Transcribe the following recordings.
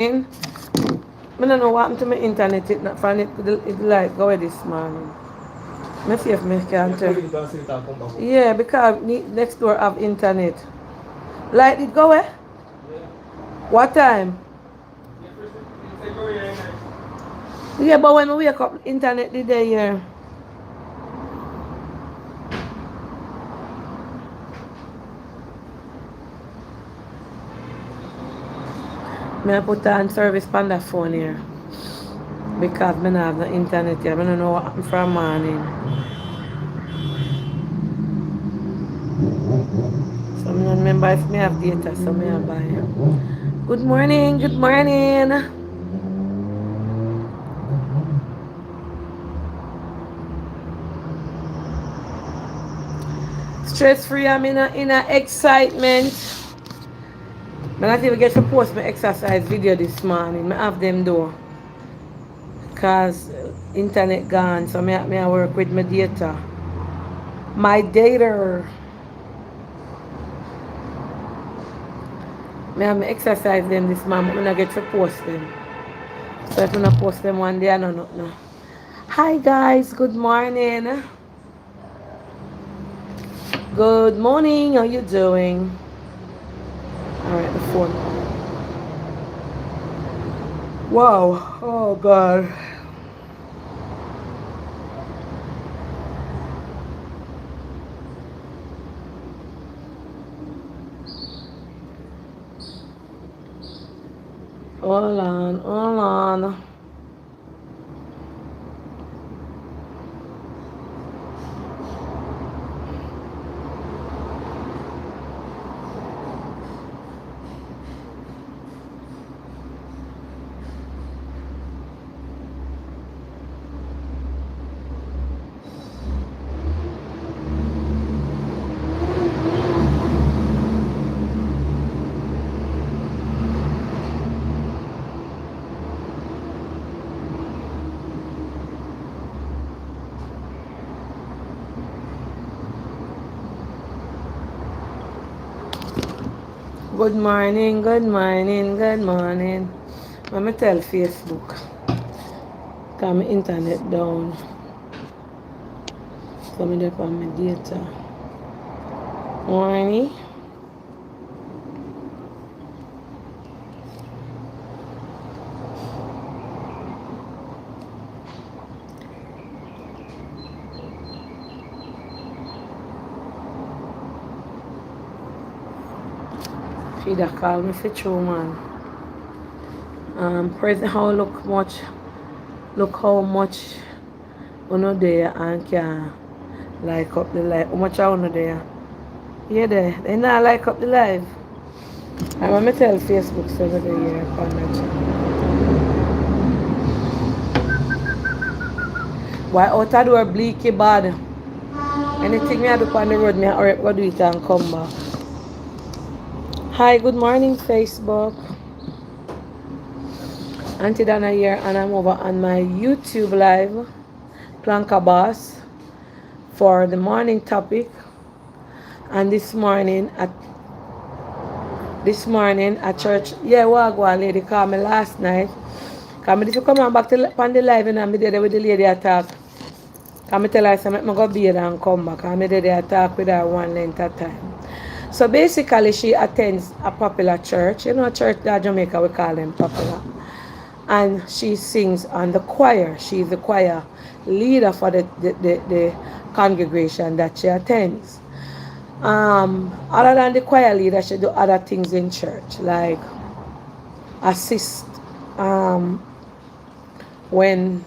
I don't know what happened to my internet. It not find it like go away this morning. Me see if me can tell. Yeah, because next door have internet. Light it go away? What time? Yeah, but when we wake up, internet did there here. Me I put on service on the phone here. Because me not have the internet here. I don't know what happened from morning. So I don't remember if me have data, so me I buy. Good morning, good morning. Stress free, I'm in a excitement. I not even get to post my exercise video this morning. I have them do. Cause internet gone, so I work with my data. My data. I have my exercise them this morning, but I not get to post them. So if I not post them one day, I don't know. Hi guys, good morning. Good morning, how you doing? Alright, the phone. Wow, oh god. Hold on, hold on. Good morning, good morning, good morning. Let me tell Facebook. Cause my internet down. So I'm up on my data. Morning. Feed a call me for true man. Present look how much uno there and can like up the live. How much I uno there? Yeah there. They not like up the live. I want me tell Facebook so that they hear upon that. Why out of door bleaky bad? Anything me I do on the road, me I hurry up go do it and come back. Hi, good morning Facebook. Auntie Dana here and I'm over on my YouTube live, Planka Boss, for the morning topic. And this morning at church, yeah, Wagwan lady called me last night. Cause me if you come on back to on the live and I'm there with the lady attack. Cause me tell her say me go bathe and come back. And me there attack with her one length at time. So basically she attends a popular church. You know a church that Jamaica we call them popular. And she sings on the choir. She's the choir leader for the congregation that she attends. Other than the choir leader, she do other things in church, like assist when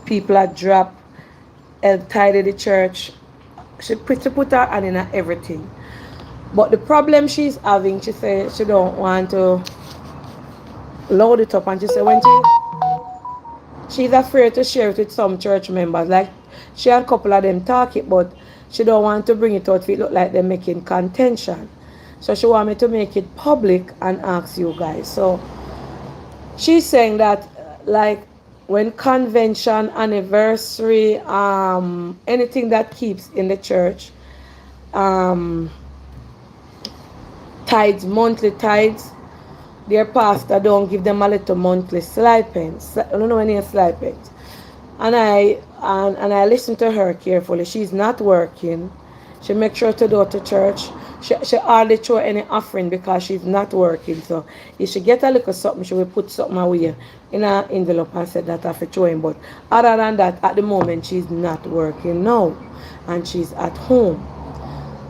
people are drop and tidy the church. She put her hand in everything. But the problem she's having, she said she don't want to load it up, and she said when she's afraid to share it with some church members. Like she and a couple of them talk it, but she don't want to bring it out if it look like they're making contention. So she want me to make it public and ask you guys. So she's saying that like when convention, anniversary, anything that keeps in the church, um, tithes, monthly tithes, their pastor don't give them a little monthly stipends. I don't know any stipends. And I listen to her carefully. She's not working. She makes sure to go to church. She hardly throw any offering because she's not working. So if she get a little something, she will put something away in her envelope and said that I have to throw in. But other than that, at the moment, she's not working now. And she's at home.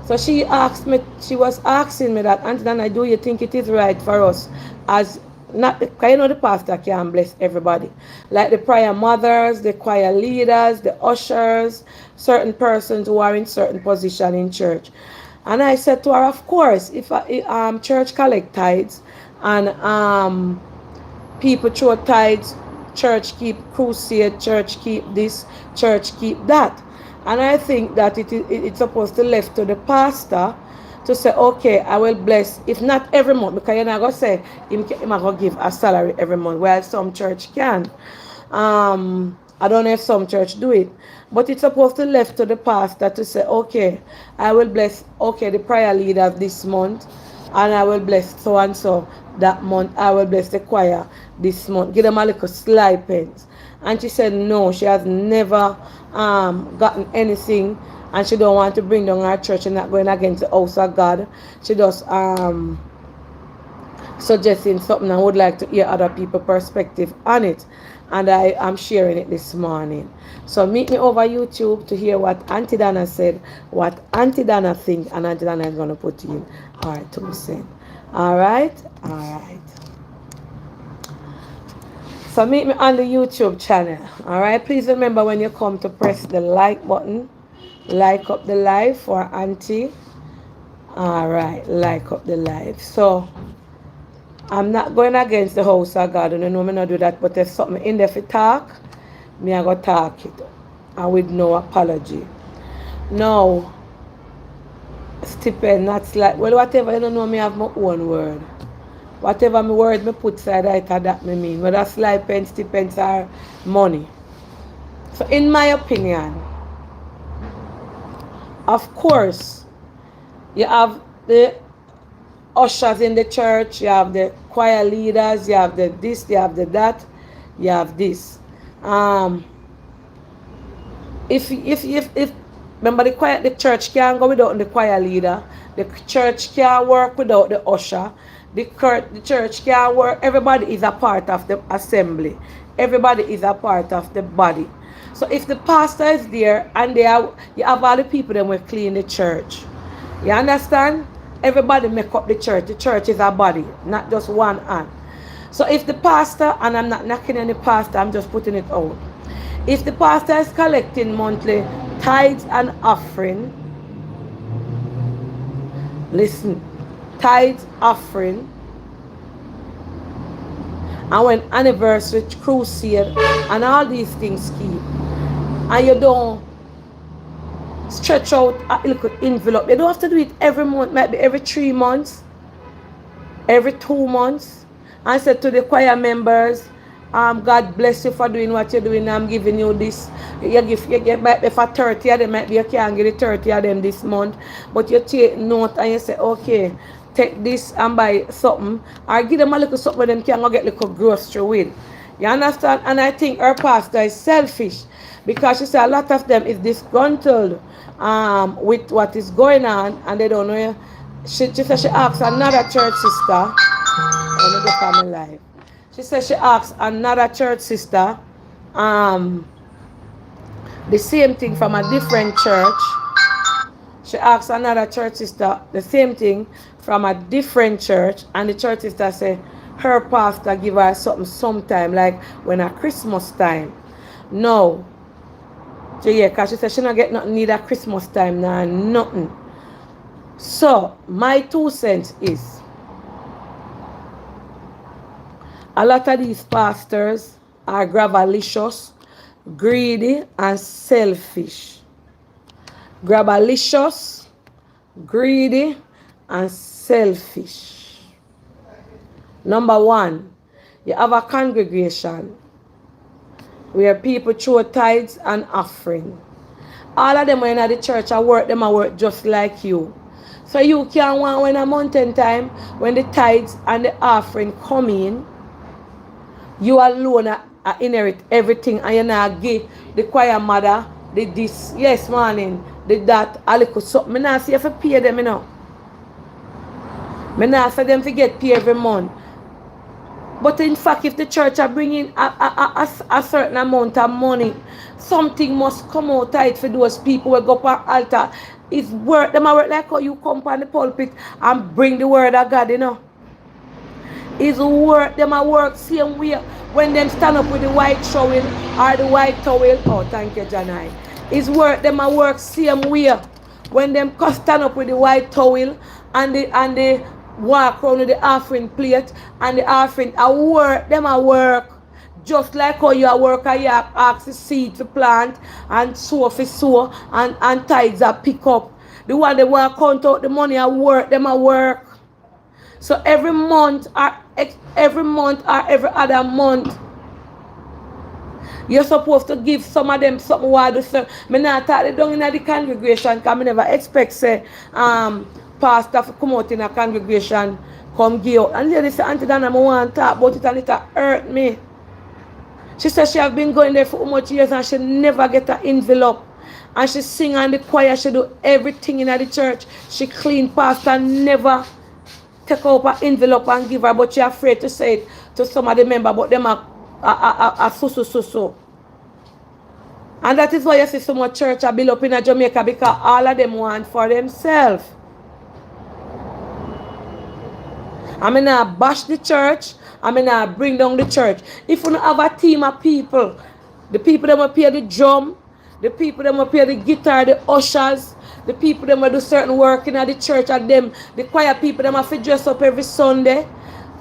So she was asking me that, Auntie Dana, do you think it is right for us as not because you know the pastor can bless everybody. Like the prayer mothers, the choir leaders, the ushers, certain persons who are in certain position in church. And I said to her, of course, if church collect tithes and people throw tithes, church keep crusade, church keep this, church keep that. And I think that it's supposed to left to the pastor to say, okay, I will bless, if not every month, because you're not going to say, him going to give a salary every month, while some church can. I don't know if some church do it, but it's supposed to left to the pastor to say, okay, I will bless, okay, the prayer leader this month, and I will bless so and so that month. I will bless the choir this month. Give them a little stipends. And she said no, she has never gotten anything, and she don't want to bring down her church and not going against the house of God. She just suggesting something and would like to hear other people's perspective on it. And I am sharing it this morning. So meet me over YouTube to hear what Auntie Dana said, what Auntie Dana think, and Auntie Dana is going to put in her 2 cents. Alright? Alright. So meet me on the YouTube channel. Alright? Please remember when you come to press the like button. Like up the live for Auntie. Alright, like up the live. So I'm not going against the house of God. I don't know me not do that, but there's something in there for talk, me I go talk it. And with no apology. No stipend, not like well whatever, you don't know me have my own word. Whatever my word me put side right that me mean. Whether stipend, stipends are money. So in my opinion, of course, you have the ushers in the church, you have the choir leaders, you have the this, you have the that, you have this. If remember the church can't go without the choir leader, the church can't work without the usher, the church can't work. Everybody is a part of the assembly. Everybody is a part of the body. So if the pastor is there and you have all the people that will clean the church. You understand? Everybody make up the church. The church is a body, not just one hand. So if the pastor, and I'm not knocking any pastor, I'm just putting it out. If the pastor is collecting monthly tithes and offering, listen, tithes, offering, and when anniversary, crusade, and all these things keep, and you don't stretch out a little envelope. You don't have to do it every month, maybe every 3 months, every 2 months. And said to the choir members, God bless you for doing what you're doing. I'm giving you this. You get might be for 30 of them, might be you can't get the 30 of them this month. But you take note and you say, okay, take this and buy something. Or give them a little something them can go get little grocery with. You understand? And I think her pastor is selfish. Because she said a lot of them is disgruntled with what is going on, and they don't know. She said she asked another church sister. Let me get on my life. She said she asked another church sister the same thing from a different church. She asked another church sister the same thing from a different church, and the church sister said her pastor give her something sometime, like when a Christmas time. No. So yeah, because she said she not get nothing neither Christmas time now, nothing. So my 2 cents is a lot of these pastors are gravalicious, greedy, and selfish. Gravalicious, greedy, and selfish. Number 1, you have a congregation where people throw tithes and offering. All of them are in the church, I work just like you. So you can want when a mountain time, when the tithes and the offering come in, you alone inherit everything and you not give the choir mother the this, yes morning, the that, a little something. I not say if you pay them, you know. I not say them to get paid every month. But in fact, if the church are bringing a certain amount of money, something must come out of it for those people who go up on altar. It's work, them a work like how you come on the pulpit and bring the word of God, you know. Is work, them a work same way when them stand up with the white towel or the white towel. Oh, thank you, Janai. Is work, them a work same way when them stand up with the white towel and they walk around with the offering plate and the offering. A work, them a work. Just like how you work, you ask the seed to plant and sow for sow and tithes are pick up. The one they want to count out the money a work, them a work. So every month or every other month, you're supposed to give some of them something while do so. I not talk it down in the congregation because I never expect say pastor to come out in a congregation, come give out. And lady say, Auntie Dana, I want to talk about it and it hurt me. She said she have been going there for how much years and she never get an envelope. And she sing on the choir, she do everything in the church. She clean pastor, never take out an envelope and give her, but she afraid to say it to some of the members, but them are so. And that is why you see so much church are built up in Jamaica, because all of them want for themselves. I mean, I bash the church. I mean, I bring down the church. If you don't have a team of people, the people that will play the drum, the people that will play the guitar, the ushers, the people that will do certain work in the church, and them, the choir people that have to dress up every Sunday,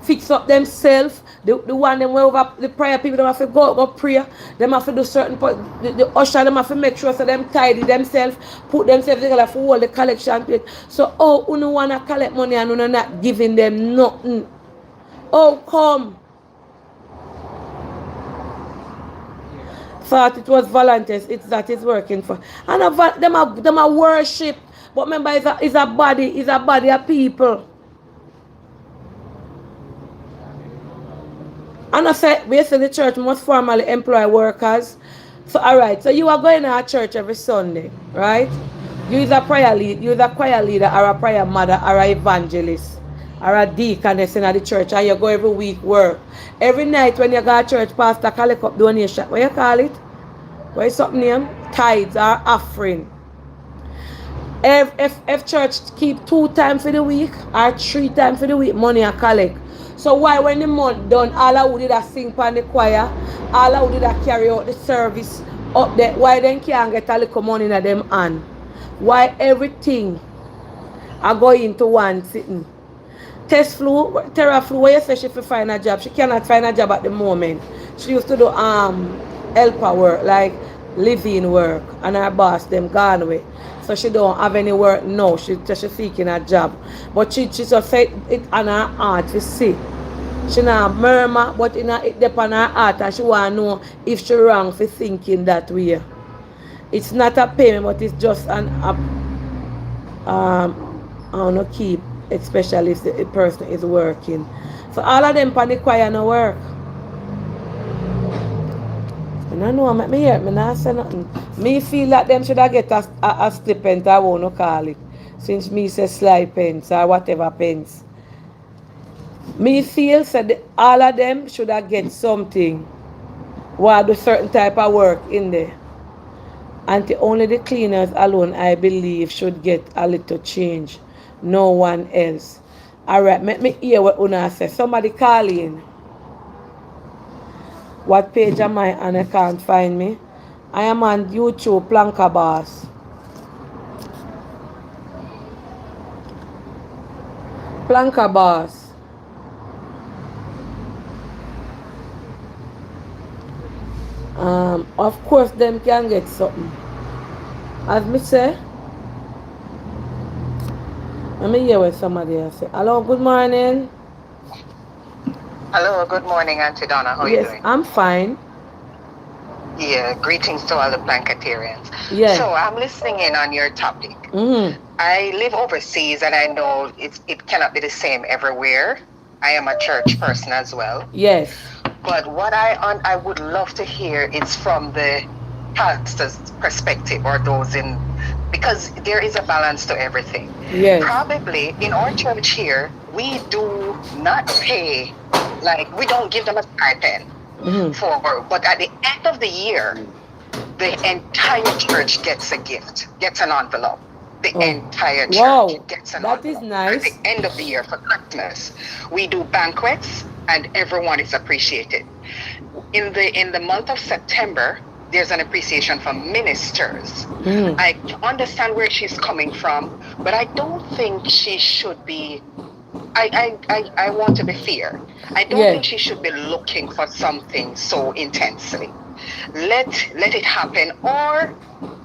fix up themselves. The one them over the prayer people that have to go pray. Them have to do certain, the usher them have to make sure so them tidy themselves, put themselves together for all the collection plate. So oh, you want to collect money and you not giving them nothing. Oh, come. Thought it was volunteers. It's that it's working for. And them a worship. But remember, it's a body of people. And I said, basically the church must formally employ workers. So alright, so you are going to a church every Sunday, right? You is a prayer lead, you is a choir leader or a prayer mother or an evangelist or a deaconess in the church, and you go every week work. Every night when you go to church, pastor collect up donation. What you call it? What is something name? Tithes or offering. If church keep 2 times for the week or 3 times for the week, money are collect. So why when the month done, all I did a sing on the choir, all I did a carry out the service up there, why then can't get a little money in them hand? Why everything I go into one sitting? Terra flu, where you say she fi find a job, she cannot find a job at the moment. She used to do helper work, like living work, and her boss them gone away. So she don't have any work now. She's seeking a job. But she just said it on her heart to see. She not murmur, but it depends on her heart, and she want to know if she wrong for thinking that way. It's not a payment, but it's just an I don't know, keep, especially if the person is working. So all of them on the choir no work. I don't know, make me hear it, I not say nothing. Me feel like them should have get a stipend, I won't call it. Since me say sly pence or whatever pence. Me feel said all of them should have get something while do certain type of work in there. And only the cleaners alone, I believe, should get a little change. No one else. Alright, let me hear what Una says. Somebody call in. What page am I on? I can't find me. I am on YouTube, Planka Boss. Planka Boss. Of course, them can get something. As me say, let me hear what somebody else say. Hello, good morning. Hello, good morning, Auntie Donna. How are you doing? Yes, I'm fine. Yeah, greetings to all the Blanketarians. Yeah. So I'm listening in on your topic. I live overseas and I know it cannot be the same everywhere. I am a church person as well. Yes. But what I would love to hear is from the pastor's perspective or those in, because there is a balance to everything. Yes. Probably in our church here, we do not pay, like we don't give them a stipend for, but at the end of the year, the entire church gets a gift, gets an envelope. The Oh. entire church Wow. gets an That is envelope. At the nice. end of the year for Christmas, we do banquets and everyone is appreciated. In the month of September, there's an appreciation for ministers. I understand where she's coming from, but I don't think she should be. I want to be fair. I don't Yes. think she should be looking for something so intensely. Let it happen. Or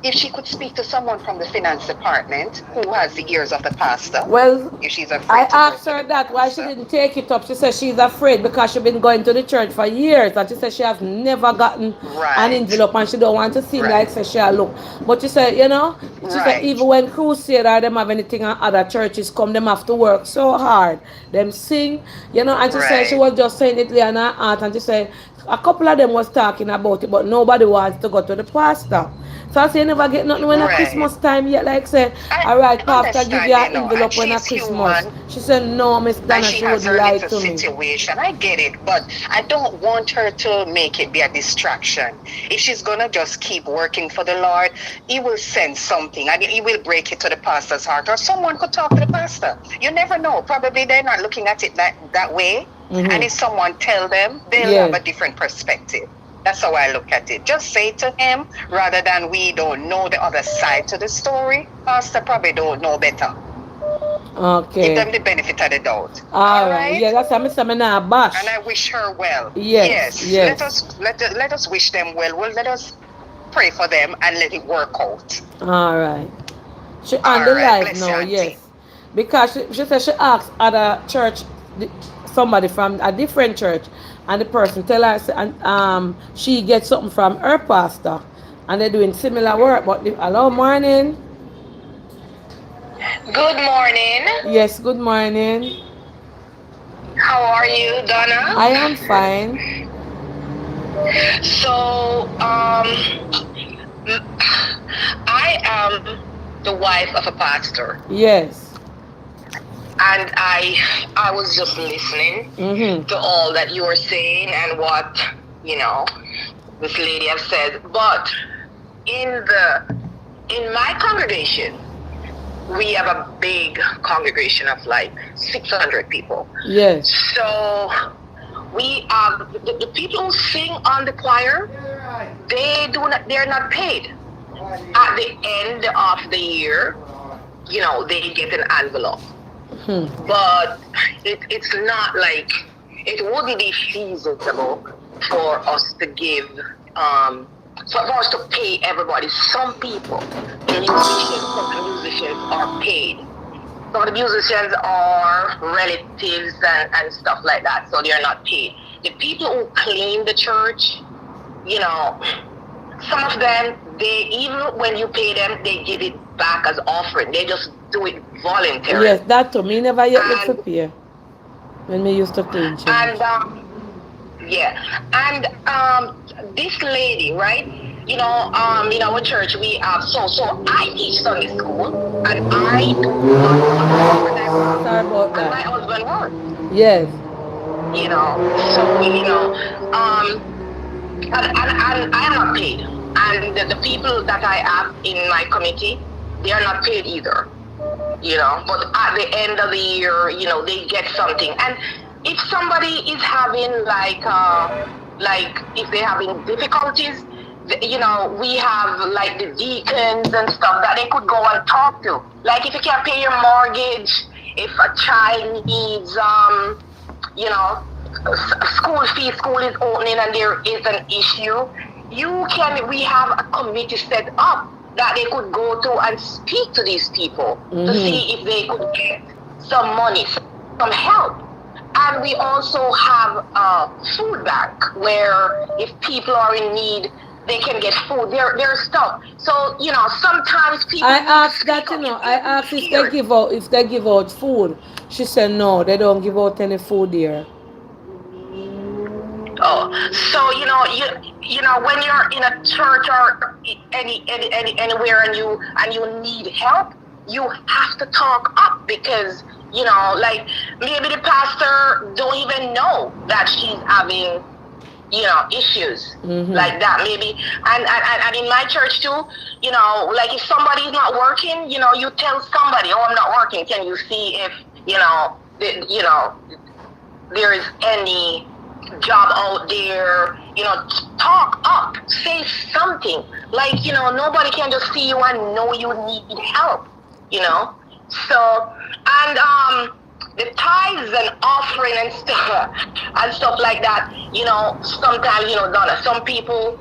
if she could speak to someone from the finance department who has the ears of the pastor, Well, if she's I afraid to go asked to her the that why she pastor. didn't take it up. She said she's afraid because she's been going to the church for years, and she said she has never gotten an Right, envelope, and she don't want to seem like right, say she a look. But she said, you know, she said right, even when crusade or them have anything and other churches come, them have to work so hard. Them sing, you know, and she said she right, was just saying it in her heart, and she said a couple of them was talking about it, but nobody wants to go to the pastor. So I say you never get nothing when a right. Christmas time yet. Like say, I all right, pastor, give you understand, an and envelope when a she's Christmas. human She said no, Miss and Donna, she she has would her lie little to me. situation. I get it, but I don't want her to make it be a distraction. If she's gonna just keep working for the Lord, He will send something and He will break it to the pastor's heart, or someone could talk to the pastor. You never know. Probably they're not looking at it that way. And if someone tell them, they'll have Yes. a different perspective. That's how I look at it. Just say to him, rather than we don't know the other side to the story. Pastor probably don't know better. Give Okay. them the benefit of the doubt. All All right. Yeah, right. that's what I say. Me nah And bash. I wish her well. Yes. Yes. Let Yes. us let us wish them well. Well, let us pray for them and let it work out. All right. She on All the right. live Bless you, now. Auntie. Yes. Because she said she asked other church, somebody from a different church, and the person tell her say, and she gets something from her pastor, and they're doing similar work. But hello, morning. Good morning. Yes. Good morning. How are you, I am Donna? fine. So, I am the wife of a pastor, Yes. and I was just listening to all that you were saying and what you know this lady have said. But in the in my congregation, we have a big congregation of like 600 people. Yes. So we the people who sing on the choir, they're not paid. At the end of the year, they get an envelope. But it's not like it wouldn't be feasible for us to give for us to pay everybody. Some people, some of the musicians are paid. Some of the musicians are relatives and stuff like that, so they're not paid. The people who clean the church, you know, some of them, they even when you pay them, they give it back as offering. They just do it Yes, voluntarily. that too. Me never yet look for And pay when me used to clean church. and yeah, and this lady, right? In our church we have so I teach Sunday school and I do part-time work Sorry about and my that. husband works. Yes. So and I am not paid. And the people that I have in my committee, they are not paid either. But at the end of the year, they get something. And if somebody is having like if they're having difficulties, we have like the deacons and stuff that they could go and talk to. Like if you can't pay your mortgage, if a child needs you know school is opening and there is an issue, we have a committee set up that they could go to and speak to these people to see if they could get some money, some help. And we also have a food bank where if people are in need, they can get food, their stuff. So sometimes people I need to asked speak that, up. I People asked scared. if they give out food. She said no, they don't give out any food here. Oh, so when you're in a church or anywhere and you need help, you have to talk up because like maybe the pastor don't even know that she's having issues Mm-hmm. like that maybe. And in my church too, like if somebody's not working, you tell somebody, oh, I'm not working, can you see if there is any job out there, talk up, say something. Like, nobody can just see you and know you need help, you know. So, and the tithes and offering and stuff like that, sometimes, Donna, some people,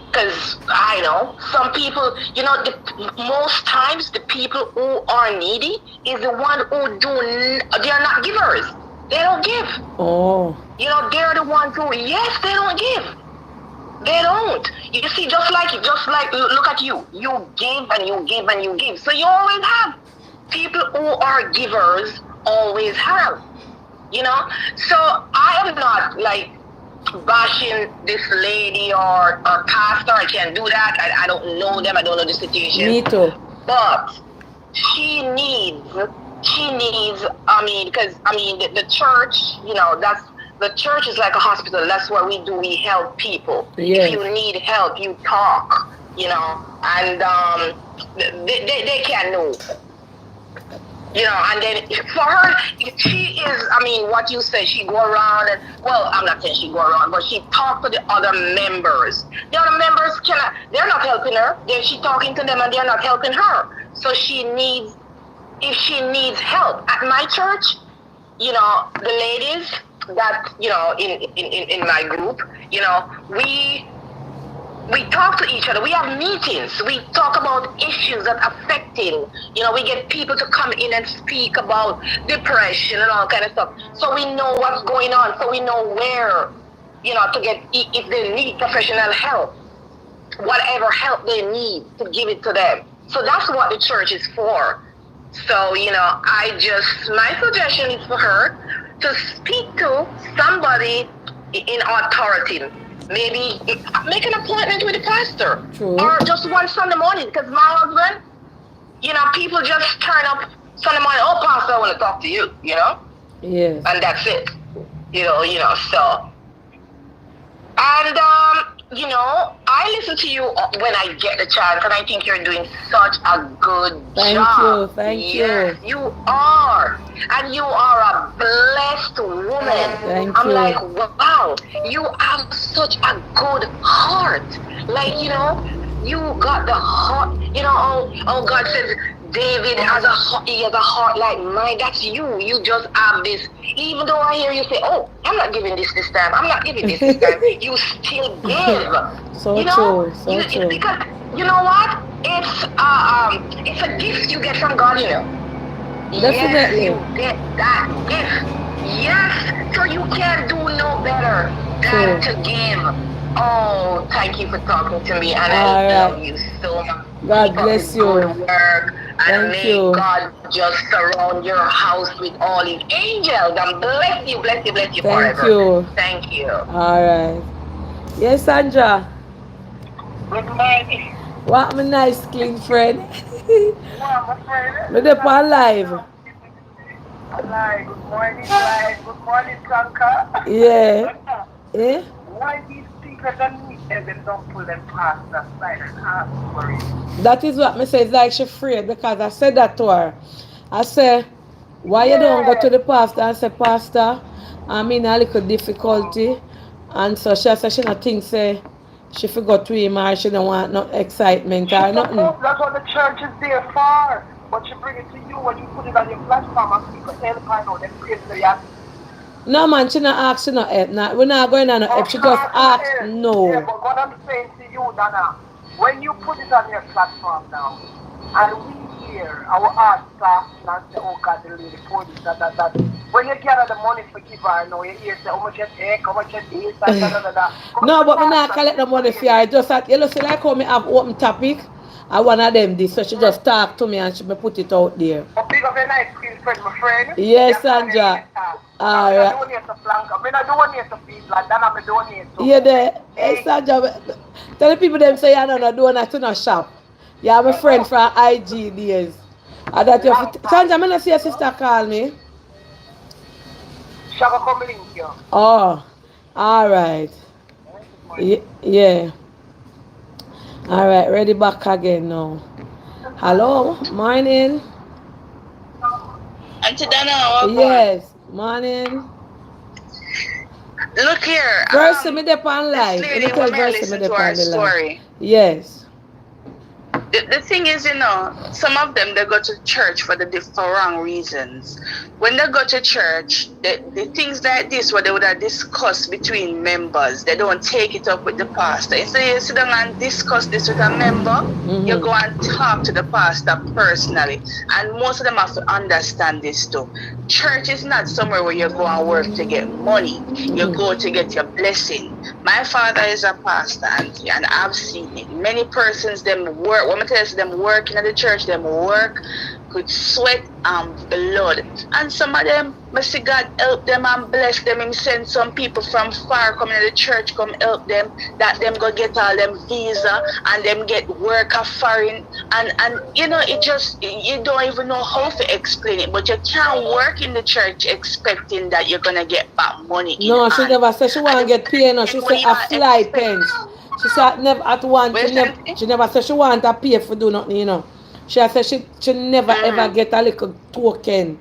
because I know some people, most times the people who are needy is the one who they're not givers. They don't give. Oh. They're the ones who, yes, they don't give. They don't. You see, just like, look at you. You give and you give and you give. So you always have. People who are givers always have. So I am not like bashing this lady or pastor. I can't do that. I don't know them. I don't know the situation. Me too. But she needs, I mean, because the church, that's, the church is like a hospital. That's what we do. We help people. Yes. If you need help, you talk, and they can know. And then for her, she is, what you said, she go around and, well, I'm not saying she go around, but she talk to the other members. The other members they're not helping her. She talking to them and they're not helping her. So if she needs help at my church, the ladies that, in my group, we talk to each other. We have meetings. We talk about issues that affecting. We get people to come in and speak about depression and all kind of stuff. So we know what's going on. So we know where, to get, if they need professional help, whatever help they need, to give it to them. So that's what the church is for. So, my suggestion is for her to speak to somebody in authority. Maybe make an appointment with the pastor. True. Or just one Sunday morning, because my husband, people just turn up Sunday morning, oh, pastor, I want to talk to you, Yes. and that's it. So. And, I listen to you when I get the chance, and I think you're doing such a good job. Thank you. You are. And you are a blessed woman. Thank I'm you. like, wow, you have such a good heart. Like, you got the heart, oh God says, David has he has a heart like mine. That's you. You just have this. Even though I hear you say, "Oh, I'm not giving this time. I'm not giving this time," you still give. So true. It's because you know what? It's a gift you get from God. Definitely. Yes, you get that gift. Yes, so you can't do no better than to give. Oh, thank you for talking to me, and I love you so much. God bless you. Good work, and Thank may you. God just surround your house with all His angels and bless you Thank forever. you. Thank you. All right. Yes, Sandra. Good morning. What my nice clean friend. Wow, my friend. Me dey on live. Alive. Good morning, live. Good morning, Sanka. Yeah. Eh? Why these people don't meet them and don't pull them past that side and ask for it? That is what me say. It's like she afraid because I said that to her. I say, why you don't go to the pastor and say, Pastor, I'm in a little difficulty. And so she said she not think say she forgot to him or she don't want no excitement or nothing. That's what the church is there for. But she bring it to you when you put it on your platform and people help her know them praise the Yah. No man, she not ask, she not help. Nah, we're not going on no help. She just ask, no. Yeah, but what I'm saying to you, Dana, when you put it on your platform now, and we here. Our heart soft and say, oh God, the lady for this, that. When you gather the money for give her, now you hear say, how much you take, how much you this, and da. No, but me not collect the money for her. Just that, you know, see like how me have open topic. I one of them this, so she just talk to me and she me put it out there. But big of a nice queen friend, my friend. Yes, Sandra. I'm not donate to Flank. I'm not donate to people, and then I'm donate to. Yeah, there. Hey, Sandra, tell the people them say you're not doing that to no shop. You're my friend from IG days. And that you Sandra, I'm not see your sister call me. Shall I come link you? Oh, all right. Yeah. All right, ready back again now. Hello, morning. Auntie Dana, welcome. Yes, morning. Look here. Verse me dep on live. This Let me lady, tell when I Verse me listen dep to her on the live. story, Yes. the thing is, you know, some of them, they go to church for for wrong reasons. When they go to church, the things like this, what they would have discussed between members, they don't take it up with the pastor. Instead, you sit down and discuss this with a member, you go and talk to the pastor personally. And most of them have to understand this too. Church is not somewhere where you go and work to get money. You go to get your blessing. My father is a pastor, auntie, and I've seen it. Many persons, them work, when I tell you, them working at the church, them work with sweat and blood. And some of them, I see God help them and bless them. Him send some people from far coming to the church, come help them, that them go get all them visa and them get work of foreign. And you know, it just, you don't even know how to explain it, but you can't work in the church expecting that you're going to get back money. No, she never said she want to get paid. No, she said a flight pence. She said never at one. She never said she want to pay for do nothing, you know. She said she never ever get a little token.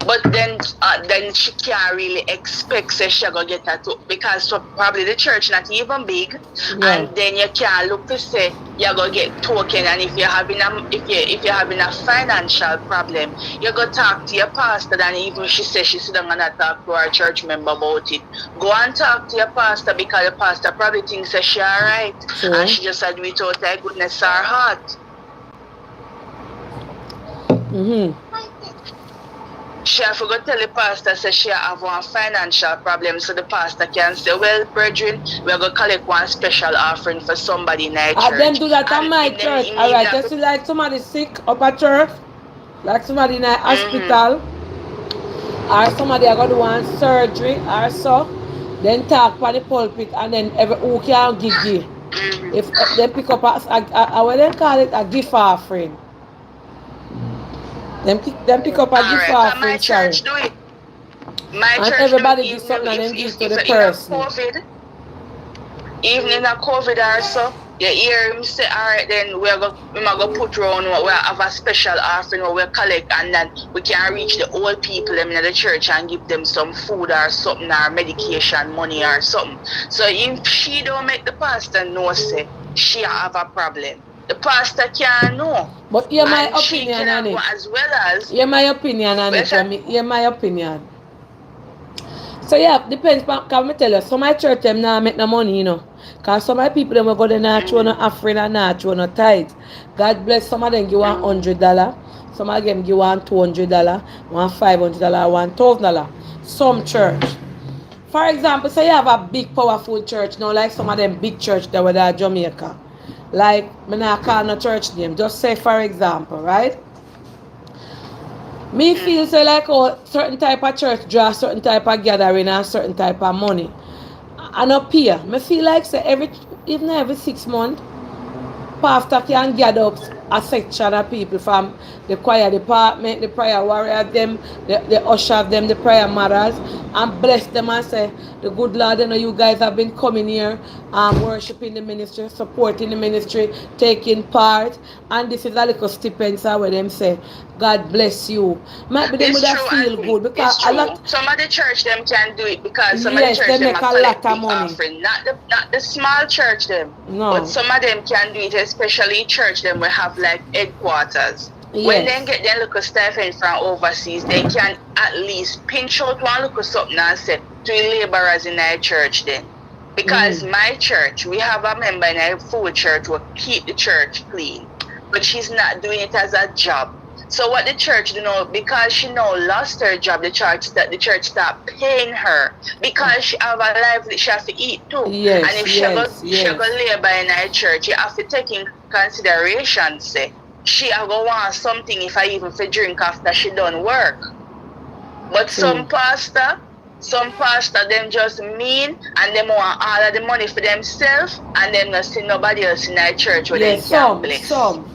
But then she can't really expect say she gonna get that too, because so probably the church not even big, and then you can't look to say you're gonna get token. And if you're having a financial problem, you go talk to your pastor. And even she says she sit down and talk to her church member about it. Go and talk to your pastor, because the pastor probably thinks that she alright, and she just do it out of goodness her heart. She have to go tell the pastor say she have one financial problem, so the pastor can say, well, brethren, we're going to collect one special offering for somebody in our church. I then do that at my church. Alright, just like somebody sick up at church, like somebody in a hospital, or somebody are going to do one surgery or so, then talk for the pulpit, and then every who can give. If they pick up what they call it, a gift offering. Them pick up a gift offering. My church do it. My and church everybody do do it. something and then give to the person. Even in a COVID also, you hear him say, alright, then we're going to put around, we have a special offering where we collect, and then we can reach the old people in the church and give them some food or something, or medication, money or something. So if she don't make the pastor know, say, she have a problem, the pastor can't know. But hear my opinion on it. As well as hear my opinion on it. Hear my opinion. So yeah, depends. Can I tell you, some of my church them now make no money, you know. Cause some of my people them will go there not throw no offering and not throw no tithe. God bless, some of them give $100, some of them give $200, $500, $1,000. Some church. For example, say you have a big powerful church now, like some of them big church that were there in Jamaica. Like, I'm not calling a church name. Just say for example, right? Me feel say like certain type of church draw certain type of gathering and certain type of money. And up here, me feel like say even every 6 months, pastor can gather up a section of people from the choir department, the prayer warrior them, the usher of them, the prayer mothers, and bless them and say, the good Lord, you know, you guys have been coming here worshiping the ministry, supporting the ministry, taking part, and this is a little stipend where them say, God bless you. Might be them would feel good, because a lot. Some of the church them can do it, because some of the church they them make a lot of money. Offering. Not the small church them. No. But some of them can do it, especially church them will have like headquarters. Yes. When they get their local stipend from overseas, they can at least pinch out one look or something and say to laborers in our church then. Because my church, we have a member in our full church who keep the church clean. but she's not doing it as a job. So what the church do know, because she now lost her job, the church start paying her because she have a lively, she have to eat too. Yes, And if yes, she yes. go labor in her church, you have to take in consideration, say, she have go want something if I even for drink after she done work. But True. some pastor them just mean and them want all of the money for themselves and them not see nobody else in their church where they Yes, can bless. some.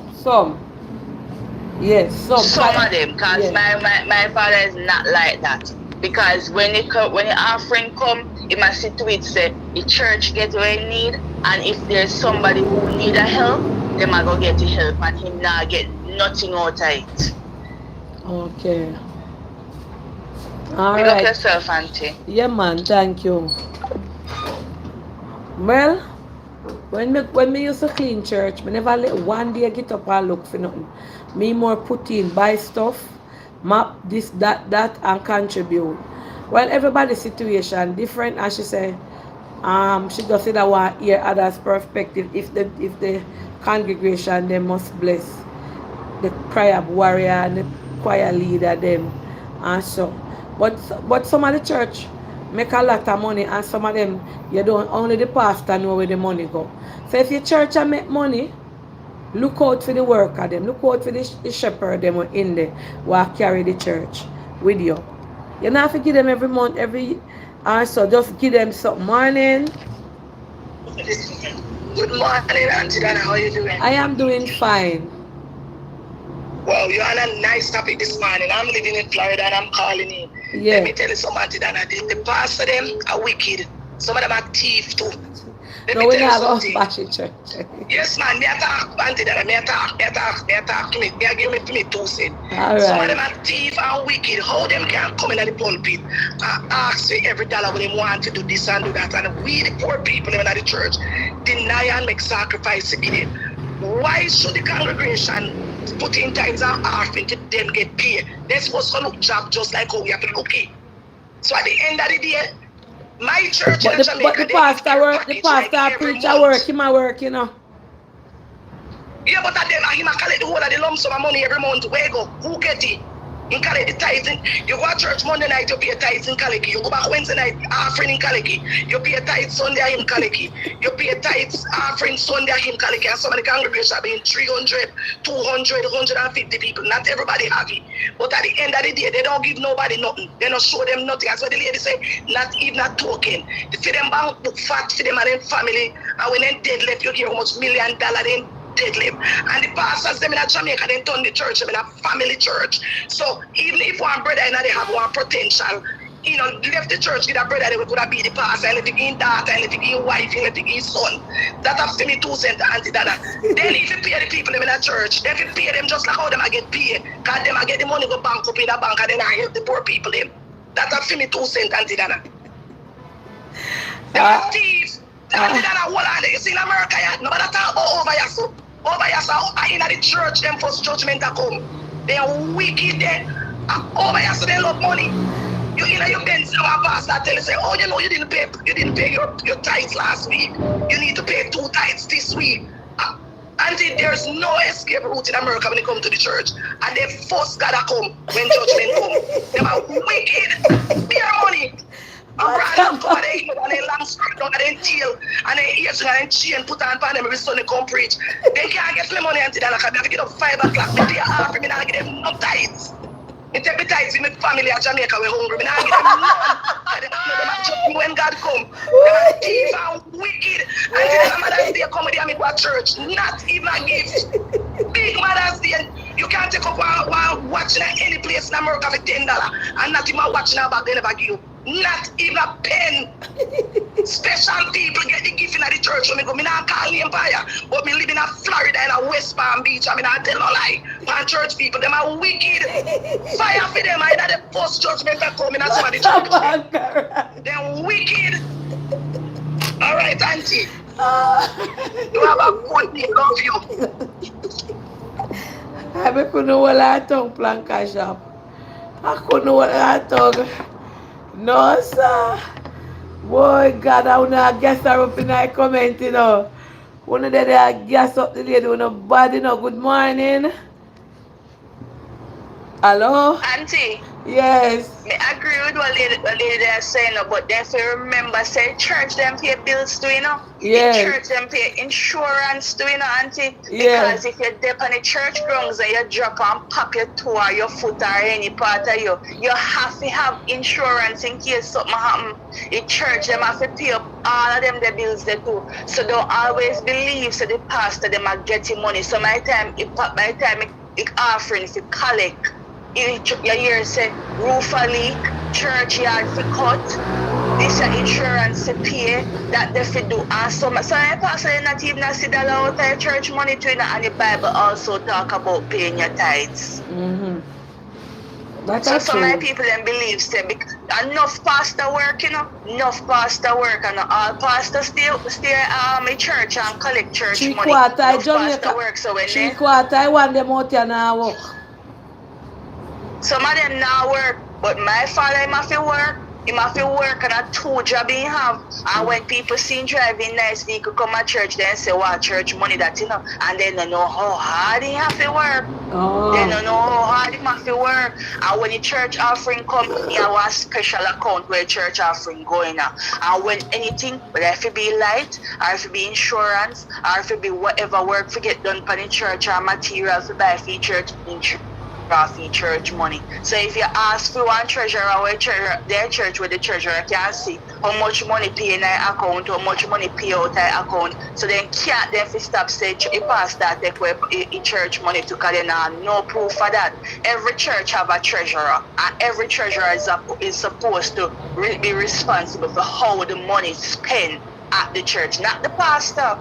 Yes, some. Some of them, cause Yes. my father is not like that. Because when the offering come, he must see to it say the church get what he need, and if there's somebody who need a help, them a go get the help, and him not get nothing out of it. Okay. All Big up right. yourself, auntie. Yeah, man. Thank you. Well, when me used to clean church, me never let one day get up and look for nothing. Me more put in, buy stuff, map this, that, and contribute. Well, everybody's situation different, and she say, she just said I want to hear others' perspective. If the congregation they must bless the prayer warrior and the choir leader them and so. But some of the church make a lot of money and some of them you don't only the pastor know where the money go. So if your church a make money, look out for the worker them, look out for the shepherd them in there who carry the church with you. You not have to give them every month, every and so just give them some morning. Good morning, Auntie Dana. How you doing? I am doing fine. Well, you're on a nice topic this morning. I'm living in Florida and I'm calling in. Yeah. Let me tell you something, Auntie Dana. The pastor them are wicked. Some of them are thief too. Let No, me we tell you not go something. bash the church. Yes, man. Me attack, Auntie Dana. Me attack to me. Me a give me to me 2 cents. All Some of them right. are thief and wicked. How them can come in at the pulpit and ask for every dollar when they want to do this and do that. And we, the poor people in the church, deny and make sacrifice to give it. Why should the congregation put in tithes and offering to them get paid? They're supposed to look job just like how we have to look it. So at the end of the day, my church in But the Jamaica, they give pastor care work, the package like pastor every preacher work, month. him a work, you know. Yeah, but at them, him a collect the whole of the lump sum of money every month. Where you go? Who get it? In collect the tithes. You go to church Monday night, you pay tithes in Kaliki. You go back Wednesday night, offering in Kaliki. You pay tithes Sunday in Kaliki. You pay tithes offering Sunday in Kaliki. And some of the congregation have been 300, 200, 150 people. Not everybody have it. But at the end of the day, they don't give nobody nothing. They don't show them nothing. As what the lady say, not even a token. They see them bank book fat for them and them family. And when they dead left, you hear how much $1 million then dead left. And the pastors them in Jamaica, they turn the church them in a family church. So even if one brother and they have one potential, you know, left the church with a brother, they could have be the pastor, and left it in daughter, and left it in wife, and left it in son. That have to me 2 cents, Auntie Dana. Then if you pay the people them in a church, then if you pay them just like how them I get paid, because them I get the money go bank up in the bank and then I help the poor people them. That have to me 2 cents, Auntie Dana. They are thieves. Auntie Dana, hold on. You see in America, nobody talk about over here, so. Over here, so in the church, them first judgment that come. They are wicked there. Over here, so they love money. You know, you can see our pastor tell you, say, oh, you know, you didn't pay your tithes last week. You need to pay 2 tithes this week. Auntie, there's no escape route in America when it comes to the church. And they first gotta come when judgment come. They are wicked. Pay money. And brother come and they and they long skirt down and then tail and then ears and then chain put on them every Sunday come preach. They can't get my money until they have to get up 5 o'clock. Me pay half, me not give them no tithes. Me take the tithes with my family at Jamaica, we're hungry. Me not give them none. And them a judge me when God come. They are thief and wicked. Until the Mother's Day come with them, me go to church. Not even a gift. Big Mother's Day. You can't take up one watching at any place in America for $10 and not even watching a bag they never give you. Not even a pen. Special people get the gift in the church when me go. Me not call the empire, but me live in a Florida in a West Palm Beach. I mean, I tell no lie. Man, church people, them are wicked. Fire for them. I know the first judgment that come in as somebody church. They're wicked. All right, Auntie. You have a good day. Love you. I couldn't hold a tongue plank shop. I couldn't hold a tongue. No, sir. Boy, God, I want to guess her up in the comment, you know. One of them I gas up the lady with no body, no. Good morning. Hello? Auntie, Yes. me agree with what lady they are saying, but then if you remember, say church them pay bills too, The Yes. church them pay insurance too, auntie. Yeah. Because if you dip on the church grounds and you drop and pop your toe or your foot or any part of you have to have insurance in case something happen. The church them have to pay up all of them the bills they too. So don't always believe so the pastor them are getting money. So my time it offering if you collect. You hear say roof a leak, churchyard for cut, this your insurance to pay, that they fi do. And so I pastor not even a $1 out of church money to and the Bible also talk about paying your tithes. Mm-hmm. That's So some of true. my people then believe say enough pastor work, enough pastor work and all pastors stay in church and collect church Three money. quarter Enough pastor Jamaica. work. So when Three they quarter I want them out here now work. some of them now work, but my father him have to work. Him have to work and a 2 job he have. And when people see him driving nice vehicle come to church, then say, what church money that, and they don't know how hard he have to work. They Oh. don't know how hard he have to work. And when the church offering come, he have a special account where church offering going now. And when anything, whether if it be light, or if it be insurance, or if it be whatever work to get done for the church or materials to buy for church church money. So if you ask for one treasurer or their church where the treasurer can see how much money pay in their account, how much money pay out their account, so then can't then stop say a pastor take away church money to call no proof for that. Every church have a treasurer and every treasurer is supposed to be responsible for how the money is spent at the church, not the pastor.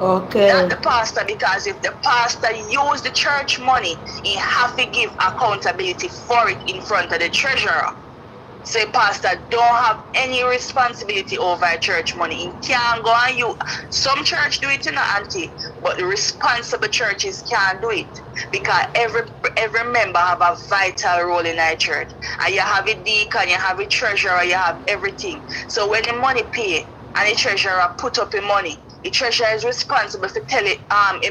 Okay. Not the pastor, because if the pastor use the church money, he have to give accountability for it in front of the treasurer. So the pastor don't have any responsibility over church money. He can't go and you. Some church do it, auntie, but the responsible churches can't do it because every member have a vital role in our church. And you have a deacon, you have a treasurer, you have everything. So when the money pay and the treasurer put up the money, the treasurer is responsible for telling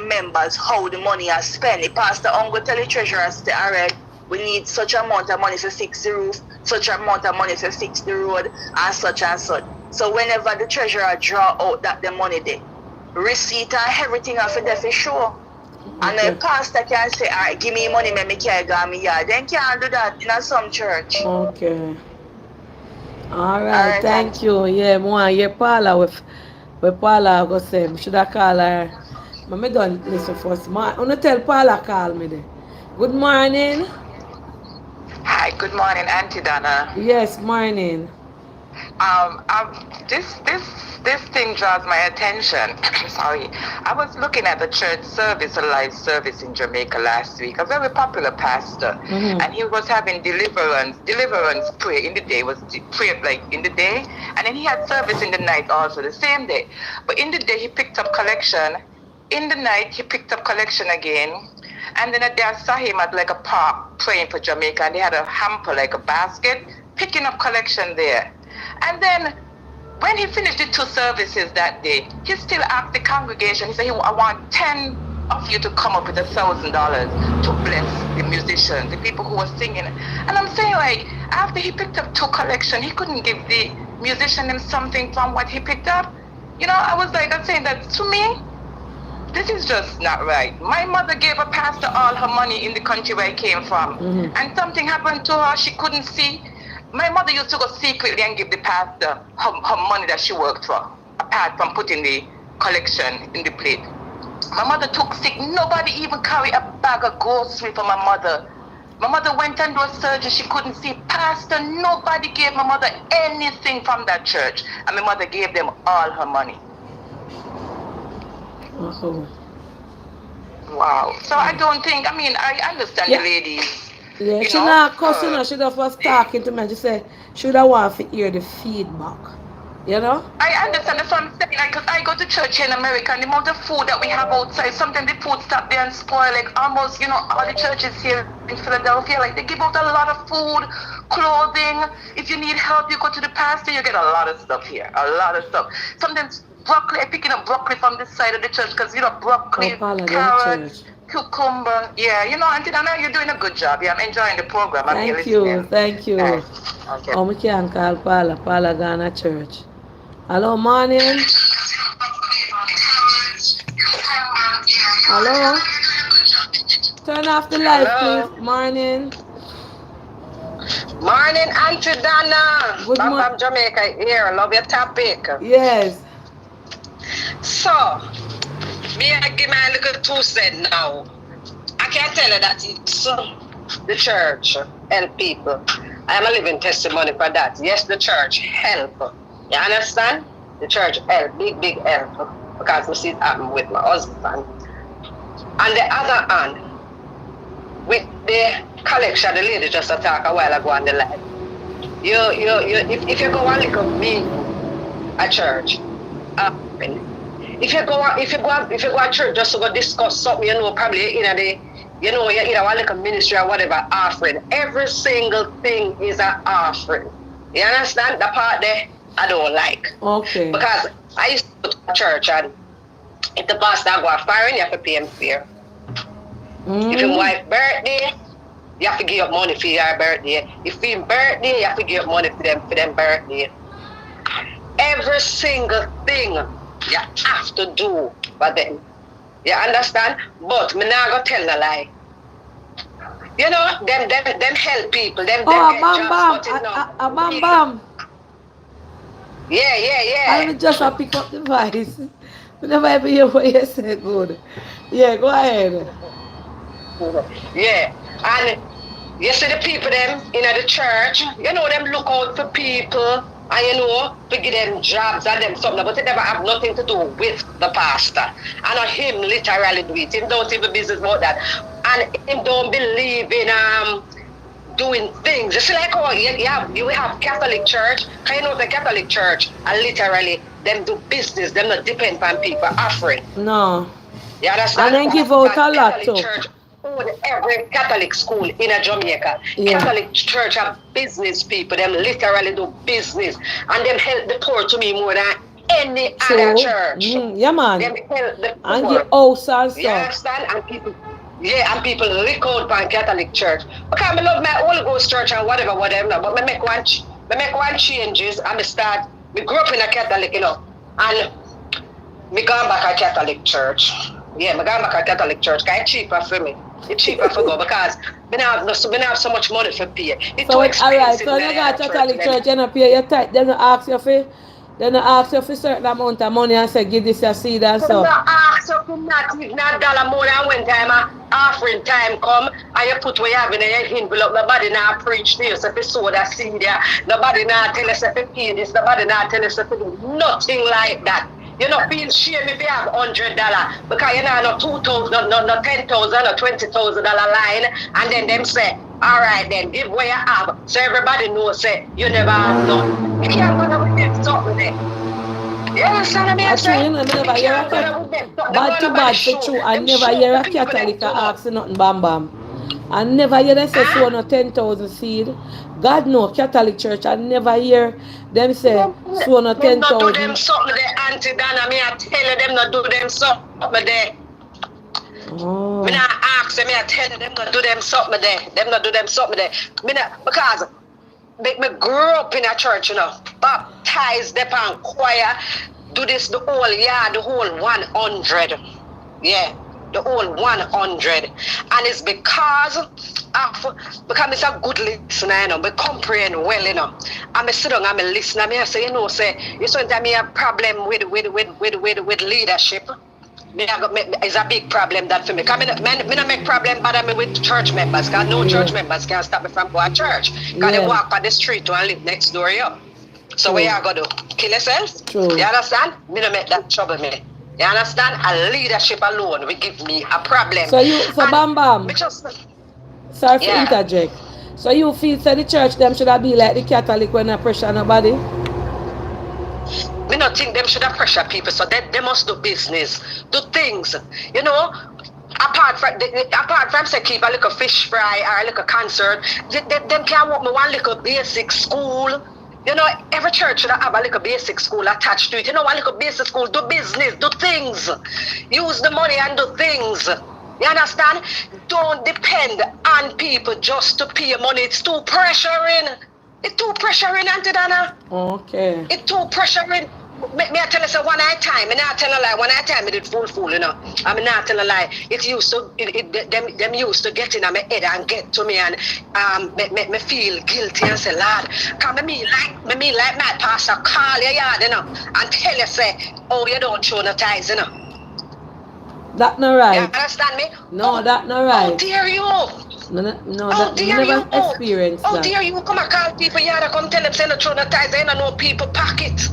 members how the money is spent. The pastor will tell the treasurer, say, all right, we need such amount of money to fix the roof, such amount of money to fix the road, and such and such. So whenever the treasurer draw out that the money there, receipt and everything have to for sure. And the pastor can say, all right, give me money, me carry go on me yard. Then can't do that in some church. Okay. All All right, right, thank auntie. you. Yeah, more yeah, Paula with Paula go say. Should I call her? But me don't listen first. I wanna tell Paula call me there. Good morning. Hi, good morning, Auntie Donna. Yes, morning. Um, um, this thing draws my attention. Sorry, I was looking at the church service, a live service in Jamaica last week. A very popular pastor, and he was having deliverance prayer in the day. Was prayed like in the day, and then he had service in the night also the same day. But in the day he picked up collection. In the night he picked up collection again. And then I saw him at like a park praying for Jamaica, and they had a hamper, like a basket, picking up collection there. And then when he finished the 2 services that day, he still asked the congregation, he said, I want 10 of you to come up with $1,000 to bless the musicians, the people who were singing. And I'm saying, like, after he picked up 2 collection, he couldn't give the musician him something from what he picked up. I was like, I'm saying that to me, this is just not right. My mother gave a pastor all her money in the country where I came from. And something happened to her she couldn't see. My mother used to go secretly and give the pastor her money that she worked for, apart from putting the collection in the plate. My mother took sick. Nobody even carried a bag of grocery for my mother. My mother went and do a surgery. She couldn't see. Pastor, nobody gave my mother anything from that church. And my mother gave them all her money. Oh. Wow. So I don't think, I understand the ladies. Yeah, she not cussing, she just was talking to me. She said, should I want to hear the feedback? I understand. That's what I'm saying. Because I go to church here in America, and the amount of food that we have outside, sometimes the food stop there and spoil. Like almost, all the churches here in Philadelphia, like they give out a lot of food, clothing. If you need help, you go to the pastor, you get a lot of stuff here. A lot of stuff. Sometimes broccoli, picking up broccoli from the side of the church because, you know, broccoli, Paula, carrots, cucumber. Yeah, you know, Auntie Dana, you're doing a good job. Yeah, I'm enjoying the program. I'm here Thank you, listening. thank you. Nice. Okay. Oh, we can call Paula. Paula Ghana Church. Hello, morning. Hello. Turn off the light, Hello. please. Morning. Morning, Auntie Dana. Good Bam morning. Bam Jamaica here. Love your topic. Yes. So, me I give my little 2 cents now. I can tell you that it's the church help people. I am a living testimony for that. Yes, the church help. You understand? The church help, big help. Because we see it happen with my husband. On the other hand, with the collection, the lady just talked a while ago on the line. If you go and look at me at church, if you go to church just to go discuss something, you know, probably you either want like a ministry or whatever offering. Every single thing is an offering. You understand? The part there I don't like. Okay. Because I used to go to church and if the pastor go foreign, you have to pay him fare. If your wife's birthday, you have to give up money for your birthday. If your birthday, you have to give up money for them birthday. Every single thing you have to do for them. You understand? But me not gonna tell a lie. You know, them help people, them get jobs, bam bam. Yeah. I just pick up the voice. I never ever hear what you say good. Yeah, go ahead. Yeah. And you see the people them in the church, you know, them look out for people and you know, to give them jobs and them something, but it never have nothing to do with the pastor. And not him literally do it. Him don't even business about that. And him don't believe in doing things. You see like how you have Catholic church, can you know the Catholic church and literally them do business, them not depend on people offering. No. You understand? And then give out a lot Catholic too. church own every Catholic school in a Jamaica. Yeah. Catholic church have business people, them literally do business. And them help the poor to me more than any other church. Yeah, man. Them help the poor. And the house also. You understand? And people lick out on Catholic church. Because I love my Holy Ghost church and whatever, but I make one changes and me grew up in a Catholic, you know. And me gone back to Catholic church. Yeah, me gone back to Catholic church because it's cheaper for me. It's cheaper for go because we don't have so much money for pay. It's too expensive. Alright, so you got Catholic church, you don't pay your tithe, they don't ask you for certain amount of money and say give this your seed and so. They don't ask you for not even $1 more than when time offering time come and you put what you have in your envelope. Nobody now preach to you if you sow that seed there. Nobody now tell us if you pay this. Nobody now tell us if you do nothing like that. You not feel shame if you have $100 because you know no 2,000, no 10,000, no $20,000 line, and then them say, all right, then give what you have, so everybody knows say you never have none. You can't go with them something there. You understand what I'm saying? Never hear a bad to bad for true. I never hear a Catholic ask nothing bam bam. I never hear them say so no 10,000 seed. God no Catholic church. I never hear them say so no 10,000. Them not do them something there, Auntie Dana. Me I tell you them not do them something there. Oh. Me not ask them. Me I tell you them not do them something there. Them not do them something there. Me not, because me grew up in a church, you know, baptized upon choir, do this the whole year, the whole 100. Yeah. The whole 100, and it's because it's a good listener, you know, me comprehend well, you know. I'm sit down, I'm a listener, me I say, you know, say, you sometimes me have problem with leadership. It's a big problem that for me. Because me not make problem bother me with church members, because no church members can stop me from going to church. Because they walk on the street to and live next door, you. So what you gonna do? Kill yourself? True. You understand? Me not make that trouble me. You understand? A leadership alone will give me a problem. So bam bam. Sorry for interject. So you feel the church them should have be like the Catholic when they pressure nobody? Me not think them should have pressure people, so they must do business, do things. You know, apart from say keep a little fish fry or a little concert, them can walk me one little basic school. You know, every church should have a little basic school attached to it. You know, a little basic school, do business, do things. Use the money and do things. You understand? Don't depend on people just to pay money. It's too pressuring. It's too pressuring, Auntie Dana. Okay. It's too pressuring. Me I tell you, so one night time, and I tell a lie. One night time, I did fool, you know. I mean, I tell a lie. It used to, them used to get in my head and get to me and me feel guilty and say, Lord, come me like my pastor call your yard, you know, and tell you say, oh, you don't show no ties, you know. That not right. You understand me? No, that not right. How dare you? No, How that dare never you? experienced How that. dare you come and call people yard and come tell them say no show no ties, they don't know people pocket.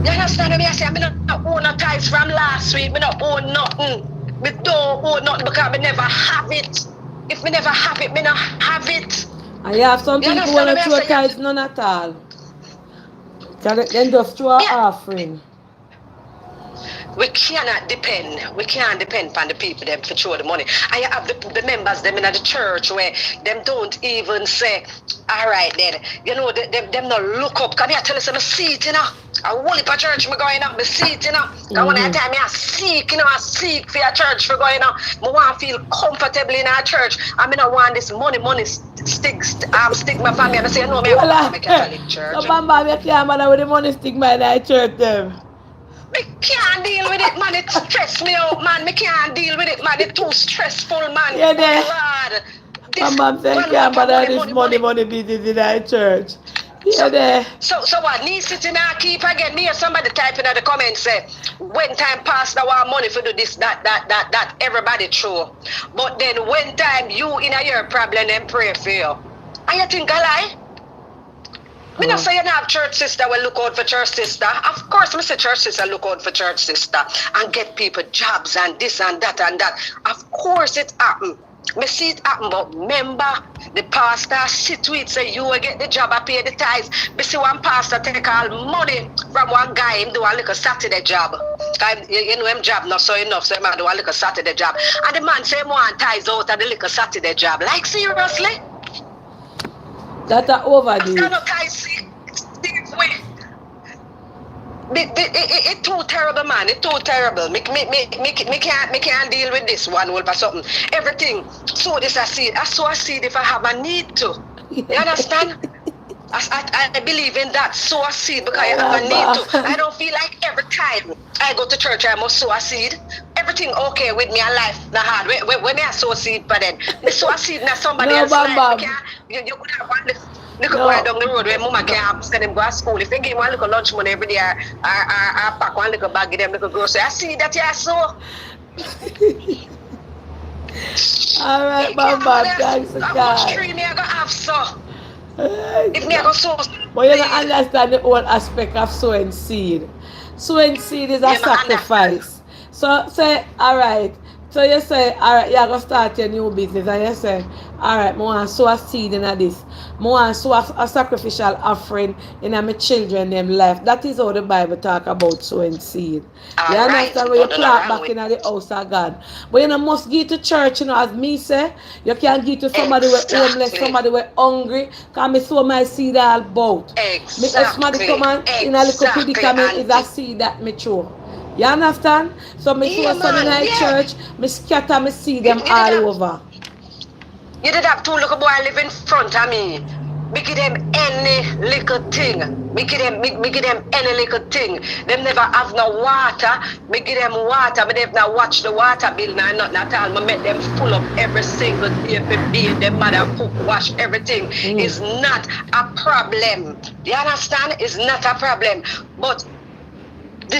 You understand me? I say, I don't own no ties from last week. I don't own nothing. I don't own nothing because I never have it. If I never have it, I don't have it. And you have some You people want understand to me? I throw say, tithes, none at all. Then just throw an offering. We cannot depend. We can't depend on the people them for show the money. I have the members them in the church where them don't even say, all right then, you know, them not look up. Can I tell you some seat, you know? I whole heap of church me going up, me seat, you know. Cause when I time me I seek, you know, I seek for a church for going up. I want to feel comfortable in our church. I mean I want this money stick my family. I say, no, me I go to Catholic church. So Bamba, you can't bother with the money stigma in that church them. Me can't deal with it, man. It stress me out, man. Me can't deal with it, man. It's too stressful, man. Yeah, there. Lord. Mama say can't bother this money business in that church. Yeah, there. So what? Need sitting and keep again. Me or somebody typing in the comments say, when time pastor want money for do this, that, everybody true. But then when time you in a your problem, then pray for you. And you think I lie? Me not say you don't have church sister will look out for church sister. Of course, me say church sister look out for church sister and get people jobs and this and that and that. Of course it happen. Me see it happen, but remember the pastor sit with say you will get the job and pay the tithes. Me see one pastor take all money from one guy, him do a little Saturday job. You know him job not so enough, so him do a little Saturday job. And the man say him want tithes out of the little Saturday job. Like seriously? That are overdue. It's too terrible, man. It's too terrible. Me can't deal with this one or something. Everything. So this I see. I sow a seed if I have a need to. You understand? I believe in that. Sow a seed because I have a need to. I don't feel like every time I go to church I must sow a seed. Everything okay with me and life not hard. When I sow a seed, but then me sow a seed now somebody else life. You could have one look at down the road where mama can't send them go to school. If they give one little lunch money every day, I pack one little bag, give them little grocery. I see that you sow. All right, Bamba, thanks to God. How much tree me I go have so? If me I go sow. But you don't understand the whole aspect of sowing seed. Sowing seed is a sacrifice. So say, all right. So you say, all right, you're going to start your new business. And you say, all right, I want to sow a seed in this. I want to sow a sacrificial offering in my children them life. That is how the Bible talk about sowing seed. You understand? When you plant back in the house of God. But you know, must give to church, you know, as me say. You can't give to somebody who is homeless, somebody who is hungry. Because I sow my seed all about. If somebody come in a little predicament, is a seed that me throw. You understand? So me see some in the church, me scatter, me see them all over. You did have two little boys live in front of me. Me give them any little thing. Me give them any little thing. Them never have no water. Me give them water. Me never not watch the water bill now nothing at all. Me make them full up every single day for being them mother cook, wash everything. It's not a problem. You understand? It's not a problem. But the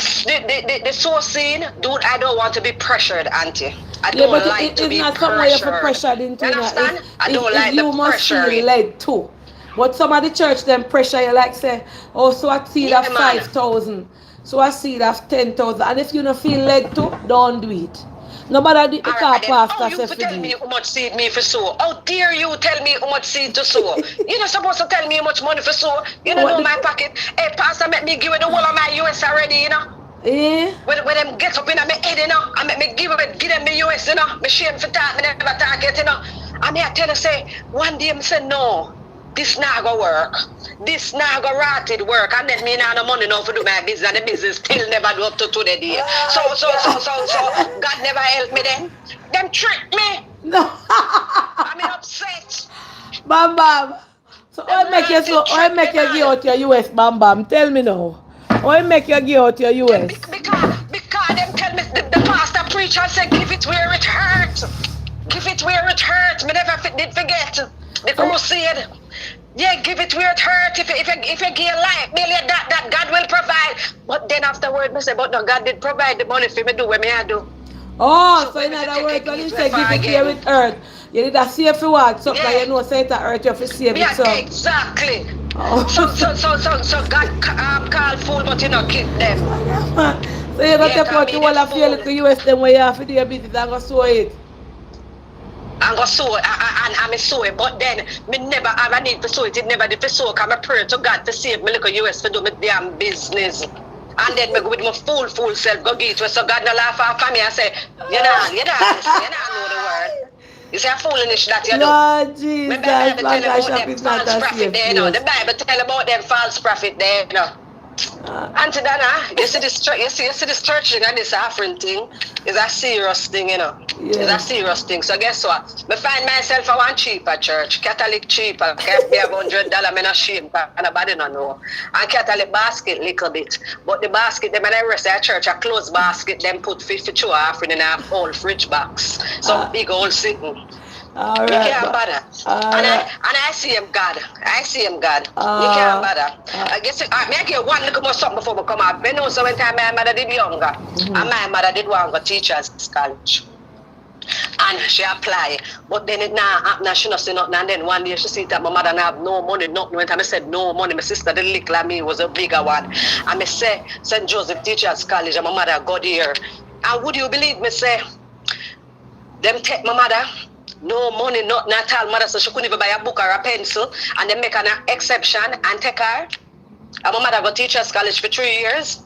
sourcing, dude, I don't want to be pressured, auntie. I don't like to be pressured. It's not something you have pressured into. You understand? I don't like you the must pressure. feel led too. But some of the church them pressure you like say, oh, so a seed of 5,000, so a seed of 10,000, and if you don't feel led to, don't do it. Nobody do it because pastor you tell me how much seed me for sow. How dare you tell me how much seed to sow? You're not supposed to tell me how much money for sow. You don't know my pocket. Hey, pastor, make me give it the whole of my US already, you know. When them get up in my head, you know, I make me give them the US, you know. Me shame for that, me never talk it, you know. And me I tell her say, one day I say no. this not go work. This not go rotted work. And then me now no money now for do my business. And the business still never do up to today day. So God never helped me then. Them tricked me. No. I'm upset. Bam Bam. So Them why make you hurting trick me, give man. out your US, Bam Bam? Tell me now. Why make you give out your Yeah, US? because them tell me the pastor preacher said give it where it hurts. Give it where it hurts. Me never did forget the crusade. Yeah, give it where it hurts. If you give life, million that God will provide. But then afterward, me say, but no, God did provide the money for me do what me I do. Oh, so So in when me other say words, take when it you easy, say give it forget. where it hurt, you need a save for what? So Yeah. you know say it hurt you have to save it. Yeah, So exactly. oh. So God call fool, but you know keep them. So you got Yeah, to take call out me the the whole of your fool. little US them where you have to do your business and go sow it. I'm gonna sew it, and I'm sew it, but then me never have a need to sew it. It never did to sew. Cause I pray to God to save me little US to do my damn business. And then me go with my fool self go get it. So God no laugh off me and say, you know, listen, you don't know the word. You say a foolishness that you do. Lord Jesus, Remember the Bible tell bank about shop them is not false a prophet safe there, you know. The place. Bible tell about them false prophet there, you know. Auntie Dana, you see this church, you see this church thing and this offering thing is a serious thing, you know. Yeah. It's a serious thing. So guess what? I find myself I want cheaper church, Catholic cheaper. Can't be $100, me not shame, and nobody no know. And Catholic basket little bit, but the basket them and the rest of the church a closed basket. Them put 52 offering in a old fridge box, some big old sitting. All You right, can't bother. all And right. I see him God. I see him God. You can't bother. I guess me I get one little more something before we come out. You know, so when time my mother did younger, and my mother did want to go teachers college. And she apply, but then it now happen, she not see nothing. And then one day she see that my mother not have no money, nothing. When time I said no money, my sister the little like me was a bigger one. And I say St. Joseph Teachers College, and my mother got here. And would you believe me say, them take my mother, no money, nothing at all, mother, so she couldn't even buy a book or a pencil, and they make an exception and take her. And my mother go teachers college for 3 years.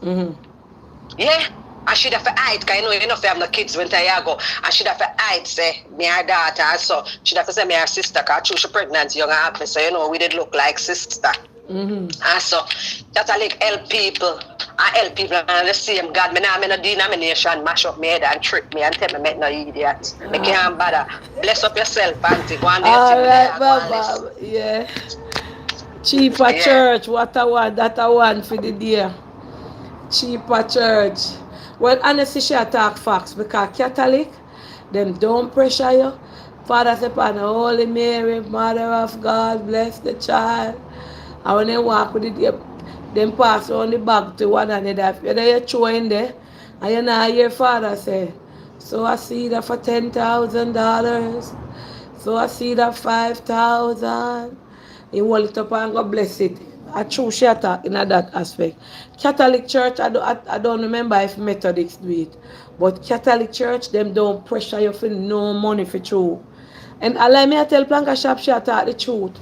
Yeah. And she'd have to hide, because you know if you have no kids when I go. And she'd have to hide, say, me her daughter, so she'd have to say me her sister, because she pregnant, young and happy, so you know, we did look like sister. And so, that's a like help people. I help people and the same God. Me now me no denomination mash up my head and trick me and tell me make no idiot. Me can't bother. Bless up yourself, auntie. Go on there, All thing right, there, go on Baba. listen. Yeah. Cheaper Yeah. church. What I want. That I want for the day. Cheaper church. Well, honestly, she talk facts because Catholic, them don't pressure you. Father say, upon the Holy Mary, Mother of God, bless the child. And when they walk with it, them pass on the bag to one another. If you're throw in there, and you know your father say, so I see that for $10,000. So I see that 5,000. He hold it up and God bless it. I true she attack in that aspect. Catholic Church, I don't remember if Methodists do it. But Catholic Church, them don't pressure you for no money for true. And allow me to tell Planka Shop she attack the truth.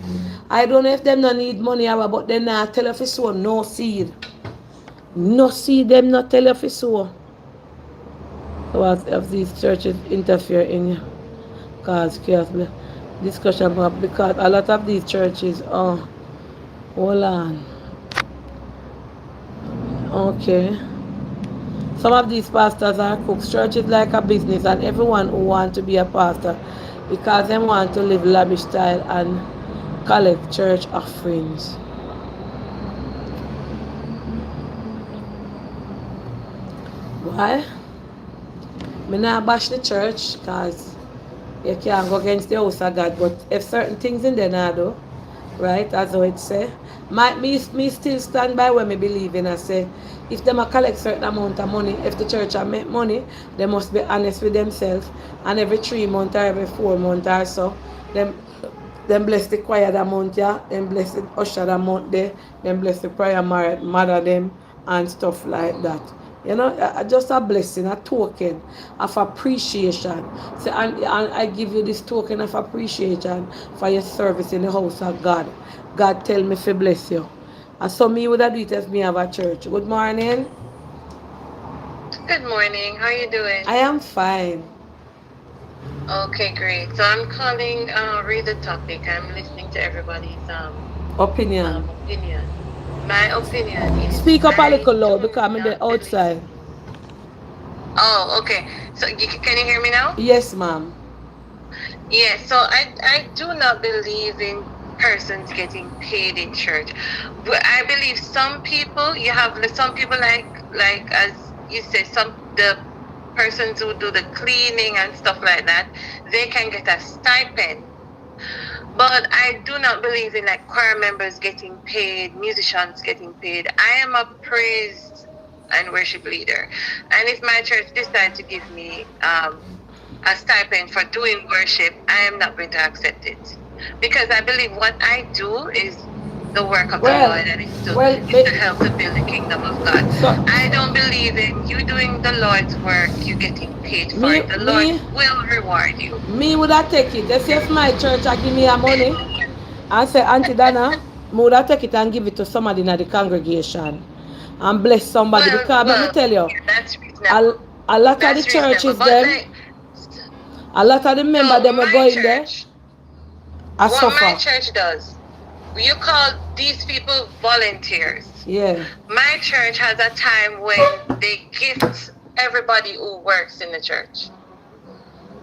I don't know if them not need money or but they not tell you for sow no seed. No seed, them not tell you for sow. What if these churches interfere in you? Cause chaos discussion because a lot of these churches, hold on. Okay. Some of these pastors are cooks. Church is like a business and everyone who want to be a pastor because they want to live lavish style and collect church offerings. Why? Me not bash the church because you can't go against the house of God, but if certain things in there now do, right, as how it say, me still stand by when me believe in. I say, if them a collect certain amount of money, if the church a make money, they must be honest with themselves, and every 3 months or every 4 months or so, them bless the choir that month, yeah, them bless the usher that month there, them bless the prayer mother them, and stuff like that. You know, just a blessing, a token of appreciation. So, and I give you this token of appreciation for your service in the house of God. God tell me to bless you. And so me would have do it if me have a church. Good morning. Good morning. How are you doing? I am fine. Okay, great. So I'm calling, read the topic. I'm listening to everybody's Opinion. opinion. My opinion is Speak up a I little do loud because I'm in the not believe. outside. Oh, okay. So can you hear me now? Yes, ma'am. Yes. So I do not believe in persons getting paid in church. But I believe some people, you have some people like as you say, some the persons who do the cleaning and stuff like that, they can get a stipend. But I do not believe in like choir members getting paid, musicians getting paid. I am a praise and worship leader. And if my church decides to give me a stipend for doing worship, I am not going to accept it. Because I believe what I do is the work of the Well, Lord, and well, is to help to build the kingdom of God. so I don't believe in you doing the Lord's work, you getting paid for me, it. The Lord me, will reward you. me would I take it. Let's say if my church I give me a money, I say Auntie Dana, me would I take it and give it to somebody in the congregation and bless somebody because let me Well, tell you, yeah, that's a, reasonable. a lot of the That's reasonable. churches But them, like, a lot of the member so them will go my in there, church, I what my suffer. church does, you call these people volunteers. Yeah. My church has a time when they gift everybody who works in the church.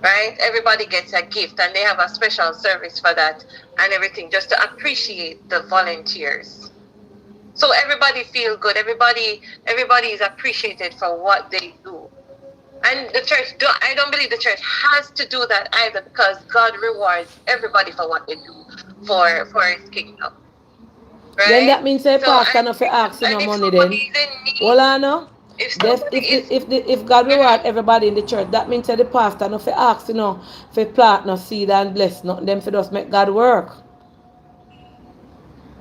Right? Everybody gets a gift and they have a special service for that and everything just to appreciate the volunteers. So everybody feel good. Everybody is appreciated for what they do. And the church, I don't believe the church has to do that either because God rewards everybody for what they do for His kingdom, Then right? that means say So pastor not for asking and no if money somebody then. is in Well need, I know. if somebody is, If God reward mhm, everybody in the church, that means say the pastor not for ask for plant no seed and bless nothing them for just make God work.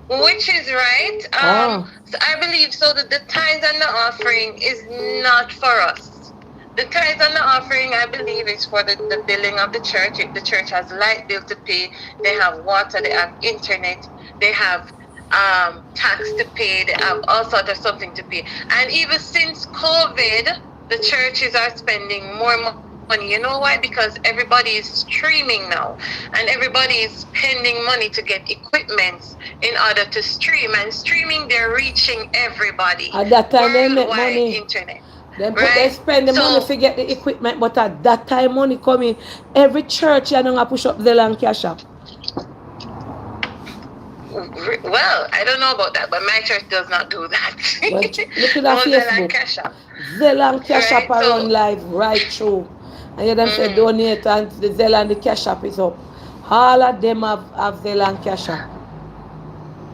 which is right. Oh. So I believe so that the tithes and the offering is not for us. The tithes and the offering, I believe, is for the billing of the church. If the church has light bill to pay, they have water, they have internet, they have tax to pay, they have all sorts of something to pay. And even since COVID, the churches are spending more money. You know why? Because everybody is streaming now, and everybody is spending money to get equipment in order to stream. And streaming, they're reaching everybody, At that time they make worldwide money. internet, They right? spend the money So, to get the equipment, but at that time money coming, every church you know push up Zelle and cash up. well, I don't know about that, but my church does not do that. Well, look at No that Zelle and Facebook. Cash App, Zelle and cash right? up are run So, live right through. And you them say mhm. donate and the Zelle and the cash up is up. All of them have Zelle and cash up.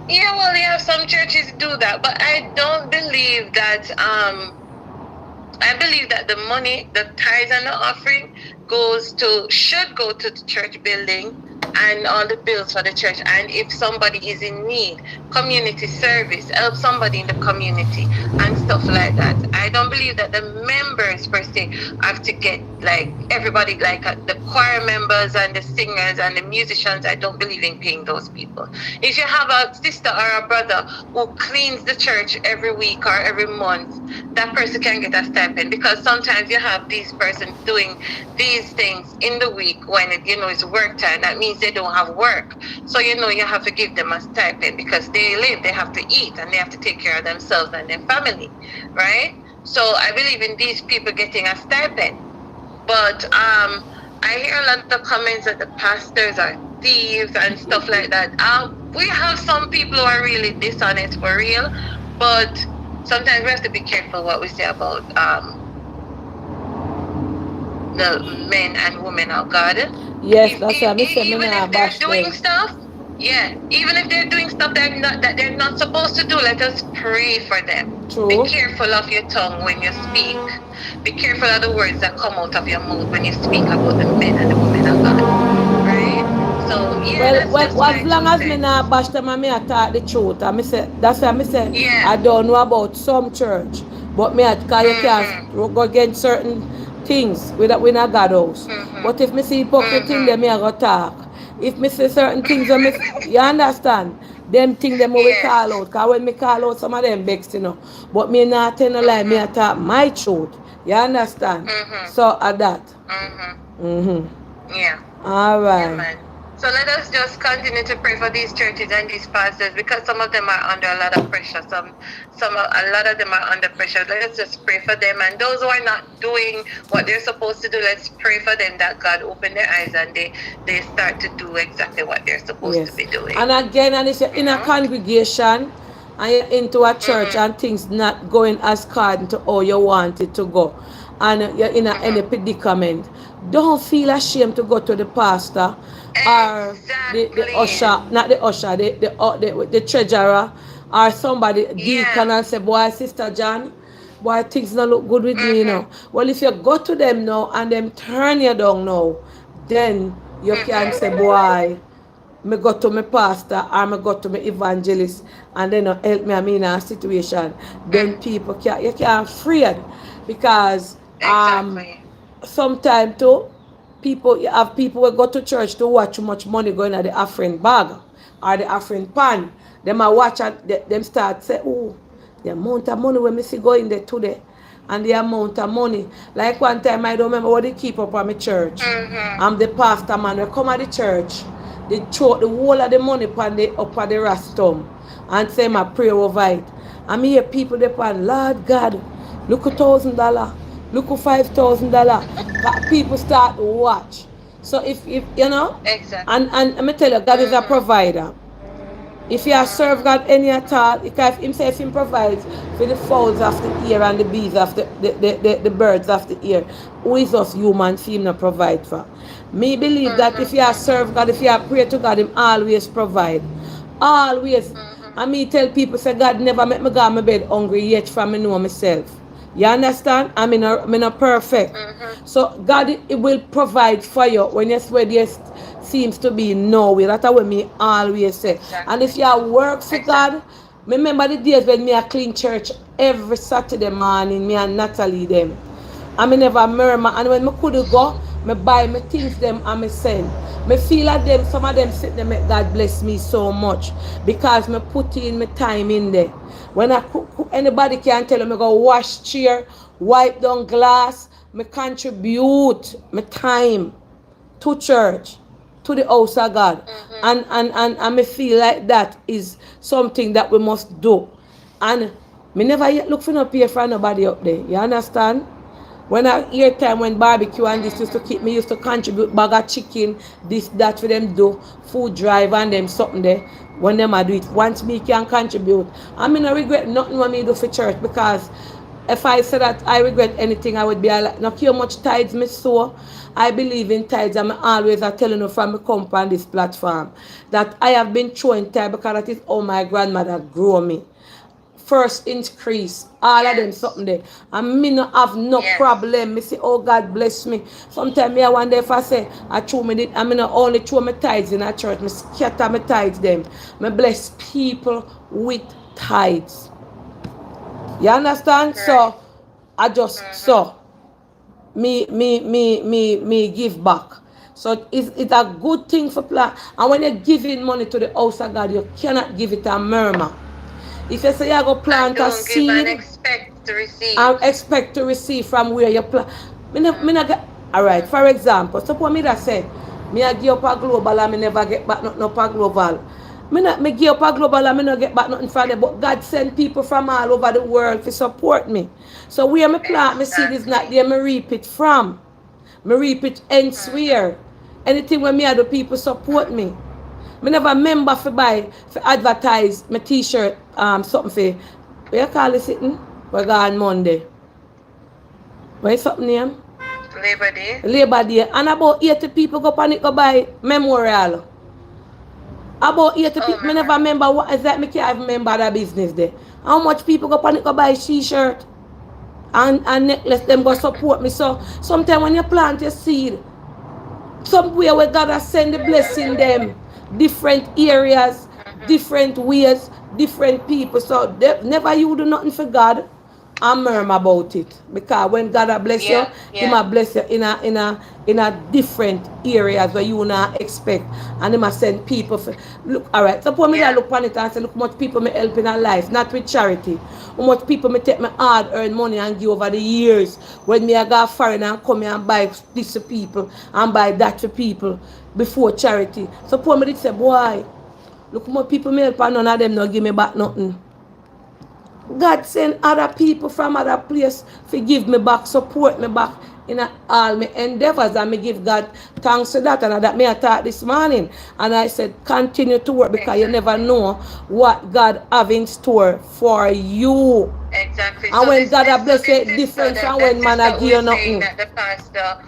Yeah, well, yeah, some churches do that, but I don't believe that. I believe that the money, the tithes and the offering, should go to the church building and all the bills for the church. And if somebody is in need, community service, help somebody in the community and stuff like that. I don't believe that the members per se have to get like everybody, like the choir members and the singers and the musicians. I don't believe in paying those people. If you have a sister or a brother who cleans the church every week or every month, that person can get a stipend because sometimes you have these persons doing these things in the week when it's work time. That means they don't have work. So you have to give them a stipend because they have to eat and they have to take care of themselves and their family, right? So I believe in these people getting a stipend. But I hear a lot of comments that the pastors are thieves and stuff like that. We have some people who are really dishonest for real, but sometimes we have to be careful what we say about the men and women of God. Yes, that's why I say me Even nah if they're bash doing them. stuff, yeah, even if they're doing stuff that they're not supposed to do, let us pray for them. Be True. careful of your tongue when you speak. Be careful of the words that come out of your mouth when you speak about the men and the women of God. Right? So yeah, that's just Well, as my long two as me cents. not bash them and me I talk the truth. And me say that's why me say Yeah. I don't know about some church. But me because you can't Mhm. go against certain things with we not God house. Mhm. But if me see hypocrite thing Mhm. then me I go talk. If me see certain things when me you understand? Them thing them we call Yes. out. Cause when me call out some of them vex. But me not tell no lie, me I Mhm. talk my truth. You understand? Mhm. So at that. Mhm. Mm-hmm. Yeah. All Yeah, right. man. So let us just continue to pray for these churches and these pastors because some of them are under a lot of pressure. A lot of them are under pressure. Let us just pray for them, and those who are not doing what they're supposed to do, let's pray for them that God open their eyes and they start to do exactly what they're supposed to Yes. be doing. And again, and if you're in a congregation and you're into a church and things not going as according to how you want it to go, and you're in any predicament, don't feel ashamed to go to the pastor or the Exactly. usher, not the usher, the treasurer or somebody, deacon, Yeah. and say, boy, Sister John, boy, things don't look good with me, you know. Well, if you go to them now and them turn you down now, then you can say, boy, me go to my pastor or me go to my evangelist and they not help me, I'm in a situation, then people can you can't afraid because Exactly. sometimes too people you have people who go to church to watch too much money going at the offering bag or the offering pan. Them a watch and them start say, oh, the amount of money when me see go in there today and the amount of money. Like one time I don't remember what they keep up on my church. I'm the pastor man we come at the church. They throw the whole of the money upon the up at the rastum and say my prayer over it. And me hear people they pan, Lord God, look $1,000, look $5,000. People start to watch. So if you know, Exactly. and let me tell you, God is a provider. If you serve God any at all, because himself him provides for the fowls of the air and the bees of the birds of the air. Who is us human for him not provide for? Me believe that if you serve God, if you pray to God, him always provide. Always. And me tell people say God never make me go on my bed hungry yet from me know myself. You understand? I'm not perfect. So God it will provide for you when you swear there seems to be no way. That's what me always say. And if Exactly. you work for Exactly. God, remember the days when me a clean church every Saturday morning, me and Natalie them. I me never murmur. And when me could go, me buy me things them and me send. Me feel like them, some of them sit there make God bless me so much. Because me put in my time in there. When I cook, anybody can tell me go wash chair, wipe down glass, me contribute my time to church, to the house of God. And me feel like that is something that we must do. And me never yet look for no pay for nobody up there. You understand? When I hear time when barbecue and this used to keep me used to contribute bag of chicken, this, that for them do, food drive and them something there. When them I do it, once me can contribute. I mean I regret nothing what me do for church because if I say that I regret anything, I would be like, not how much tithes me sow. I believe in tithes. I'm always telling you from me come on this platform that I have been throwing tithes because that is how my grandmother grew me first increase, all of them something Yes. there. And me no have no Yes. problem. Me say, oh God bless me. Sometimes me I wonder if I say I throw me I mean not only throw my tithes in a church, me scatter my tithes them. Me bless people with tithes. You understand? Right. So I just so me give back. So it's a good thing for plan. And when you're giving money to the house of God, you cannot give it a murmur. If you say you go And plant a don't give and seed, expect to I receive. expect to receive from where you plant. Me not get, all right, for example, suppose me that say, me I give up a global and me never get back nothing up a global. Me give up a global and me not get back nothing from there, but God send people from all over the world to support me. So where me plant, me seed is not Exactly. there, me reap it from. Me reap it elsewhere. Anything when me other people support me. Me never member for buy for advertise my t-shirt something for what you call it sitting? We go on Monday. What is something name? Labor Day. Labor Day. And about 80 people go panic go buy memorial. About 80 Oh, people, me never memorable. remember what is that, me can't even remember that business there. How much people go panic go buy t-shirt and necklace them go support me. So sometimes when you plant your seed, somewhere where God has sent the blessing them, different areas, different ways, different people. So never you do nothing for God. and murmur about it. Because when God a bless you, Yeah, He might yeah. bless you in a different areas where you not expect. And He might send people for, look, alright. Suppose me that Yeah. look upon it and say, look how much people me help in a life, not with charity. How much people me take my hard earned money and give over the years. When me I go foreign and come here and buy this to people and buy that to people before charity. Suppose me did say, boy, look how much people me help and none of them not give me back nothing. God send other people from other place to give me back, support me back in all my endeavors, and me give God thanks to that. And that me I thought this morning, and I said continue to work because you never Exactly. know what God have in store for you. Exactly. And So when God have bless this you, sister, different from that when man a sister give who you is saying nothing. that the pastor,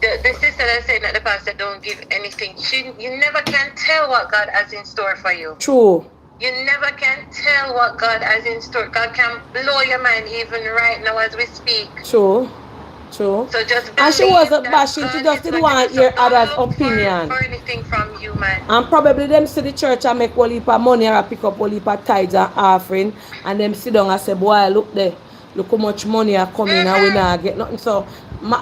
the sister that's saying that the pastor don't give anything. You never can tell what God has in store for you. True. You never can tell what God has in store. God can blow your mind even right now as we speak. True. True. So just And she believe wasn't that bashing, she God just is didn't going to want do to hear something. Don't others' look opinion. for anything from you, man. And probably them see the church and make whole heap of money or pick up whole heap of tithes and offering, and them sit down and say, boy, look there. Look how much money are coming and we Mm-hmm. not get nothing. So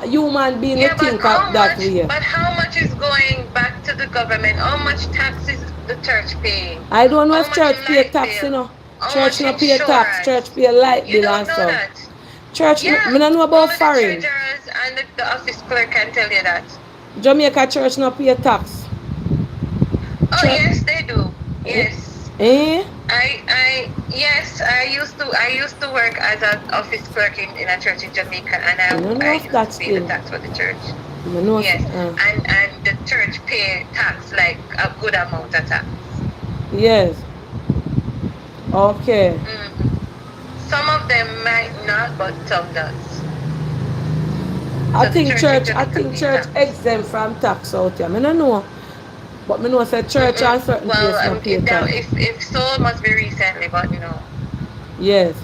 human being we Yeah, but think of that way. how much is going back to the government? How much tax is the church paying? I don't know How if much church pay light tax, you bill? know. How Church much no pay tax, church insurance? pay light You bill don't and know stuff. that. Church, Yeah, me don't know about only the foreign. treasurers and the office clerk can tell you that. Jamaica church no pay tax. Oh Church, yes, they do. eh? Yes. Eh? Yes, I used to work as an office clerk in a church in Jamaica, and I don't I know if used that to pay the still. tax for the church. I know, Yes, and the church pay tax like a good amount of tax. yes. Okay. Hmm. Some of them might not, but some does. I So the think church in church, I Jamaica think pay church tax. exempt from tax out here. I don't know. But me know say church and Mm-mm. certain Well, place no pay tax. if so, must be recently, but no. Yes.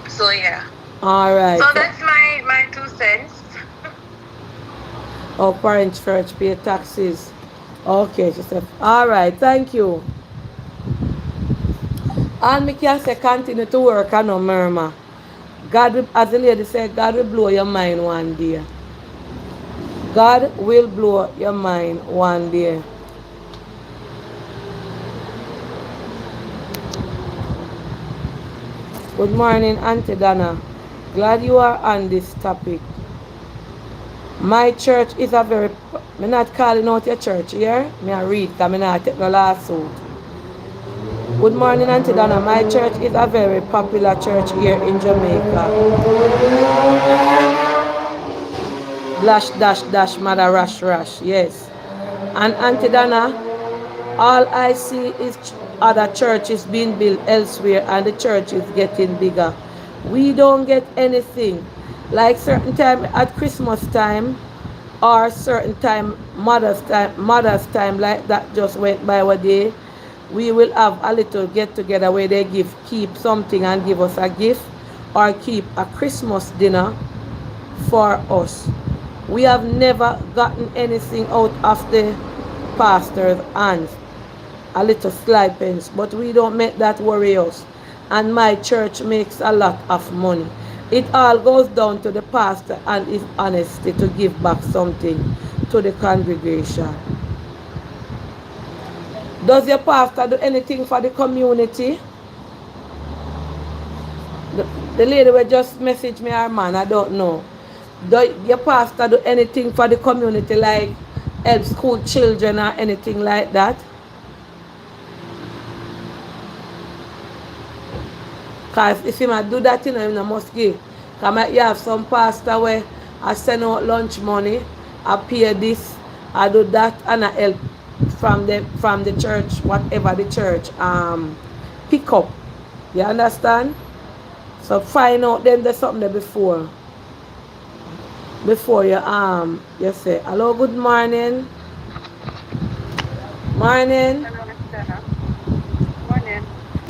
So yeah. Alright. So So, that's my 2 cents. oh, parent church pay taxes. Okay, she said. Alright, thank you. And me can say continue to work and no murmur. God will, as the lady said, God will blow your mind one day. God will blow your mind one day. Good morning, Auntie Donna. Glad you are on this topic. My church is a very, me not calling out your church here. Me a read because me not take no lawsuit. Good morning, Auntie Donna. My church is a very popular church here in Jamaica. Blash, dash, dash, mother, rush, rush. Yes. And Auntie Donna, all I see is other churches being built elsewhere and the church is getting bigger. We don't get anything. Like certain time at Christmas time or certain time Mother's time like that just went by one day. We will have a little get together where they keep something and give us a gift or keep a Christmas dinner for us. We have never gotten anything out of the pastor's hands, a little stipends, but we don't make that worry us. And my church makes a lot of money. It all goes down to the pastor and his honesty to give back something to the congregation. Does your pastor do anything for the community? The, the lady will just message me, her man, I don't know. Do your pastor do anything for the community, like help school children or anything like that? Because if you might do that, you must give. Because you have some pastor where I send out lunch money, I pay this, I do that, and I help from the church, whatever the church pick up. You understand? So find out them there's something there before you say hello, good morning. Morning. Hello, Miss Dana. Morning.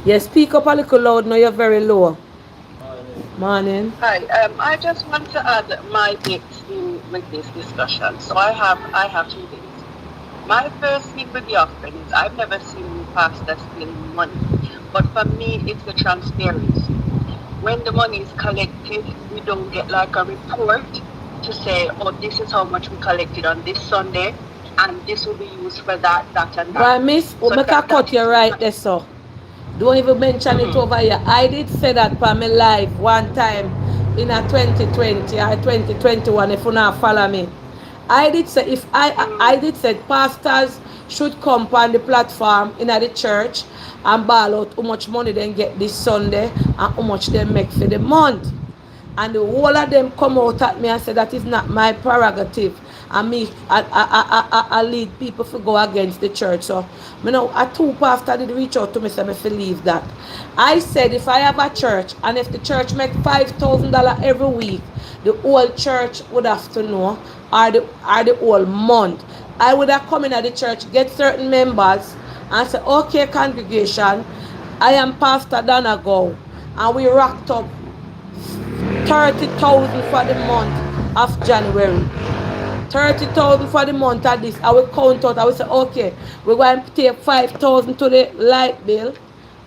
Yes, speak up a little loud, now you're very low. Morning. Hi. I just want to add my bits in with this discussion. So I have 2 bits. My first thing with the offering is I've never seen pastor stealing money, but for me it's the transparency. when the money is collected, we don't get like a report to say, oh, this is how much we collected on this Sunday, and this will be used for that, that, and that. But miss, we So make a that cut you is right not. there, so. Don't even mention it over here. I did say that for my live one time in a 2020 or 2021 if you not follow me. I did say if I did say pastors should come on the platform in the church and ball out how much money they get this Sunday and how much they make for the month. And the whole of them come out at me and say that is not my prerogative. And me, I lead people to go against the church. So, you know, a two pastor did reach out to me, say me to leave that. I said if I have a church and if the church make $5,000 every week, the whole church would have to know, or the whole month. I would have come in at the church, get certain members, and say, okay, congregation, I am Pastor Danago, and we rocked up 30,000 for the month of January. 30,000 for the month of this. I will count out. I will say, okay, we're going to take 5,000 to the light bill,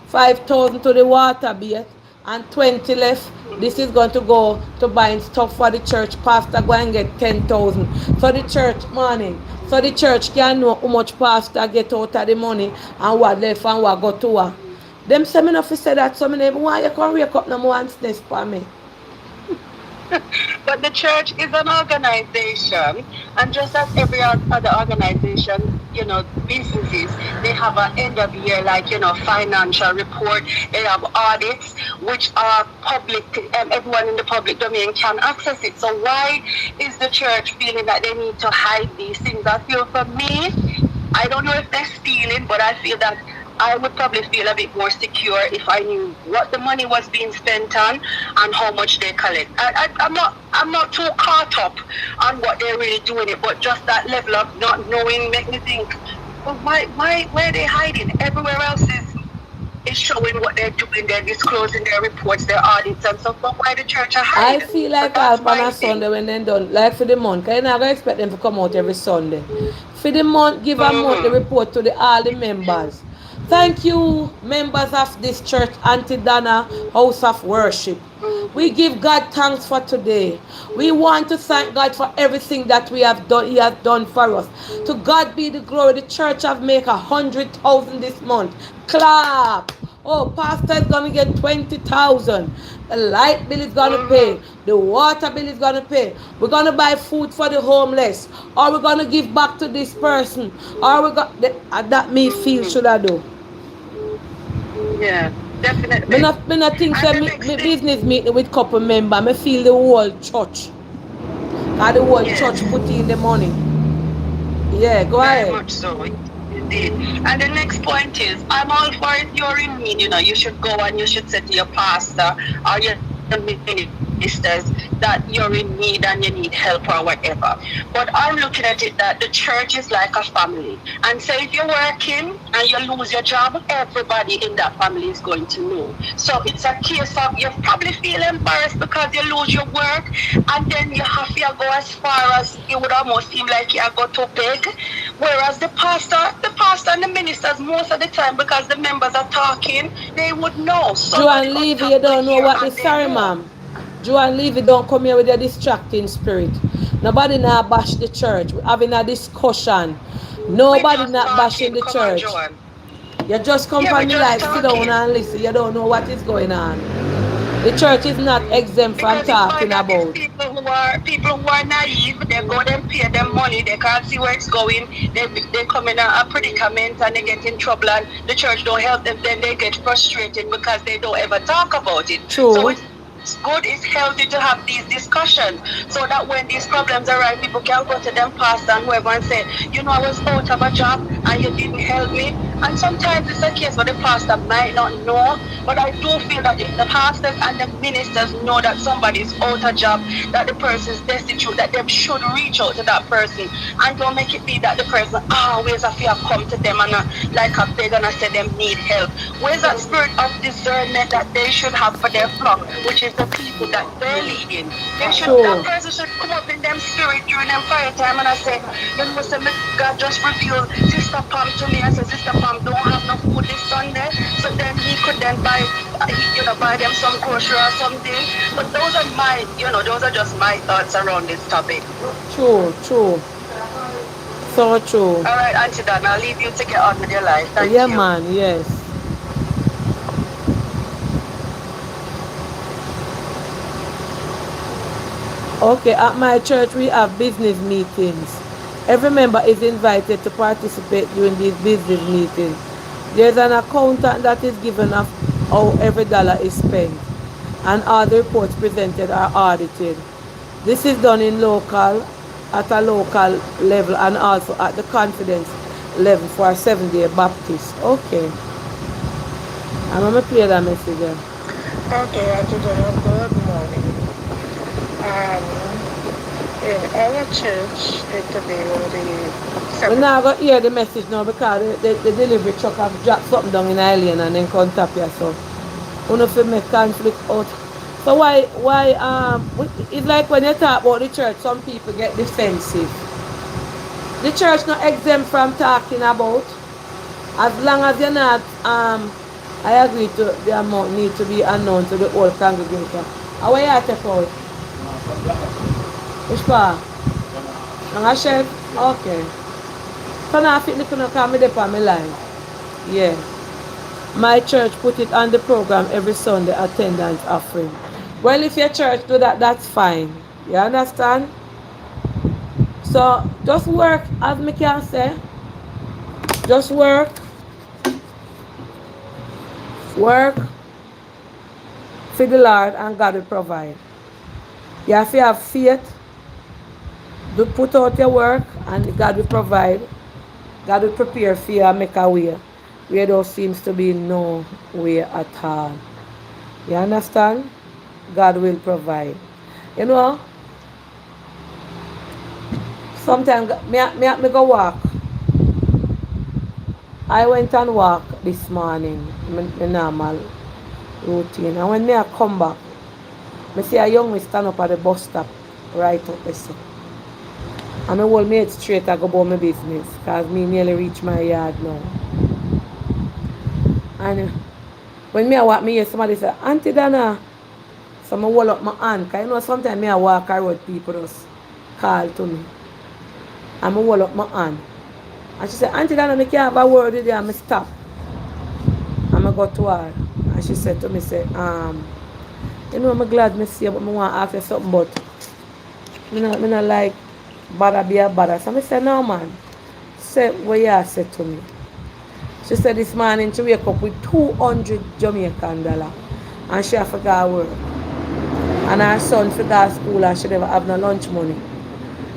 5,000 to the water bill, and 20 left. This is going to go to buying stuff for the church. Pastor go and get 10,000. So the church money. So the church can know how much pastor get out of the money and what left and what go to her. Them say me not say that, so me never want you can wake up no more and sneeze for me. But the church is an organization, and just as every other organization, businesses, they have an end of year, like, financial report, they have audits, which are public, everyone in the public domain can access it. So why is the church feeling that they need to hide these things? I feel for me, I don't know if they're stealing, but I feel that I would probably feel a bit more secure if I knew what the money was being spent on and how much they collect. I'm not too caught up on what they're really doing it, but just that level of not knowing make me think, well, why are they hiding? Everywhere else is showing what they're doing, they're disclosing their reports, their audits and stuff, but why the church are I hiding? feel So like that's help on my a thing. Sunday when they done, like for the month. Cause you're not gonna expect them to come out every Sunday. For the month, give a monthly report to all the members. Thank you, members of this church, Auntie Dana, House of Worship. We give God thanks for today. We want to thank God for everything that we have done. He has done for us. To God be the glory. The church have made 100,000 this month. Clap. Oh, pastor is gonna get 20,000. The light bill is gonna pay. The water bill is gonna pay. We're gonna buy food for the homeless, or we're gonna give back to this person, or we got that me feel should I do. Yeah, Me definitely. not, me not think And say the me next thing, business meeting with couple member. Me feel the whole church. Cause the whole yes. church put in the money. Yeah, go Very ahead. much so, indeed. And the next point is, I'm all for it. You're in need. You should go and you should say to your pastor or your ministers that you're in need and you need help or whatever. But I'm looking at it that the church is like a family. And so if you're working and you lose your job, everybody in that family is going to know. So it's a case of you probably feel embarrassed because you lose your work, and then you have to go as far as it would almost seem like you go to beg. Whereas the pastor and the ministers, most of the time, because the members are talking, they would know. Somebody Joan on Levy, you top will don't know hear what the and they sorry know. ma'am. Joan Levy don't come here with a distracting spirit. Nobody not bash the church. We're having a discussion. We're Nobody just not bashing talking. the Come on, church. Joan. You just come Yeah, we're from me just life, sit down talking. and listen. You don't know what is going on. The church is not exempt from Because you find talking that these about. people who are naive, they go and pay them money, they can't see where it's going, they come in a predicament and they get in trouble and the church don't help them, then they get frustrated because they don't ever talk about it. So True. it's good, it's healthy to have these discussions so that when these problems arise, people can go to them pastor and whoever and say, I was out of a job and you didn't help me. And sometimes it's a case where the pastor might not know, but I do feel that if the pastors and the ministers know that somebody is out of job, that the person is destitute, that they should reach out to that person and don't make it be that the person always have to come to them and like they're gonna say them need help. Where's that spirit of discernment that they should have for their flock, which is the people that they're leading? That True. person should come up in them spirit during them prayer time and I say, so God just revealed Sister Sister Pam to me and said, Sister Pam don't have no food this Sunday. So then he could then buy, buy them some grocery or something. But those are those are just my thoughts around this topic. True, true. So true. All right, Auntie Dan, I'll leave you to get on with your life. Thank Yeah, you. man, yes. Okay, at my church we have business meetings. Every member is invited to participate during these business meetings. There's an accountant that is given of how every dollar is spent, and all the reports presented are audited. This is done at a local level and also at the confidence level for a 7-day Baptist. Okay. I'm going to play that message there. Okay, Auntie Donna, good morning. In our church, today will be We're not going to hear the message now because the delivery truck have dropped something down in the lane and then come tap you. So, we don't feel make conflict out. So it's like when you talk about the church, some people get defensive. The church not exempt from talking about. As long as you're not, I agree to the amount need to be unknown to the whole congregation. How are you take out? Which part? Long a chef? Okay. So now I think you can come there for my line. Yeah. My church put it on the program every Sunday, attendance offering. Well, if your church do that, that's fine. You understand? So just work, as me can say. Just work. Work for the Lord and God will provide. You have to have faith. Do put out your work and God will provide. God will prepare for you and make a way where there seems to be no way at all. You understand? God will provide. You know, sometimes me go walk. I went and walk this morning, my normal routine. And when I come back, I see a young man stand up at the bus stop right up there. And I hold me head straight and go about my business because me nearly reach my yard now. And when I walk, me hear somebody say, Auntie Dana. So I hold up my hand because sometimes I walk around people just call to me. And I hold up my hand. And she said, Auntie Dana, I can't have a word with you. And I stop. And I go to her. And she said to me, I'm glad I see you, but I want to ask you something, but I not like bother be a bother. So I said, no, man. Say what you said to me. She said this morning she wake up with 200 Jamaican dollars. And she have to go to work. And her son for go to school and she never have no lunch money.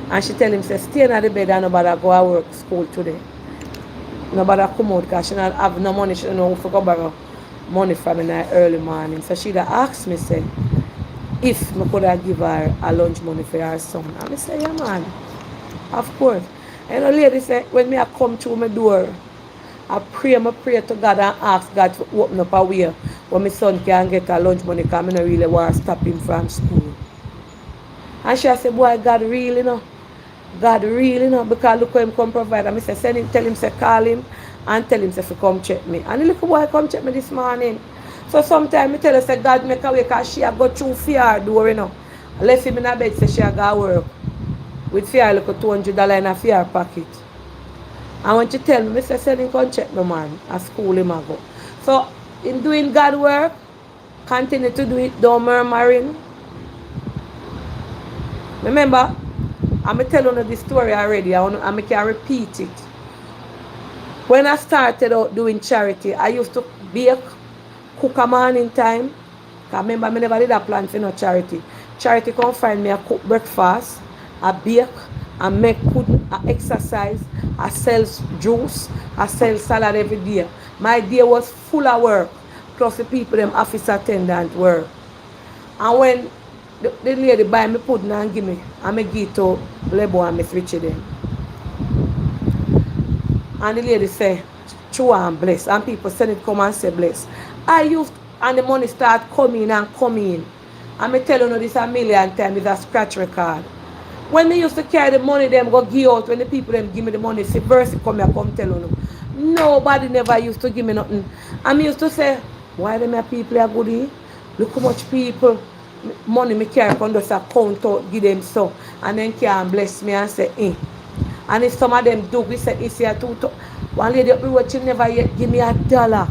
And she tell him, say, stay in the bed and nobody go to work school today. Nobody come out because she not have no money. She don't know who to go borrow money from in the early morning. So she asked me, say, if I could have give her a lunch money for her son. And I say, yeah, man, of course. And the lady said, when I come through my door, I pray to God and ask God to open up a way where my son can get a lunch money because I don't really want to stop him from school. And she said, boy, God really know. God really know, because look how him come provide. And I say, send him, tell him, say, call him and tell him, say, to come check me. And the little boy come check me this morning. So sometimes I tell her, say, God make a way because she go through fear door, I left him in a bed, say she go to work with fear, look at $200 in a fear pocket. And when she tell me, I say, send him come check me, man. At school him I go. So in doing God work, continue to do it, don't murmuring. Remember, I'm telling you this story already, and I can repeat it. When I started out doing charity, I used to bake, cook a morning time. Because remember, I never did a plan for no charity. Charity come find me, I cook breakfast, I bake, I make pudding, I exercise, I sell juice, I sell salad every day. My day was full of work, plus the people, them office attendant work. And when the lady buy me pudding and give me, and I give it to Lebo and Miss Richie them. And the lady say, true and bless. And people send it come and say bless. And the money start coming and coming. And I tell you this a million times, it's a scratch record. When me used to carry the money, them go give out. When the people them give me the money, see verse come here, come tell you. Nobody never used to give me nothing. And me used to say, why them people are good here? Look how much people money me carry from just account out, give them so. And then can bless me and say, eh. And if some of them do, we say, it's here two. One lady up the road, she never yet give me $1.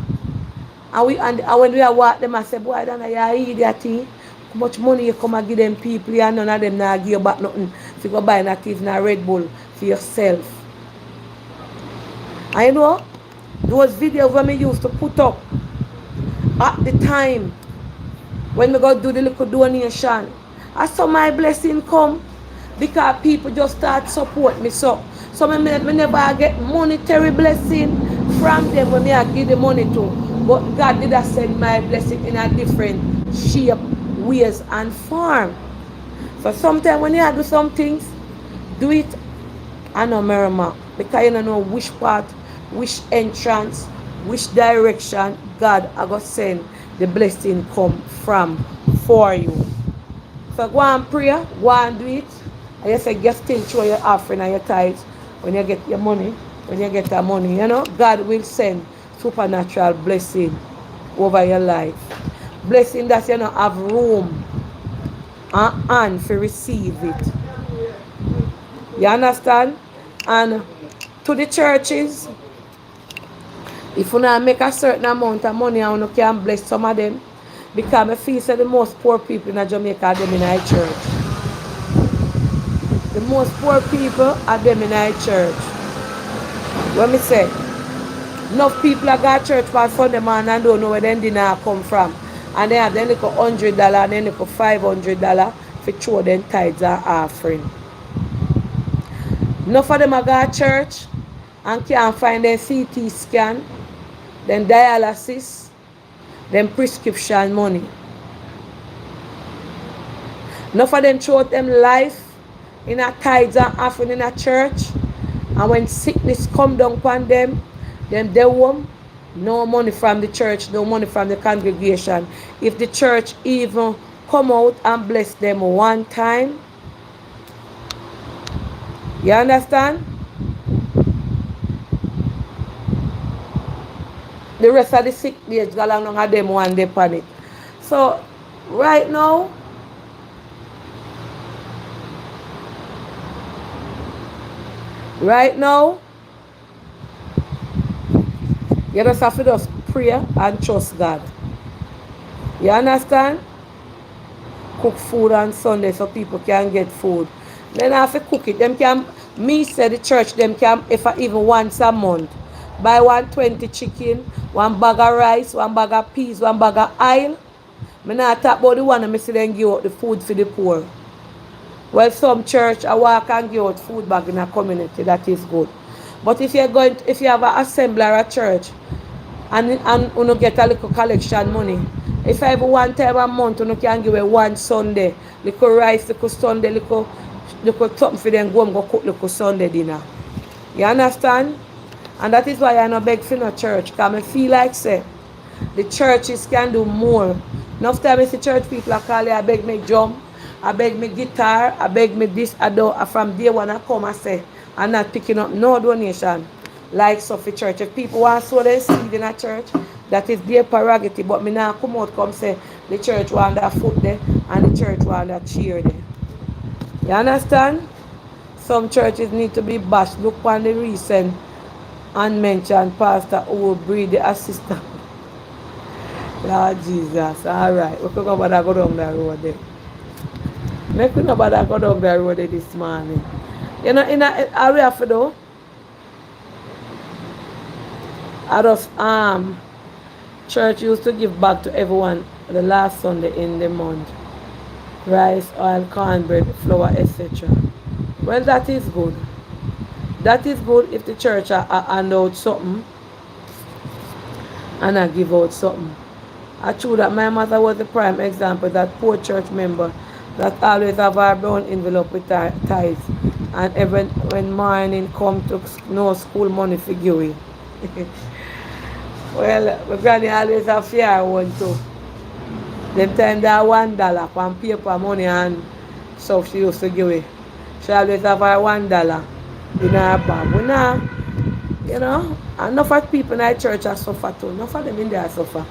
And when we are walk them, I say, boy, don't you idiot thing? How much money you come and give them people and none of them now give you back nothing. If you go buy not even a Red Bull for yourself. And you know, those videos when me used to put up at the time when we go do the little donation, I saw my blessing come because people just start support me. So me never get monetary blessing from them when me I give the money to. But God did send my blessing in a different shape, ways and form. So sometimes when you do some things, do it and no merma. Because you don't know which part, which entrance, which direction God I go send the blessing come from for you. So go and pray, go and do it. And you say, just still show your offering and your tithes when you get your money, when you get that money, you know, God will send supernatural blessing over your life. Blessing that you don't have room and hand to receive it. You understand? And to the churches, if you not make a certain amount of money and you can bless some of them, because I feel that the most poor people in Jamaica are them in our church. The most poor people are them in our church. When me say, enough people are got church for Sunday man and don't know where them dinner come from. And they have them little $100 and then little $500 for throw them tithes and offering. Enough of them are got church and can't find their CT scan, then dialysis, then prescription money. Enough of them throw them life in a tithes and offering in a church. And when sickness come down upon them, then they home, no money from the church, no money from the congregation. If the church even come out and bless them one time, you understand? The rest of the sick days, go along have them one day on it. So, right now, you just have to just pray and trust God. You understand? Cook food on Sunday so people can get food. Then I have to cook it. Them can, me say the church, them can, if I even once a month, buy 120 chicken, one bag of rice, one bag of peas, one bag of oil. I not talk about the one and I see them give out the food for the poor. Well, some church, I walk and give out food bag in a community, that is good. But if you're going, if you have an assembly or a church, and you get a little collection money, if I have one time a month, you can give away one Sunday, little rice, little Sunday, little something for them, go and go cook little Sunday dinner. You understand? And that is why I no beg for no church, because I feel like, say, the churches can do more. Enough time I see church people are calling, I beg me drum, I beg me guitar, I beg me this, I do. From day one I come and say, I'm not picking up no donation. Like so for church. If people want to sow their seed in a church, that is their prerogative. But me now come out come say the church want that foot there and the church want that cheer there. You understand? Some churches need to be bashed. Look on the recent unmentioned pastor who will breed the assistant. Lord Jesus. Alright. We could go about that go down the road there. Make we know about that go down the road there this morning. You know, in a area for though. Out of church used to give back to everyone the last Sunday in the month. Rice, oil, cornbread, flour, etc. Well, that is good. That is good if the church hand out something and I give out something. I true that my mother was the prime example, that poor church member that always have her brown envelope with tithes, and even when morning come to no school money for give. Well, my granny always have fear one too. Them time that $1 on paper money and stuff she used to give away. She always have her $1 in her bag. We not, you know, enough of people in our church are suffer too. Enough of them in there suffer.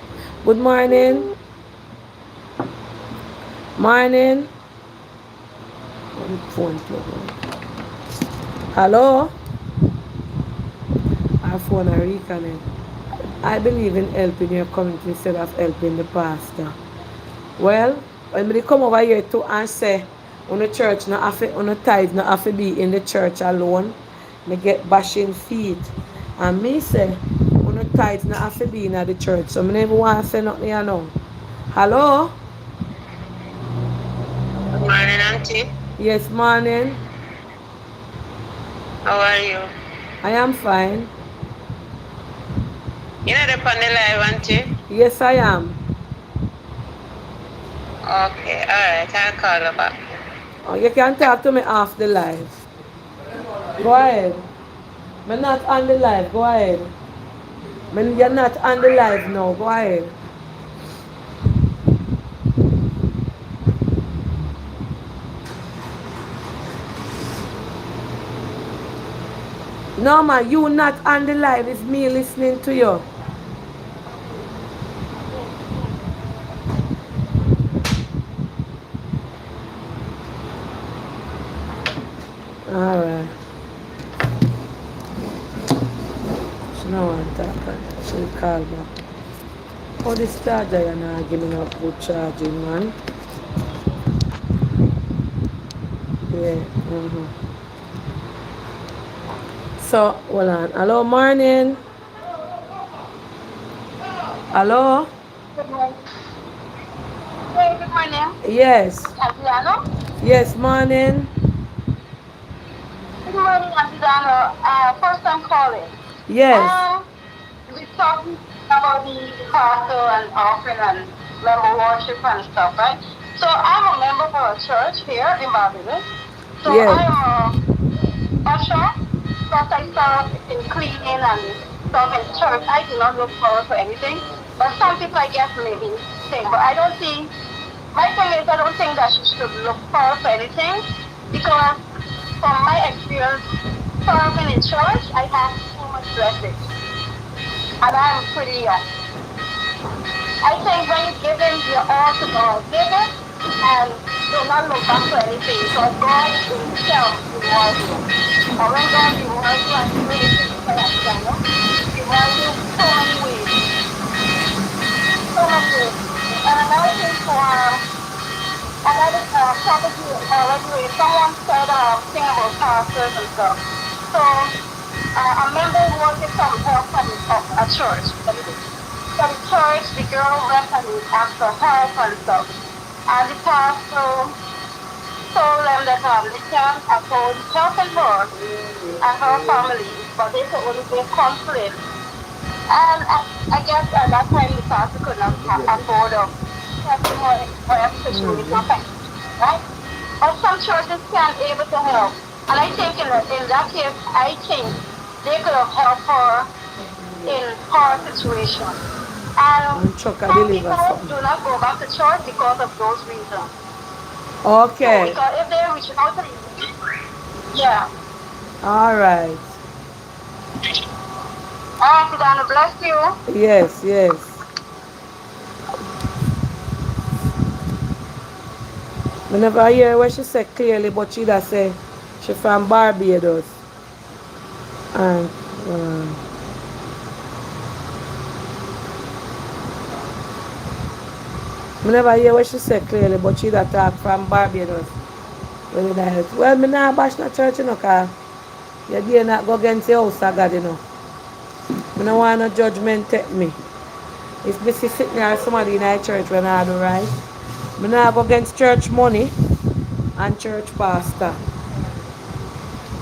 Good morning. Morning. Oh, the phone plug on. Hello? Our phone are reconnect. I believe in helping your community instead of helping the pastor. Well, when they come over here to and say, on the church, not have to, on the tithe, not have to be in the church alone, me get bashing feet. And me say, on the tithe, not have to be in the church. So I never want to say nothing here now. Hello? Good morning, Auntie. Yes, morning. How are you? I am fine. You know the panel live, Auntie? Yes, I am. Okay, alright, I'll call you back. Oh, you can talk to me after the live. Go ahead. I'm not on the live. Go ahead. You're not on the live now. Go ahead. No, man, you not on the live. It's me listening to you. Alright. She no want to talk. She'll call back. Oh, this charger, you're not giving me up good charging, man. Yeah. So, hold on. Hello, morning. Hello? Good morning. Hey, good morning. Yes. Adriano. Yes, morning. Good morning, Adriano. First time calling. Yes. We talking about the pastor and offering and member worship and stuff, right? So I'm a member for a church here in Barbados. So Yes. I'm a usher. Plus I serve in cleaning and stuff in church. I do not look forward for anything. But some people I guess maybe think. But I don't think my thing is I don't think that she should look forward for anything because from my experience serving in church I have so much blessings. And I'm pretty young. I think when you give him your all to God, give it and do not look back for anything because God himself rewards you. And when God rewards you, and you know the physical external, he rewards you so many ways. So many ways. And another thing for another topic already, someone said thing about pastors and stuff. So a member wanted some help from a church. So the church, the girl went and asked for help and stuff. And the pastor told them that they can't afford helping her and her family, but they could only give conflict. And I guess at that time the pastor could not afford helping her in whatever situation, right? But some churches can't able to help. And I think in that case, I think they could have helped her in her situation. And some people do not go back to church because of those reasons. Okay. So because if they reach out to you, yeah. All right. All right, God bless you. Yes, yes. Whenever I hear what she said clearly, but she does say she from Barbados. And whenever I hear what she said clearly, but she that talk from Barbados. Well, me not bash no church, you know, cause you dare not go against the house of God, you know. I don't want no judgment take me. If me see sitting there somebody in our church when I do right, I not go against church money and church pastor.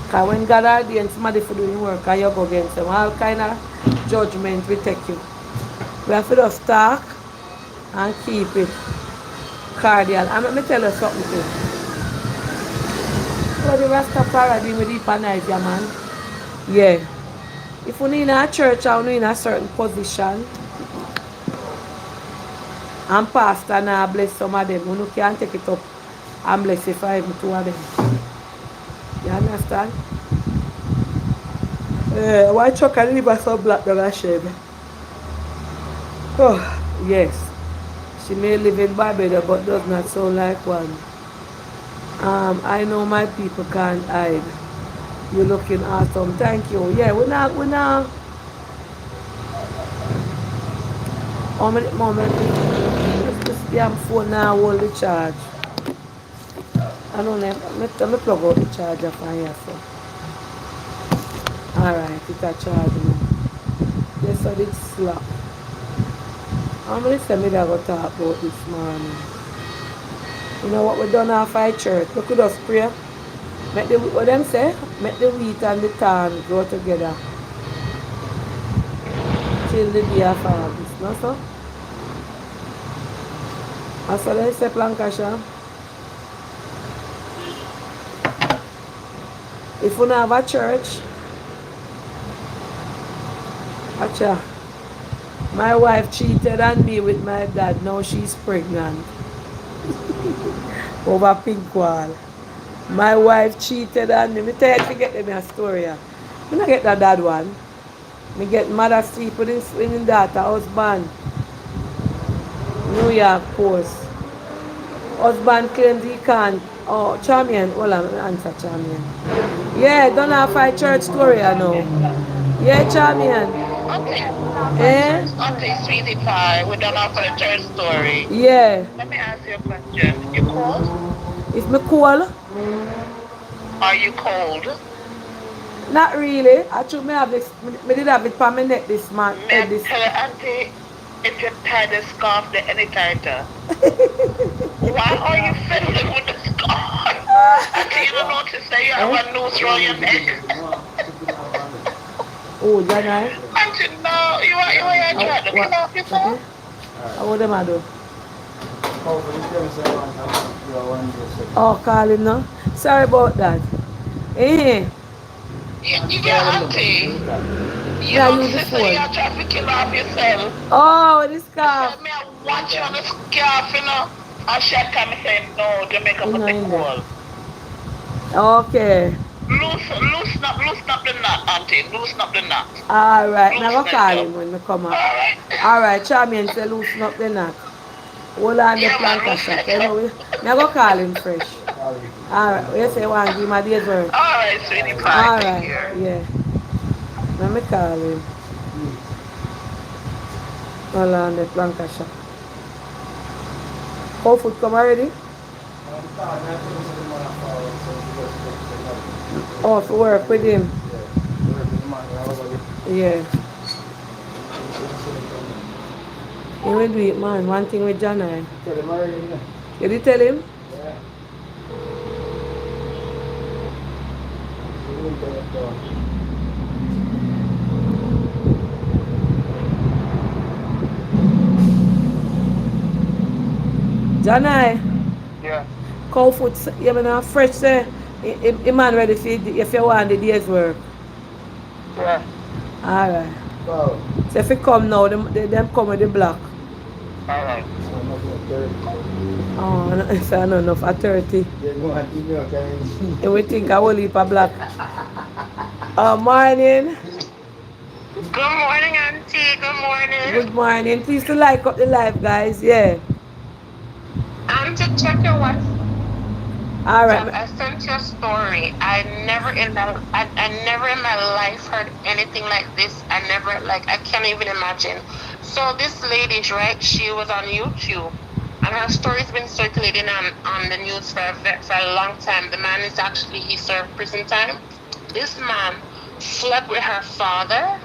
Because when God ordains somebody for doing work and you go against them, all kind of judgment will take you. We have to just talk and keep it cordial. And let me tell you something too. So the Rastafari doing with deep and nice, yeah, man. Yeah. If you in a church or you in a certain position, and pastor now bless some of them, you can take it up and bless it for even two of them. understand? One truck and leave us some black dog and shed. Oh, yes. She may live in Barbados but does not sound like one. I know my people can't hide. You're looking awesome. Thank you. Yeah, we're not. How many moment? This damn phone now hold the charge. I don't know. Let me plug out the charger from here. So. Alright, it's a charge now. Yes, so it's slap. How many times did I go talk about this morning? You know what we done after our church? We could have pray. Make the what them say? Make the wheat and the corn grow together. Till the day of harvest. No so? That's what they say, Lancashire. If we don't have a church, Acha, my wife cheated on me with my dad. Now she's pregnant. Over pink wall. My wife cheated on me. Me tell you to get them a story. I not get that dad one. Me get mother sleep with his daughter husband. New York Post. Husband claims he can't. Oh, Champion. Hold on, answer Champion. Yeah, don't have fight church story, I know. Yeah, Champion. Okay. Eh? Okay, sweetie pie. We don't have a third story. Yeah. Let me ask you a question. You cold? Is me cool? Are you cold? Not really. Actually, me have this. Me did have it for my neck this month. May I This. tell you, auntie, if you tie the scarf there any tighter. Why are you fiddling with the scarf? Auntie, you don't notice that you have a noose around your neck. Oh, Janai. Auntie, no, you are trying to kill off yourself. How would them I do? Oh, call him now. Sorry about that. Eh? Yeah, auntie. You Yeah, know, use the sister, you phone. are trying to kill off yourself. Oh, this I scarf. said, me, I want you on the scarf, you know. And she had come and said, no, Jamaica, You put know the in there. cool. Okay. Loosen up the knot, auntie. Loosen up the knot. Alright. Now go Loosen it call up. him when I come up. Alright. Alright, Charmian say loosen up the knot. Hold on the Yeah, man, plank loosen shop. it up. Anyway, I go call him fresh. Alright, you say one give my day's work. Alright, sweetie pie, take Alright, care. yeah. Let me call him. Hold on the plank shop. How food come already? Oh, for work with him. Yeah. He will do it, man. One thing with John. You did tell him? Janai, Yeah. cow food, you know, fresh, say, a man ready for it if you want the day's work. Yeah. Alright. So if you come now, them come with the block. Alright. Oh, if I know enough at 30. And we think I will leave a block. Morning. Good morning, auntie. Good morning. Good morning. Please to like up the live, guys. Yeah. Auntie, check your WhatsApp. Alright. I sent you a story. I never in my life heard anything like this. I can't even imagine. So this lady, right? She was on YouTube, and her story's been circulating on the news for a long time. The man is actually he served prison time. This man slept with her father.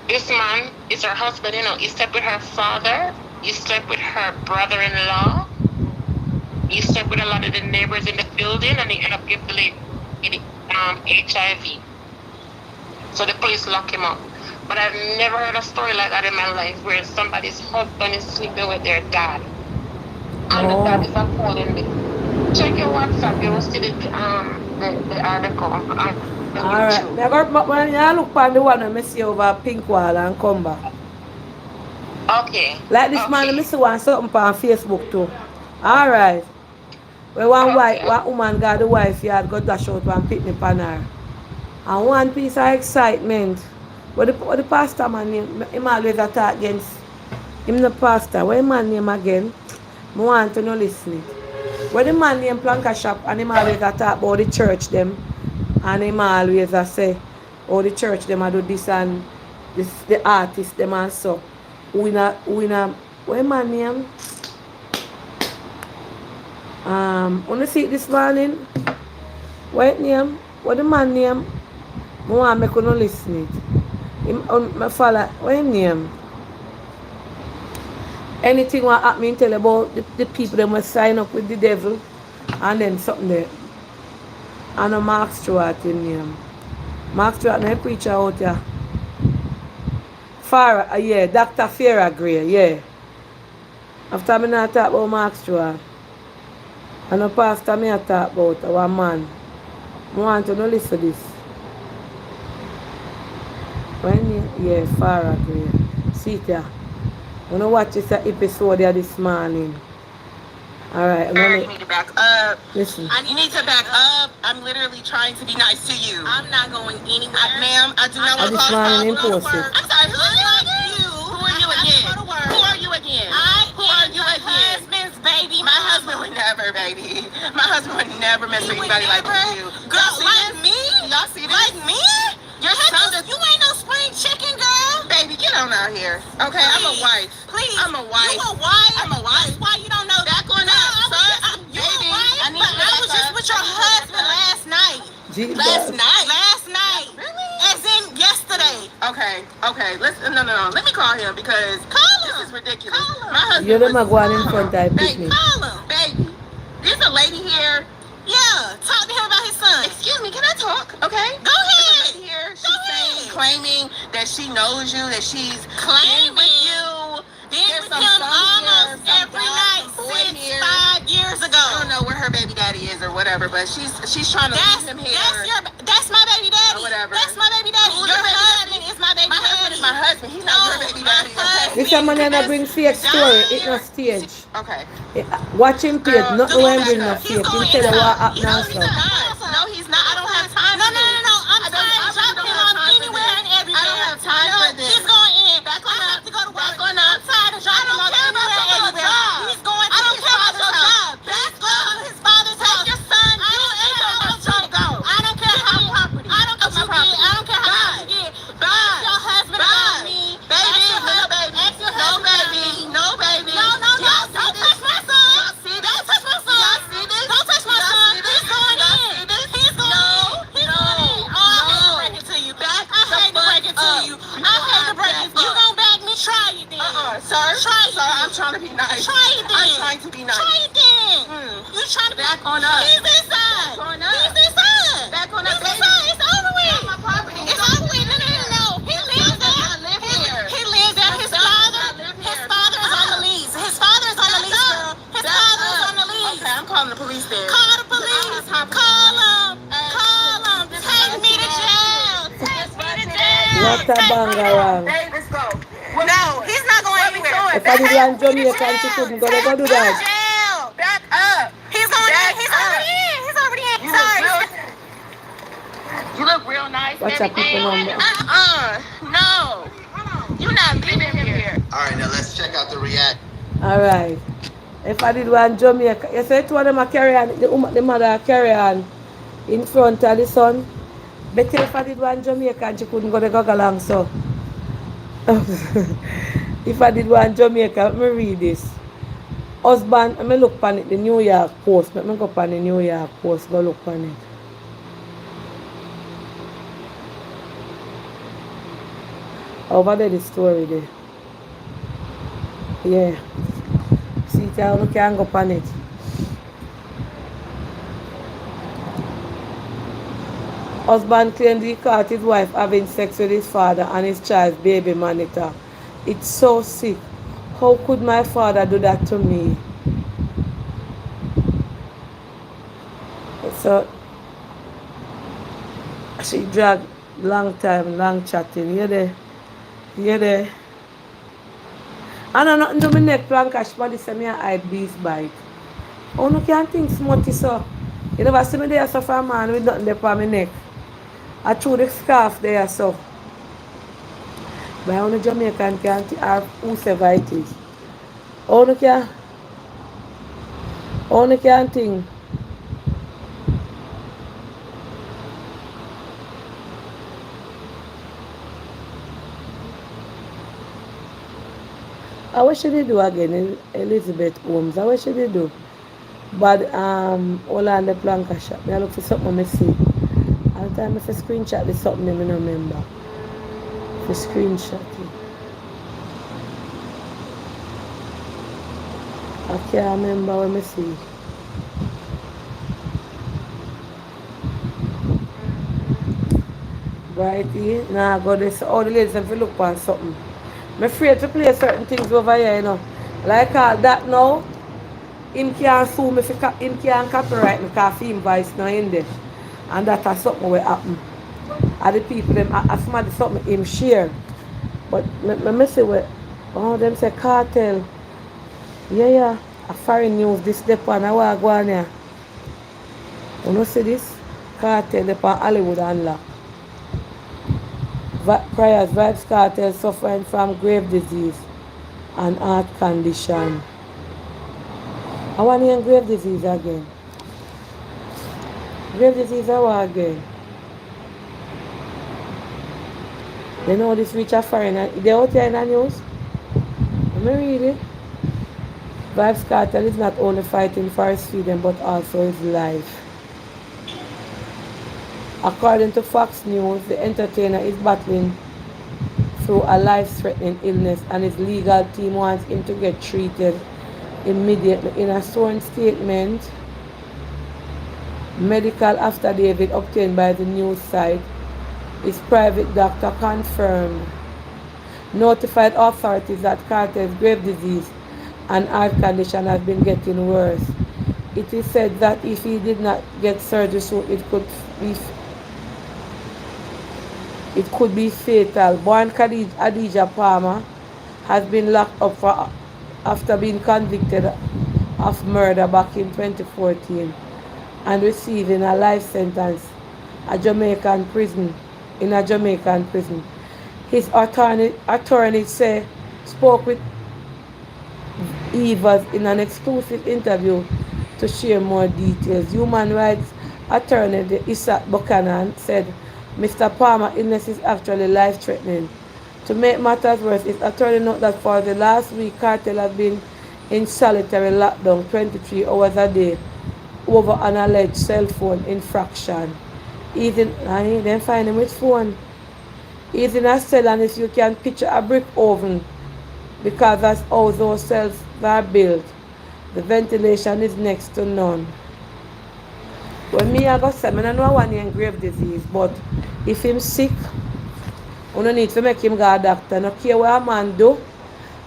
This man is her husband. You know, he slept with her father. He slept with her brother-in-law. He slept with a lot of the neighbors in the building, and he ended up giving the lady HIV. So the police locked him up. But I've never heard a story like that in my life, where somebody's husband is sleeping with their dad. And the dad is appalling me. Check your WhatsApp, you will see the article on YouTube. Alright. When you look on the one I see over pink wall and come back. Okay. Like this man, I see one something on Facebook too. Alright. Where one woman got the wife yard got dash out one picnic pan her. And one piece of excitement. What the pastor man name, him always attack against him the pastor. What the man name again? I want to know listen it. What the man name Planka Shop and him always attack about the church them and him always a say oh the church them a do this and this the artist them and so. Who in a what the man name? Wanna see it this morning? What name? What the man name? I want to make you listen it. My father, what his name? Anything what happen, tell about the people that must sign up with the devil and then something there. And a Mark Stewart in name. Mark Stewart, no preacher out here. Farah, yeah, Dr. Farah Gray, yeah. After me not talk about Mark Stewart. And a pastor me talk about our man. I want to listen to this. When yeah, Farah Gray. See it here. I'm going to watch this episode here this morning. Alright, I'm going You need to back up. listen. You need to back up. I'm literally trying to be nice to you. I'm not going anywhere. Ma'am, I do not want to this cause morning problems. post it. I'm sorry, who are you again? Who are you again? Who are you again? Who are you again? My husband's baby. My husband would never, baby. My husband would never mess with anybody like you. Girl, like me? Y'all see this? Like me? Your son does. You ain't no spring chicken, girl. Baby, get on out here. Okay, I'm a wife. Please. I'm a wife. You a wife? I'm a wife. That's why you don't know. Back on up, son. You a wife? But I was just with your husband last night. Jesus. Last night. Really? As in yesterday. Okay. Listen, no. Let me call him because this is ridiculous. Call him. My husband. You're the one in front of Baby, call him. Baby, there's a lady here. Yeah, talk to him about his son. Excuse me, can I talk? Okay. Go ahead. There's a lady here. She's claiming that she knows you, that she's claiming with you. Been with him almost every night since 5 years ago. I don't know where her baby daddy is or whatever, but she's trying to leave him here. That's my baby daddy. Or whatever. That's my baby daddy. Your husband is my baby daddy. My husband is my husband. He's not your baby daddy. Okay? This man ain't bring fake story, it's not stage. Okay. Watch him page, not the way him bring no fake. He tell you what happened now, so. No, he's not. I don't have time. No. I'm trying to drop him off anywhere and everywhere. I don't have time for this. He's going in. Back on up. I have to go to work. Back on up. I'm tired of dropping him off anywhere and everywhere. He's going to his father's house. Let's go to his father's house. Take your son. I don't care how I don't care how property. I don't care how you get. I don't care how much you get. Bye. Your husband about me. Baby. No, baby. No. Don't touch my son. Don't touch my son. Don't touch my son. He's going in. He's going in. Oh, I hate to break it to you. I hate to break it to you. You gonna bag me? Try it then. Sir. Try it. Sir, I'm trying to be nice. Try it then. I'm trying to be nice. Try it then. You trying to back on up. He's inside. Back on up. He's inside. Back on up. He's inside. It's over with. My property. It's over with. No. He lives there. I live here. He lives there. His father is on the lease. His father is on the lease, girl. His father is on the lease. Okay, I'm calling the police there. Call the police. Call them. Take me to jail. What a bangarang. Hey, let's go. No, he's not going anywhere. If I did one Jamaican, she couldn't go do that. Jail. Back up. He's going in. He's already in. Sorry. You look real nice. Watch out, people number. No. You're not leaving him here. All right, now let's check out the react. Alright. If I did one Jamaica, you say two of them are carry on, the mother carry on in front of the son. But if I did one Jamaican, she couldn't go to along, so. If I did one Jamaica, let me read this. Husband, let me look on it, the New York Post. Let me go on the New York Post, go look on it. Over there, the story there. Yeah. See, I can't go on it. Husband claimed he caught his wife having sex with his father and his child's baby monitor. It's so sick. How could my father do that to me? So she dragged long time, long chatting. You there? I don't know, nothing to my neck plan cash money say me a hide beast bite. Oh, no can't think smutty so. You never see me there so for a man with nothing there on my neck. I threw the scarf there so. But only Jamaican can't or whosoever it is. Only can only can think. I wish she did do again, Elizabeth Holmes. I wish she did do. But Orlando Blanca shop. Me I look for something I see. All the time if I screenshot this something I don't remember. For screenshot it. I can't remember what I see. Brighty. Nah, go this. All the ladies have to look for something. I'm afraid to play certain things over here, you know. Like that now, him can't sue me, him can't copyright me because him voice now in there. And that is something will happen. And the people, them, as somebody something him share. But me say, well, oh, them say cartel. Yeah, yeah. A foreign news, this depend on what go on here. You know see this? Cartel depend Hollywood and law. Priors, Vibes Cartel suffering from grave disease and heart condition. I want to grave disease again. Grave disease I want again. They know this rich a foreigner. They out here in the news. Let me read it. Vibes Cartel is not only fighting for his freedom but also his life. According to Fox News, the entertainer is battling through a life-threatening illness and his legal team wants him to get treated immediately. In a sworn statement, medical affidavit obtained by the news site, his private doctor confirmed, notified authorities that Carter's grave disease and heart condition has been getting worse. It is said that if he did not get surgery soon, it could be fatal. Born Khadija Palmer has been locked up after being convicted of murder back in 2014 and receiving a life sentence in a Jamaican prison. His attorney spoke with Evers in an exclusive interview to share more details. Human rights attorney Isaac Buchanan said Mr. Palmer's illness is actually life-threatening. To make matters worse, his attorney noted that for the last week, Cartel has been in solitary lockdown 23 hours a day over an alleged cell phone infraction. Then find him with phone. He's in a cell, and if you can picture a brick oven, because that's how those cells are built. The ventilation is next to none. When me I go say, I don't know one in grave disease, but if him sick, you don't need to make him go a doctor. No care what a man do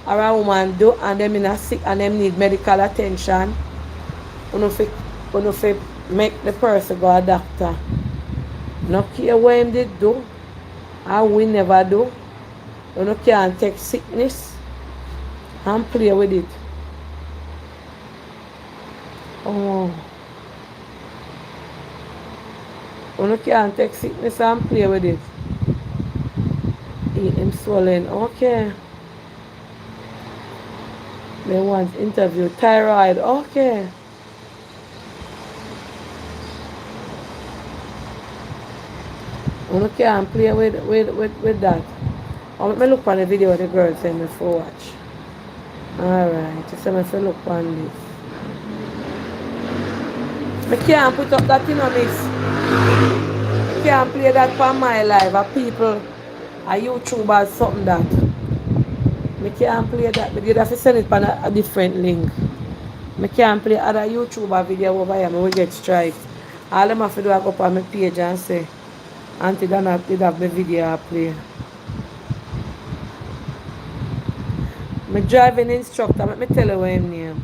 or a woman do, and them in a sick and them need medical attention. You don't fit make the person go a doctor. No care what him did do, or we never do. You can't take sickness and play with it. Oh. You can't take sickness and play with it. Eat him swollen. Okay. They want interview. Thyroid. Okay. You can't play with that. Let me look on the video the girl sent me for watch. Alright. Just let me look on this. I can't put up that miss. I can't play that for my life. A people, a YouTuber, something that. I can't play that. But you have to send it on a different link. I can't play other YouTuber video over here. I will get strike. All them have to do is go up on my page and say, Auntie Dana did have the video I play. My driving instructor, let me tell you what his name.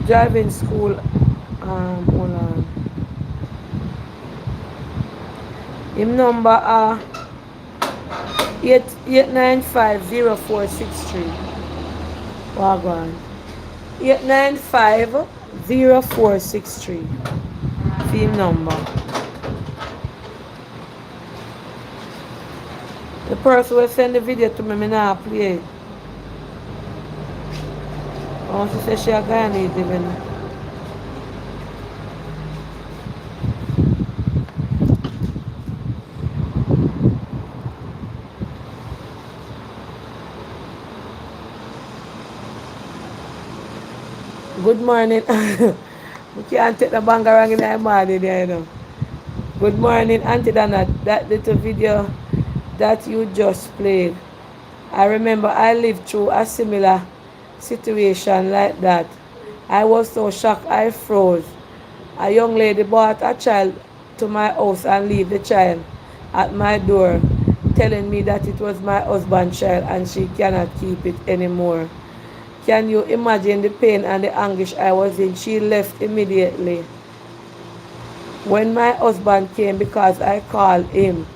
Driving school, hold on. Him number 8950463. Wagwan. 8950463. Him number. The person will send the video to me, me now play it. Oh, she said she a Guyanese even. Good morning. We can't take the bangarang in the morning, you know. Good morning, Auntie Dana. That little video that you just played. I remember I lived through a similar situation like that. I was so shocked I froze. A young lady brought a child to my house and leave the child at my door, telling me that it was my husband's child and she cannot keep it anymore. Can you imagine the pain and the anguish I was in? She left immediately. When my husband came because I called him,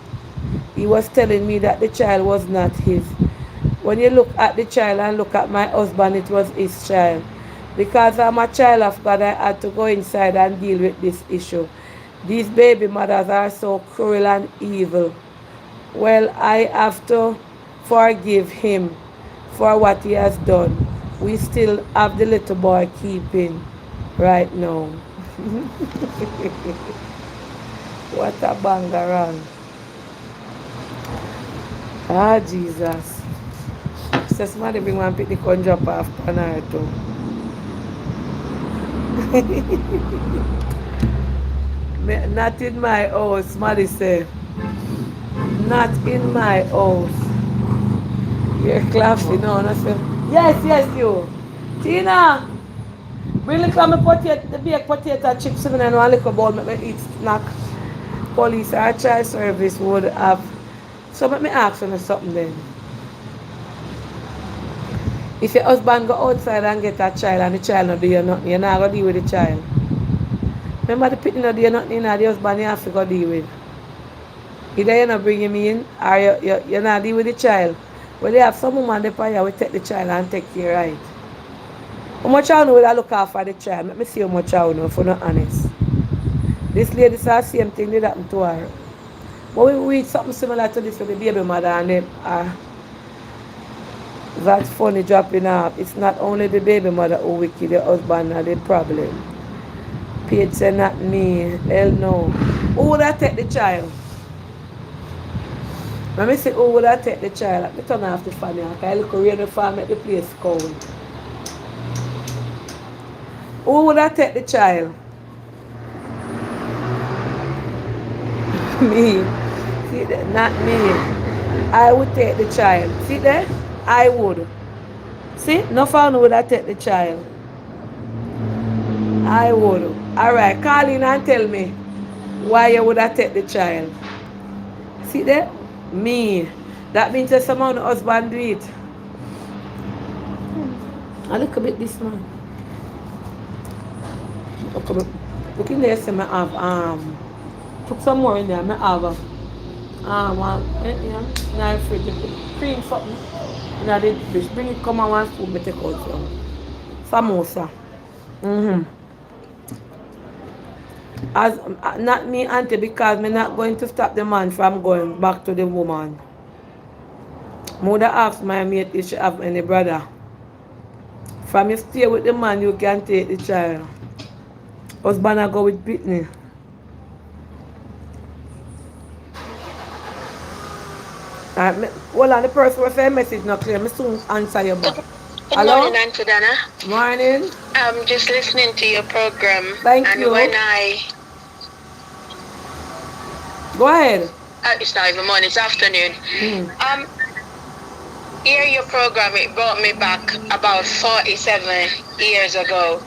he was telling me that the child was not his. When you look at the child and look at my husband, it was his child. Because I'm a child of God, I had to go inside and deal with this issue. These baby mothers are so cruel and evil. Well, I have to forgive him for what he has done. We still have the little boy keeping right now. What a bangarang. Ah, Jesus. So somebody bring one pick the conjure up off pan her too. Not in my house, somebody say. Not in my house. You're clapping on. I say, yes, you. Tina, bring the potato, the baked potato chips in and one little bowl, make me eat snack. Police or child service would have. So let me ask you something then. If your husband go outside and get a child and the child not do you nothing, you're not going to deal with the child. Remember the pitting not do you nothing, the husband you have to go deal with. Either you're not bring him in or you're not deal with the child. Well, you have some woman there for you will take the child and take care right. How much I know will I look after the child? Let me see how much I know, if I'm not honest. This lady saw the same thing that happened to her. But we eat something similar to this with the baby mother and them. That's funny dropping off. It's not only the baby mother who wicked, the husband are the problem. Paige said not me. Hell no. Who would I take the child? Let me say who would I take the child? Let me turn off the fan here. I look around the farm at the place cold. Who would I take the child? Me. See that? Not me. I would take the child. See there? I would. See? No found would I take the child. I would. Alright, call in and tell me why you would I take the child. See there? Me. That means that somehow the husband do it. A little bit this man. Okay, look in there, say I have put some more in there. I have one knife fridge, cream something. And I did this. Bring it, come on, one spoon, me take out some. Samosa. As not me, auntie, because I'm not going to stop the man from going back to the woman. Mother asked my mate if she have any brother. From you stay with the man, you can take the child. Husband I go with Britney. Hold on, the person will say a message not clear. I soon answer you back. Good Hello? morning, Auntie Dana. Morning. I'm just listening to your program. Thank and you. When I... Go ahead. It's not even morning, it's afternoon. Hear your program, it brought me back about 47 years ago.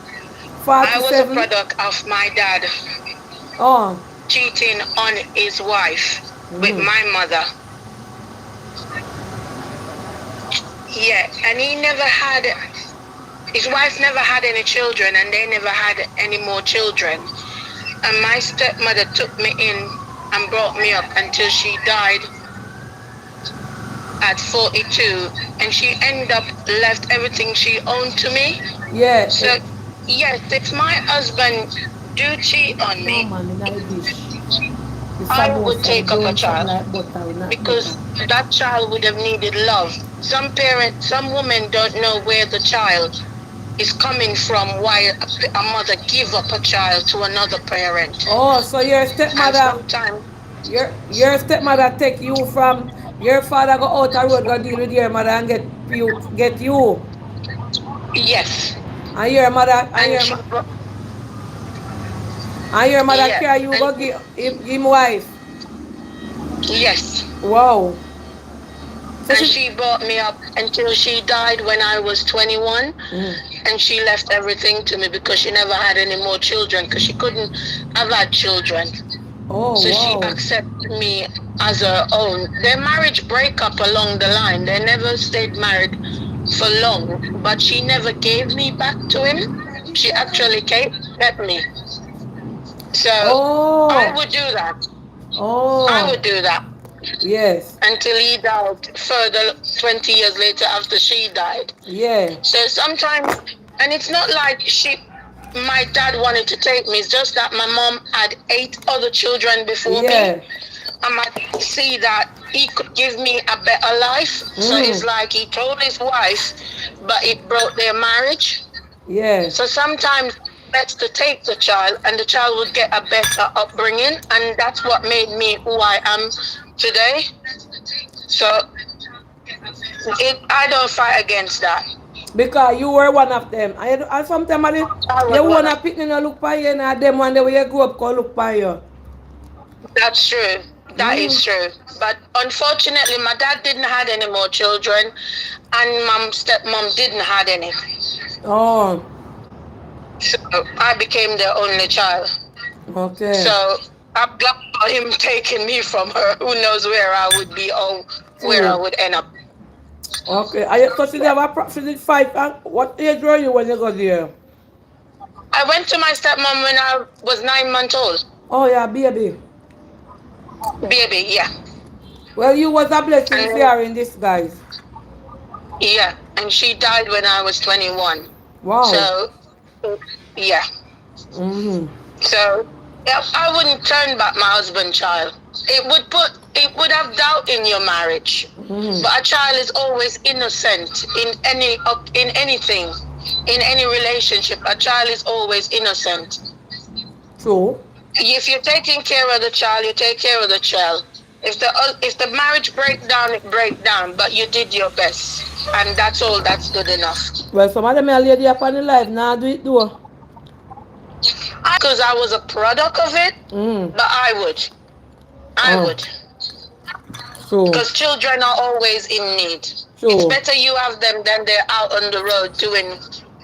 47? I was a product of my dad cheating on his wife with my mother. Yeah, and his wife never had any children and they never had any more children. And my stepmother took me in and brought me up until she died at 42, and she ended up left everything she owned to me. Yeah. So yes, if my husband do cheat on No me, man, in a dish. The I would samosa, take up a going something child like butter, not butter. because that child would have needed love. Some parents, some women don't know where the child is coming from, why a mother give up a child to another parent. Oh, so your And stepmother, sometimes, your stepmother take you from your father go out the road go deal with your mother and get you, yes, and your mother and she, yeah, carry you and go give him wife. yes. Wow. So And she. she brought me up until she died when I was 21. Mm. And she left everything to me because she never had any more children because she couldn't have had children. Oh So she wow. accepted me as her own. Their marriage break up along the line. They never stayed married for long, but she never gave me back to him. She actually kept me. So I Oh. would do that. I Oh. would do that Yes. until he died further 20 years later after she died. Yeah. So sometimes, and it's not like my dad wanted to take me. It's just that my mom had 8 other children before me. Yeah. I might see that he could give me a better life. So it's Mm. like he told his wife, but it broke their marriage. Yeah. So sometimes best to take the child, and the child would get a better upbringing, and that's what made me who I am today. So I don't fight against that. Because you were one of them. And sometimes I was you one wanna of pick no look for you and them one day when you grow up go look for you. That's true. That is Mm. true. But unfortunately, my dad didn't have any more children, and my stepmom didn't have any. Oh. So I became the only child. Okay. So I'm glad for him taking me from her. Who knows where I would be or where I True. would end up. Okay. So she have she did fight. And what age were you when you got there? I went to my stepmom when I was 9 months old. Oh yeah, baby. Baby, yeah. Well, you was a blessing for And her in disguise. yeah. And she died when I was 21. Wow. So yeah. Mm-hmm. So yeah, I wouldn't turn back my husband, child. It would have doubt in your marriage. Mm-hmm. But a child is always innocent in anything, in any relationship. A child is always innocent. True. If you're taking care of the child, you take care of the child. If the marriage break down, it break down. But you did your best, and that's all. That's good enough. Well, some of them are lady up on the life now do it though. Because I was a product of it, Mm. but I would. I Oh. would. True. Because children are always in need. It's True. better you have them than they're out on the road doing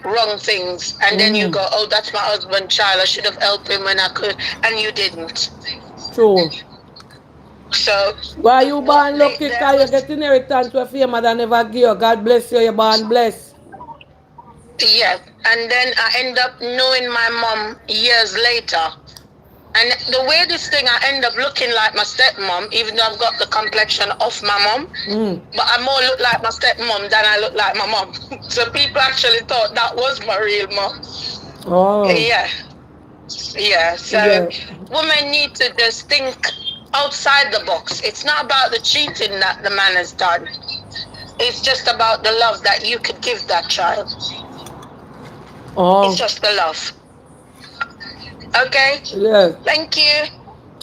wrong things. And then you Mm. go, oh, that's my husband's child. I should have helped him when I could. And you didn't. True. So, Why you born lucky because you get inheritance with your mother never give you. God bless you, you born blessed. yeah. And then I end up knowing my mom years later. And the weirdest thing, I end up looking like my stepmom, even though I've got the complexion of my mom. Mm. But I more look like my stepmom than I look like my mom. So people actually thought that was my real mom. Oh. Yeah. Yeah. So Yeah. women need to just think outside the box. It's not about the cheating that the man has done. It's just about the love that you could give that child. Oh. It's just the love. Okay? Yes. Thank you.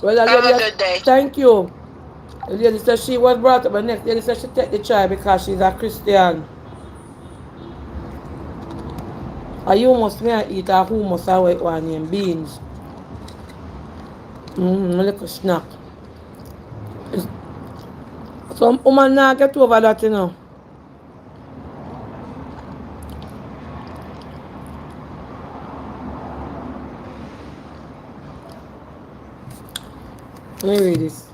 Well, Have a good day. thank you. The lady said she was brought up, but next lady said she take the child because she's a Christian. And you must me eat a hummus or with one name beans. A little snack. Some woman now get over that, you know. Let me read this.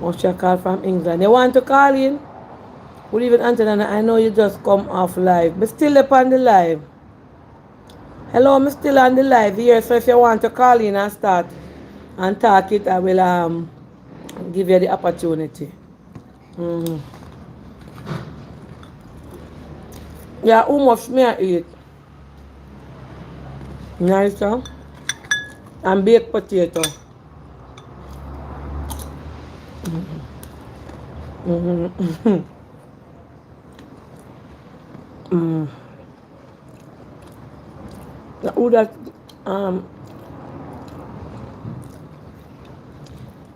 What's your call from England? They want to call in? Good evening, Antonina. I know you just come off live, but still up on the live. Hello, I'm still on the live here, so if you want to call in and start and talk it, I will give you the opportunity. Mm. Yeah, how much may I eat? Nice, huh? And baked potato. Mm-hmm. Mm. Who that um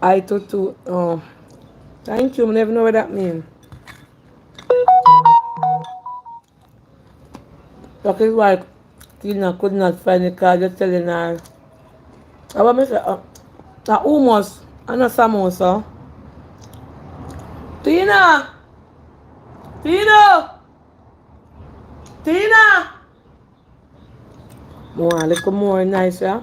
I to oh thank you, I never know what that means. That is why Tina could not find the car just telling her. I want me to say hummus and a samosa. Tina! Tina! Tina! More, a little more nice, yeah?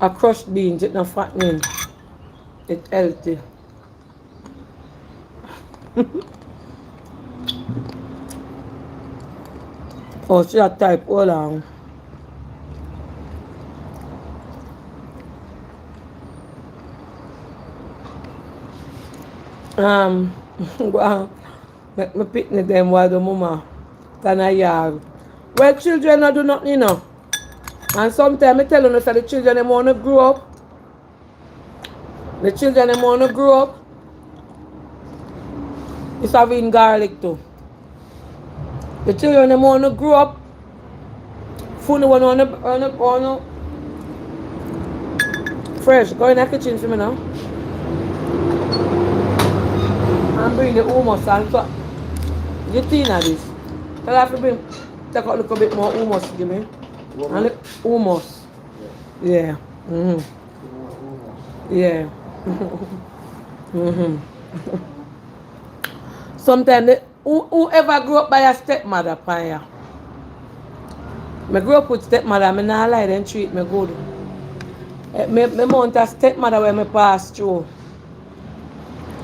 A crushed beans, it's not fattening. It's healthy. Oh, she a type, hold on. Um, well, make me picnic them while the mama can I yard. Well, children don't do nothing, you know. And sometimes I tell you that the children them want to grow up. The children them want to grow up. It's having garlic too. The children them want to grow up. Food one on fresh. Go in the kitchen for me now. And bring the hummus and so. You think of this. Tell her to bring, take out a little bit more hummus, give me. And the hummus. Yeah. Mm-hmm. Yeah. Mm-hmm. Sometimes whoever grew up by a stepmother, Paya. I grew up with stepmother, I not lie, them treat me good. My mount a stepmother when I pass through.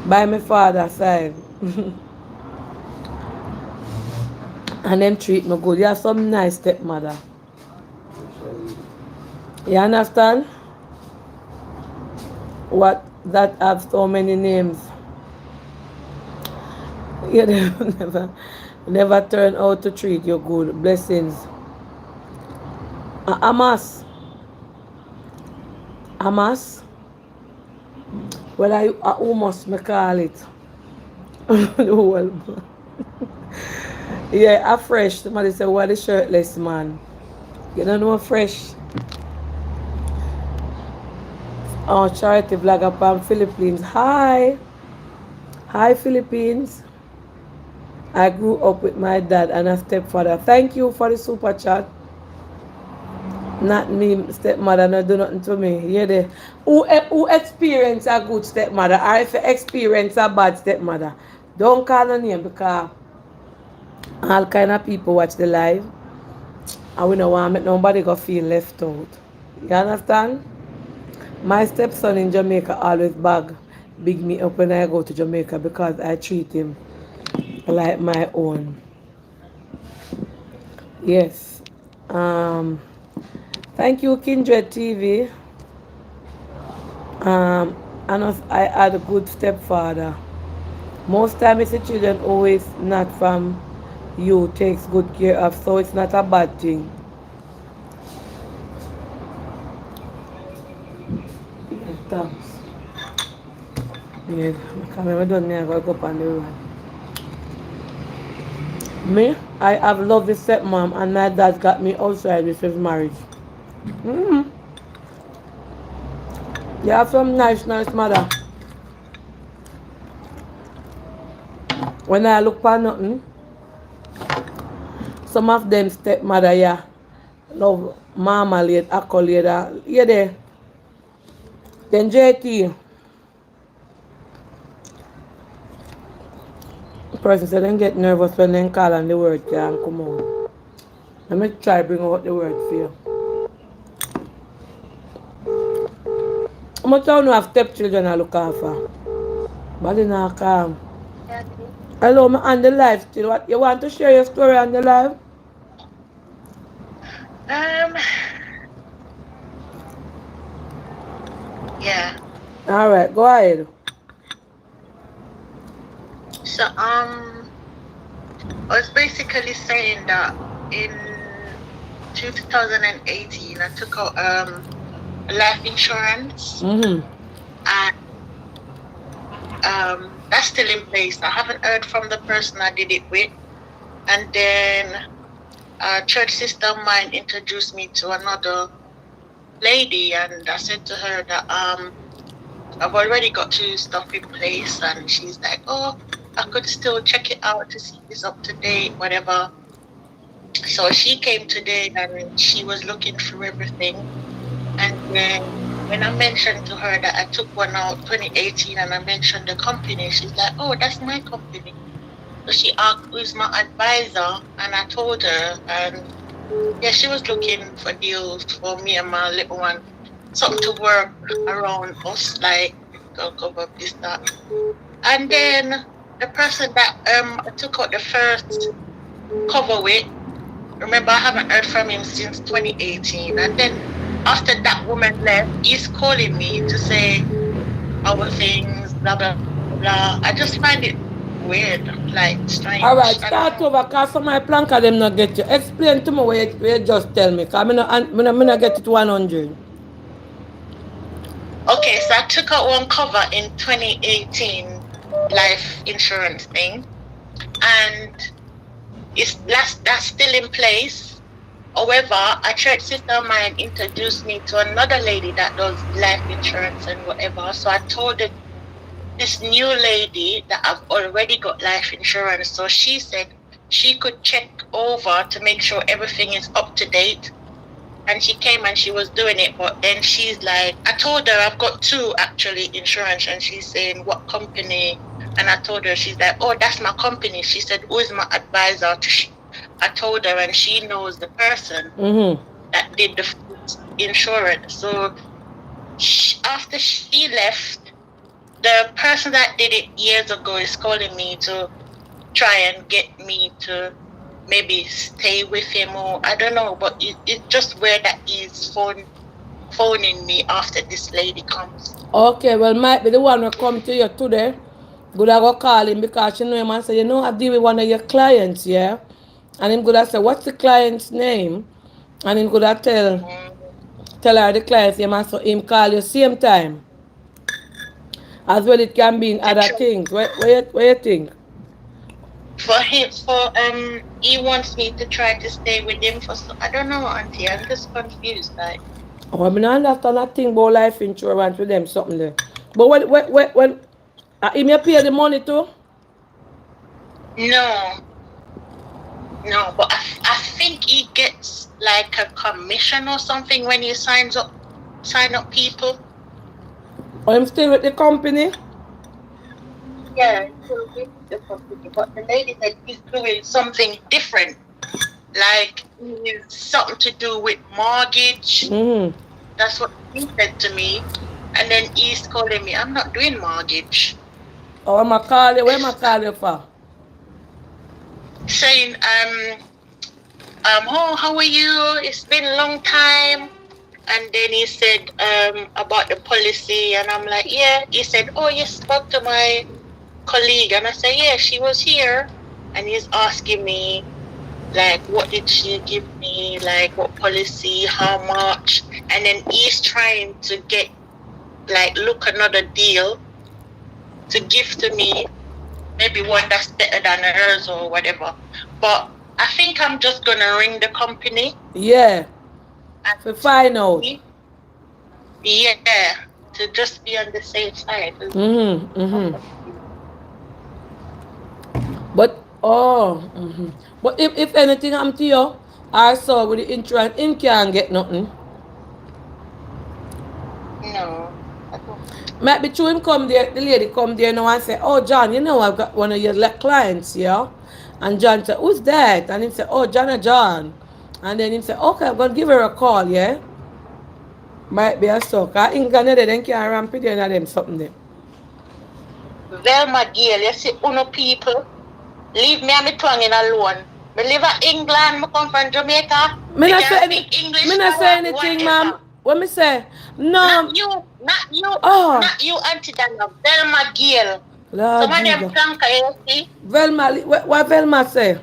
By my father's side. And them treat me good. You have some nice stepmother. You understand? What that have so many names. You never turn out to treat you good. Blessings. Amas. Amas. Well, I almost me call it. Well, yeah, a fresh. Somebody say, what is shirtless man? You don't know fresh. Oh, charity vlogger from Philippines. Hi. Hi, Philippines. I grew up with my dad and a stepfather. Thank you for the super chat. Not me, stepmother, no do nothing to me. Yeah, they, who experience a good stepmother or if you experience a bad stepmother, don't call her name because all kind of people watch the live and we don't want to make nobody go feel left out. You understand? My stepson in Jamaica always big me up when I go to Jamaica because I treat him like my own. Yes. Thank you, Kindred TV. And I had a good stepfather. Most times the children always not from you takes good care of, so it's not a bad thing. Thanks. Yeah, because when I done me, I gotta go up on the road. Me, I have loved the stepmom and my dad got me outside with his marriage. Mm-hmm. You have some nice mother. When I look for nothing, some of them stepmother, yeah, love marmalade, accolade, yeah there. Then JT, the person said they get nervous when they call and the word can't come out. Let me try bring out the word for you. How much time you have stepchildren I look after? But you not calm. Hello, me on the live still. What you want to share your story on the live? Um, yeah. Alright, go ahead. So I was basically saying that in 2018 I took out life insurance, Mm-hmm. and that's still in place. I haven't heard from the person I did it with, and then a church sister of mine introduced me to another lady, and I said to her that I've already got two stuff in place, and she's like, oh, I could still check it out to see if it's up to date, whatever. So she came today and she was looking through everything. And then when I mentioned to her that I took one out 2018 and I mentioned the company, she's like, oh, that's my company. So she asked who's my advisor, and I told her, and yeah, she was looking for deals for me and my little one, something to work around us, like go cover this, that. And then the person that I took out the first cover with, remember, I haven't heard from him since 2018. And then after that woman left, he's calling me to say our things, blah, blah, blah. I just find it weird, like Alright, strange. I don't start know. over cause some of my plank of them not get you. Explain to me what you just tell me. Cause me not get it 100. Okay, so I took out one cover in 2018 life insurance thing, and that's still in place. However, a church sister of mine introduced me to another lady that does life insurance and whatever. So I told this new lady that I've already got life insurance. So she said she could check over to make sure everything is up to date. And she came and she was doing it, but then she's like, I told her I've got two actually insurance, and she's saying what company, and I told her, she's like, oh, that's my company. She said, who is my advisor? I told her, and she knows the person Mm-hmm. that did the insurance. So after she left, the person that did it years ago is calling me to try and get me to maybe stay with him, or I don't know, but it's just weird that he's phoning me after this lady comes. Okay, well might be the one will come to you today. Good I go call him because you know him and say, you know, I deal with one of your clients, yeah? And him good I say, what's the client's name? And him good I Mm. tell her the client's name and so him call you same time. As well it can be in To other try things. What you think? for him, he wants me to try to stay with him for so I don't know, auntie. I'm just confused. Like, Oh, I mean, I understand that thing about life insurance with them, something there. But when he may pay the money too? no, no, but I think he gets like a commission or something when he sign up people. Or him still with the company? Yeah, he's still with the company, but the lady said he's doing something different. Like it's something to do with mortgage. Mm-hmm. That's what he said to me. And then he's calling me. I'm not doing mortgage. Or am I call you? Where am I call you for? Saying, oh, how are you? It's been a long time. And then he said, about the policy, and I'm like, yeah. He said, oh, you spoke to my colleague, and I said, yeah, she was here. And he's asking me, like, what did she give me, like, what policy, how much, and then he's trying to get, like, look another deal to give to me, maybe one that's better than hers or whatever. But I think I'm just gonna ring the company Yeah. and To find out. see, yeah, to just be on the safe side. Mm-hmm. I'm Mm-hmm. confused. But but if anything happen to you, I saw with the insurance, him can't get nothing. No, I don't. Might be true him come there, the lady come there now and say, oh John, you know I've got one of your clients here. And John said, who's that? And he said, oh John and John. And then he said, okay, I'm gonna give her a call, yeah? Might be a suck. I ain't gonna then can't ramp it in them something there. Velma Gale, you see, uno people, leave me and me twanging alone. Me live in England, me come from Jamaica. Me Me not can say any, speak me English not say or anything, ma'am. whatever. What me say? Not No. you, not you, Oh, not you, Auntie Dana. Velma Gale. Some Lord of them Jesus. planker, you see, Velma, what Velma say?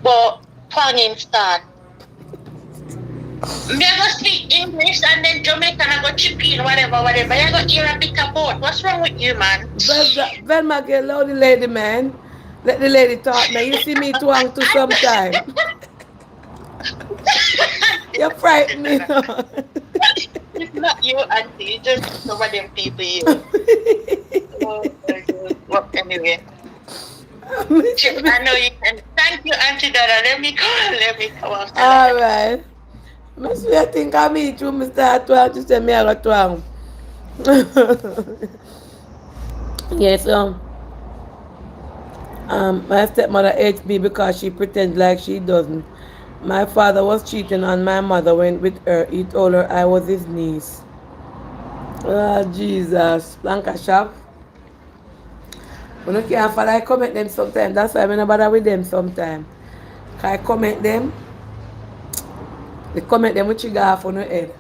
but twanging start. Me I go speak English and then Jamaican I go chip in, whatever, whatever. You go hear a bit about. What's wrong with you, man? Velma get loud the lady, man. Let the lady talk now. You see me twang to sometime. You frighten me now. It's not you, Auntie. It's just some of them people here. Oh, my God. Well, anyway. Chip, I know you can. Thank you, Auntie Dada. Let me go. Let me come after All that. right. Miss, I think I meet you, Mr. Twang, to say me I got twang. Yes, my stepmother hates me because she pretends like she doesn't. My father was cheating on my mother when with her. He told her I was his niece. Ah, Jesus. Blanca shop. When you can't follow, I comment them sometimes. That's why I'm not bother with them sometimes. I comment them. They comment them with trigger off on your head.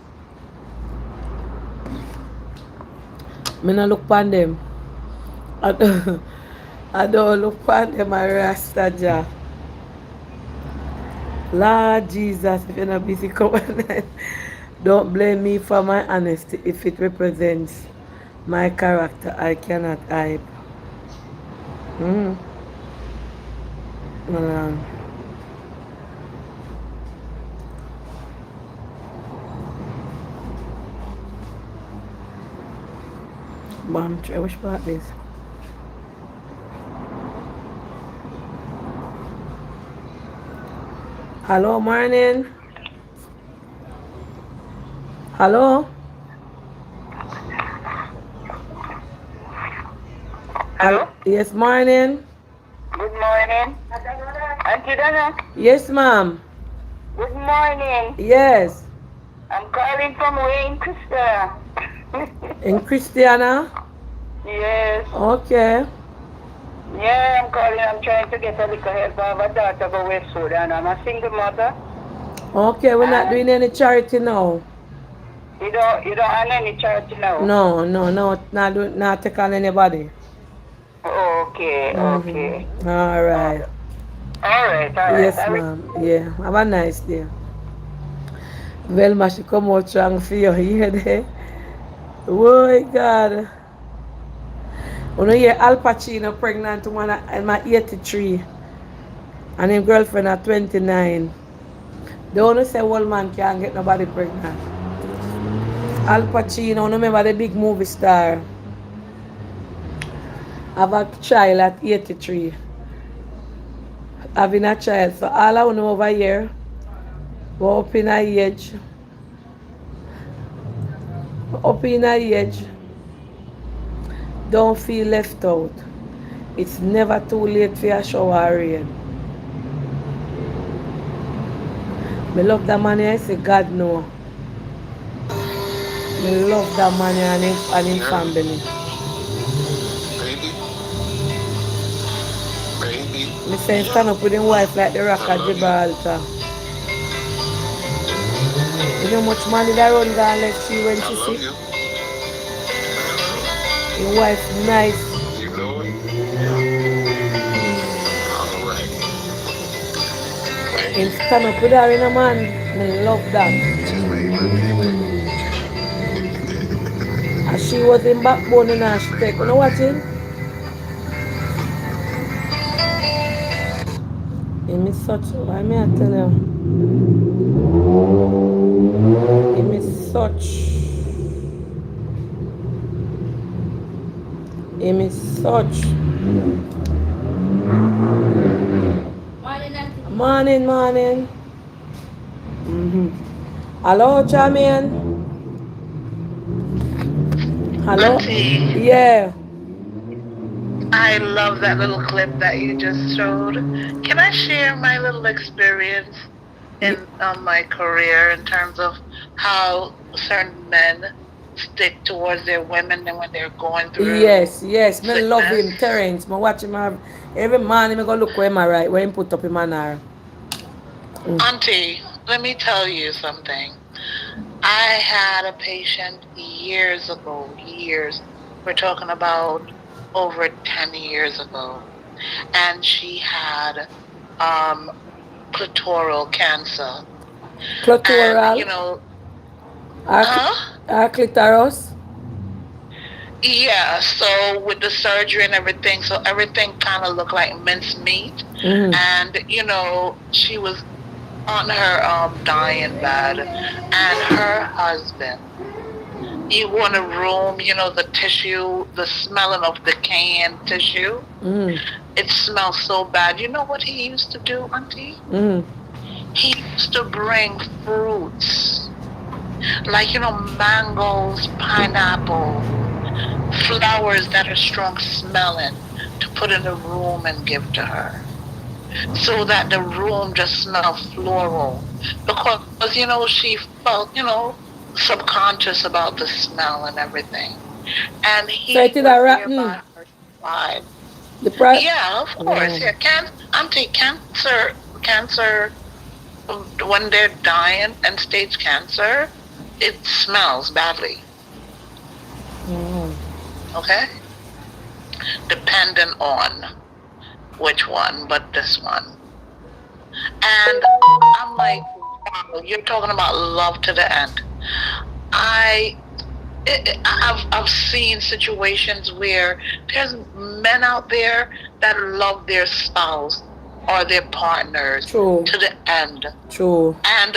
Me not look upon them. I don't, I don't look upon them. I rasta jaw. Lord Jesus, if you're not busy, come on. Don't blame me for my honesty if it represents my character. I cannot hide. Mm. Um, Bomb tray, which part this? Hello, morning. Hello? Hello? Yes, morning. Good morning. Auntie Dana, Yes, ma'am. good morning. Yes. I'm calling from Wayne, Krista. In Christiana? Yes. Okay. Yeah, I'm calling. I'm trying to get a little help. I have a daughter go Westwood and I'm a single mother. Okay, we're not And doing any charity now. you don't have any charity now? No, no, no, not take on anybody. Okay, okay. Mm-hmm. All right. All right. Yes, ma'am. Yeah. Have a nice day. Velma, she come out strong for you. You hear that? Oh, God. When you hear Al Pacino pregnant woman at my 83 and his girlfriend at 29, they only say one man can't get nobody pregnant. Al Pacino, remember the big movie star, have a child at 83. Having a child. So all I know over here, we're up in a age, don't feel left out. It's never too late for a shower rain. Me love that man, I say God know. Me love that man and his family. Me say stand up with his wife like the rock of Gibraltar. You know how much money that run down left she when she sick? His wife nice. And stand up with her in a man. Me love that. And she was in backbone in her she take. You know what him? Him is such, why me I tell you? Him is such, him is such. Morning, morning. Mm-hmm. Hello, Charmian. Hello? Auntie, Yeah. I love that little clip that you just showed. Can I share my little experience Y- in my career in terms of how certain men stick towards their women and when they're going through Yes, yes. Me love him, sickness. Terence. Me watch him have, every morning me go look where him a right, where him put up him an hour. Auntie, let me tell you something. I had a patient years ago, years. We're talking about over 10 years ago. And she had um, clitoral cancer. And, Clitoral, or, huh? or clitoris. Yeah, so with the surgery and everything, so everything kind of looked like mincemeat. Mm-hmm. And, she was on her dying bed, and her husband, you go in a room, the tissue, the smelling of decaying tissue, Mm-hmm. it smells so bad. You know what he used to do, Auntie? Mm-hmm. He used to bring fruits, like, mangoes, pineapple, flowers that are strong smelling, to put in the room and give to her, so that the room just smelled floral. Because, she felt, subconscious about the smell and everything. And So he it is was a there rotten. by her side. The pri- Yeah, of course. Wow. Yeah, cancer, when they're dying, end stage cancer, it smells badly. Wow. Okay, depending on which one, but this one. And I'm like, wow, you're talking about love to the end. I I've seen situations where there's men out there that love their spouse or their partners True. to the end. True. And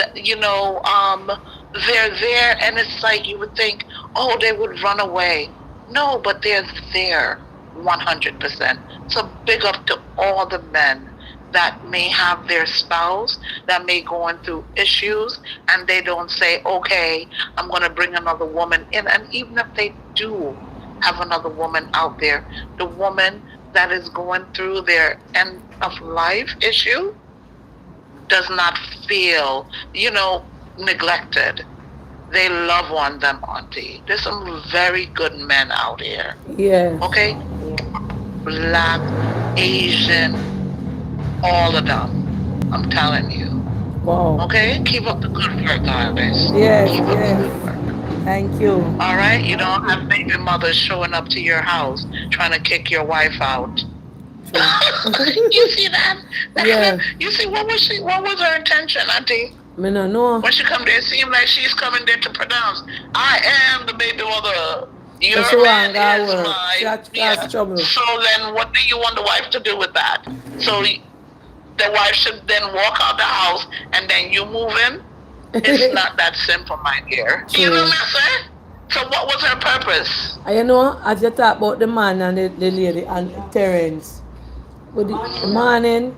they're there, and it's like you would think, oh, they would run away. No, but they're there 100%. So big up to all the men that may have their spouse that may going through issues, and they don't say, okay, I'm going to bring another woman in. And even if they do have another woman out there, the woman that is going through their end of life issue does not feel, neglected. They love on them, Auntie. There's some very good men out here. Yes. Okay? Black, Asian, all of them. I'm telling you. Wow. Okay? Keep up the good work, guys. Yes, Keep up the good yes. work. Thank you. All right? You don't have baby mothers showing up to your house trying to kick your wife out. You see that? Yeah. You see, what was her intention, Auntie? Me no know. When she come there, it seems like she's coming there to pronounce, I am the baby mother. So Your she want man to is work. She my, had to cause yeah. trouble. So then what do you want the wife to do with that? So the wife should then walk out the house and then you move in? It's not that simple, my dear. You know True. what I'm saying? So what was her purpose? And as you talk about the man and the lady and Terence, with the morning,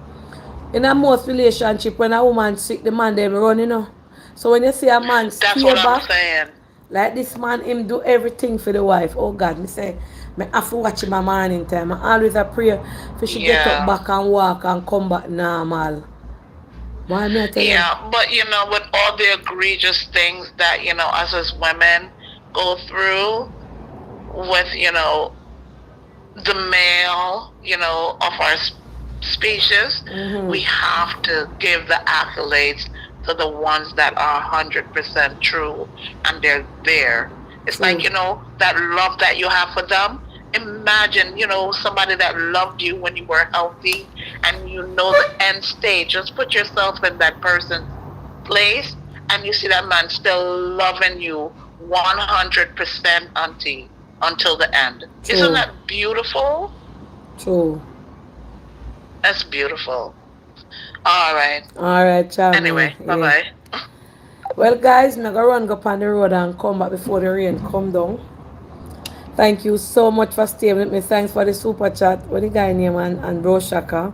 in a most relationship, when a woman sick, the man them run, So when you see a man That's stay what I'm back, saying. like this man, him do everything for the wife. Oh God, me say, me have to watch him a morning time. I always a pray for she get up Yeah. back and walk and come back normal. Why me I tell you? Yeah, but with all the egregious things that, us as women go through with, the male, of our species, we have to give the accolades to the ones that are 100% true, and they're there. It's like, that love that you have for them. Imagine, somebody that loved you when you were healthy, and the end stage. Just put yourself in that person's place, and you see that man still loving you 100%, Auntie, until the end. Isn't True. that beautiful? True. That's beautiful. All right. Alright, Anyway, Charmy. bye Yeah. bye. Well, guys, I'm gonna run up on the road and come back before the rain come down. Thank you so much for staying with me. Thanks for the super chat with the guy name and Bro Shaka.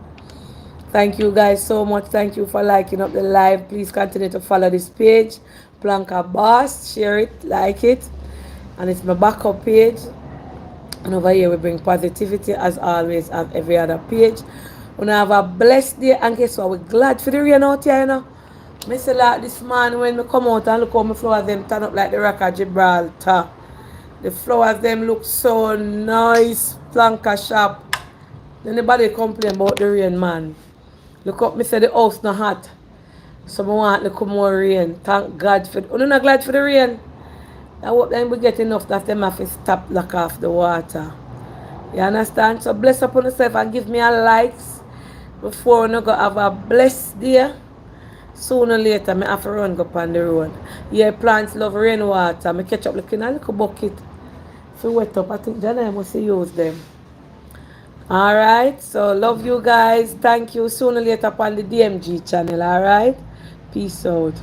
Thank you guys so much. Thank you for liking up the live. Please continue to follow this page. Planka Boss. Share it, like it. And it's my backup page. And over here we bring positivity as always as every other page. We have a blessed day and guess what? We're glad for the rain out here, Me say like this man when me come out and look how my flowers them turn up like the rock of Gibraltar. The flowers them look so nice. Planka shop. Anybody complain about the rain, man? Look up, me say the house not hot. So I want to come more rain. Thank God for you not glad for the rain. I hope then we get enough that them have to stop lock off the water. You understand? So bless upon yourself and give me a likes before we go have a blessed day. Sooner or later, I have to run go on the road. Yeah, plants love rainwater. I catch up looking at a little bucket. If you wet up, I think Jana must use them. Alright, so love you guys. Thank you. Sooner or later upon the DMG channel. Alright, peace out.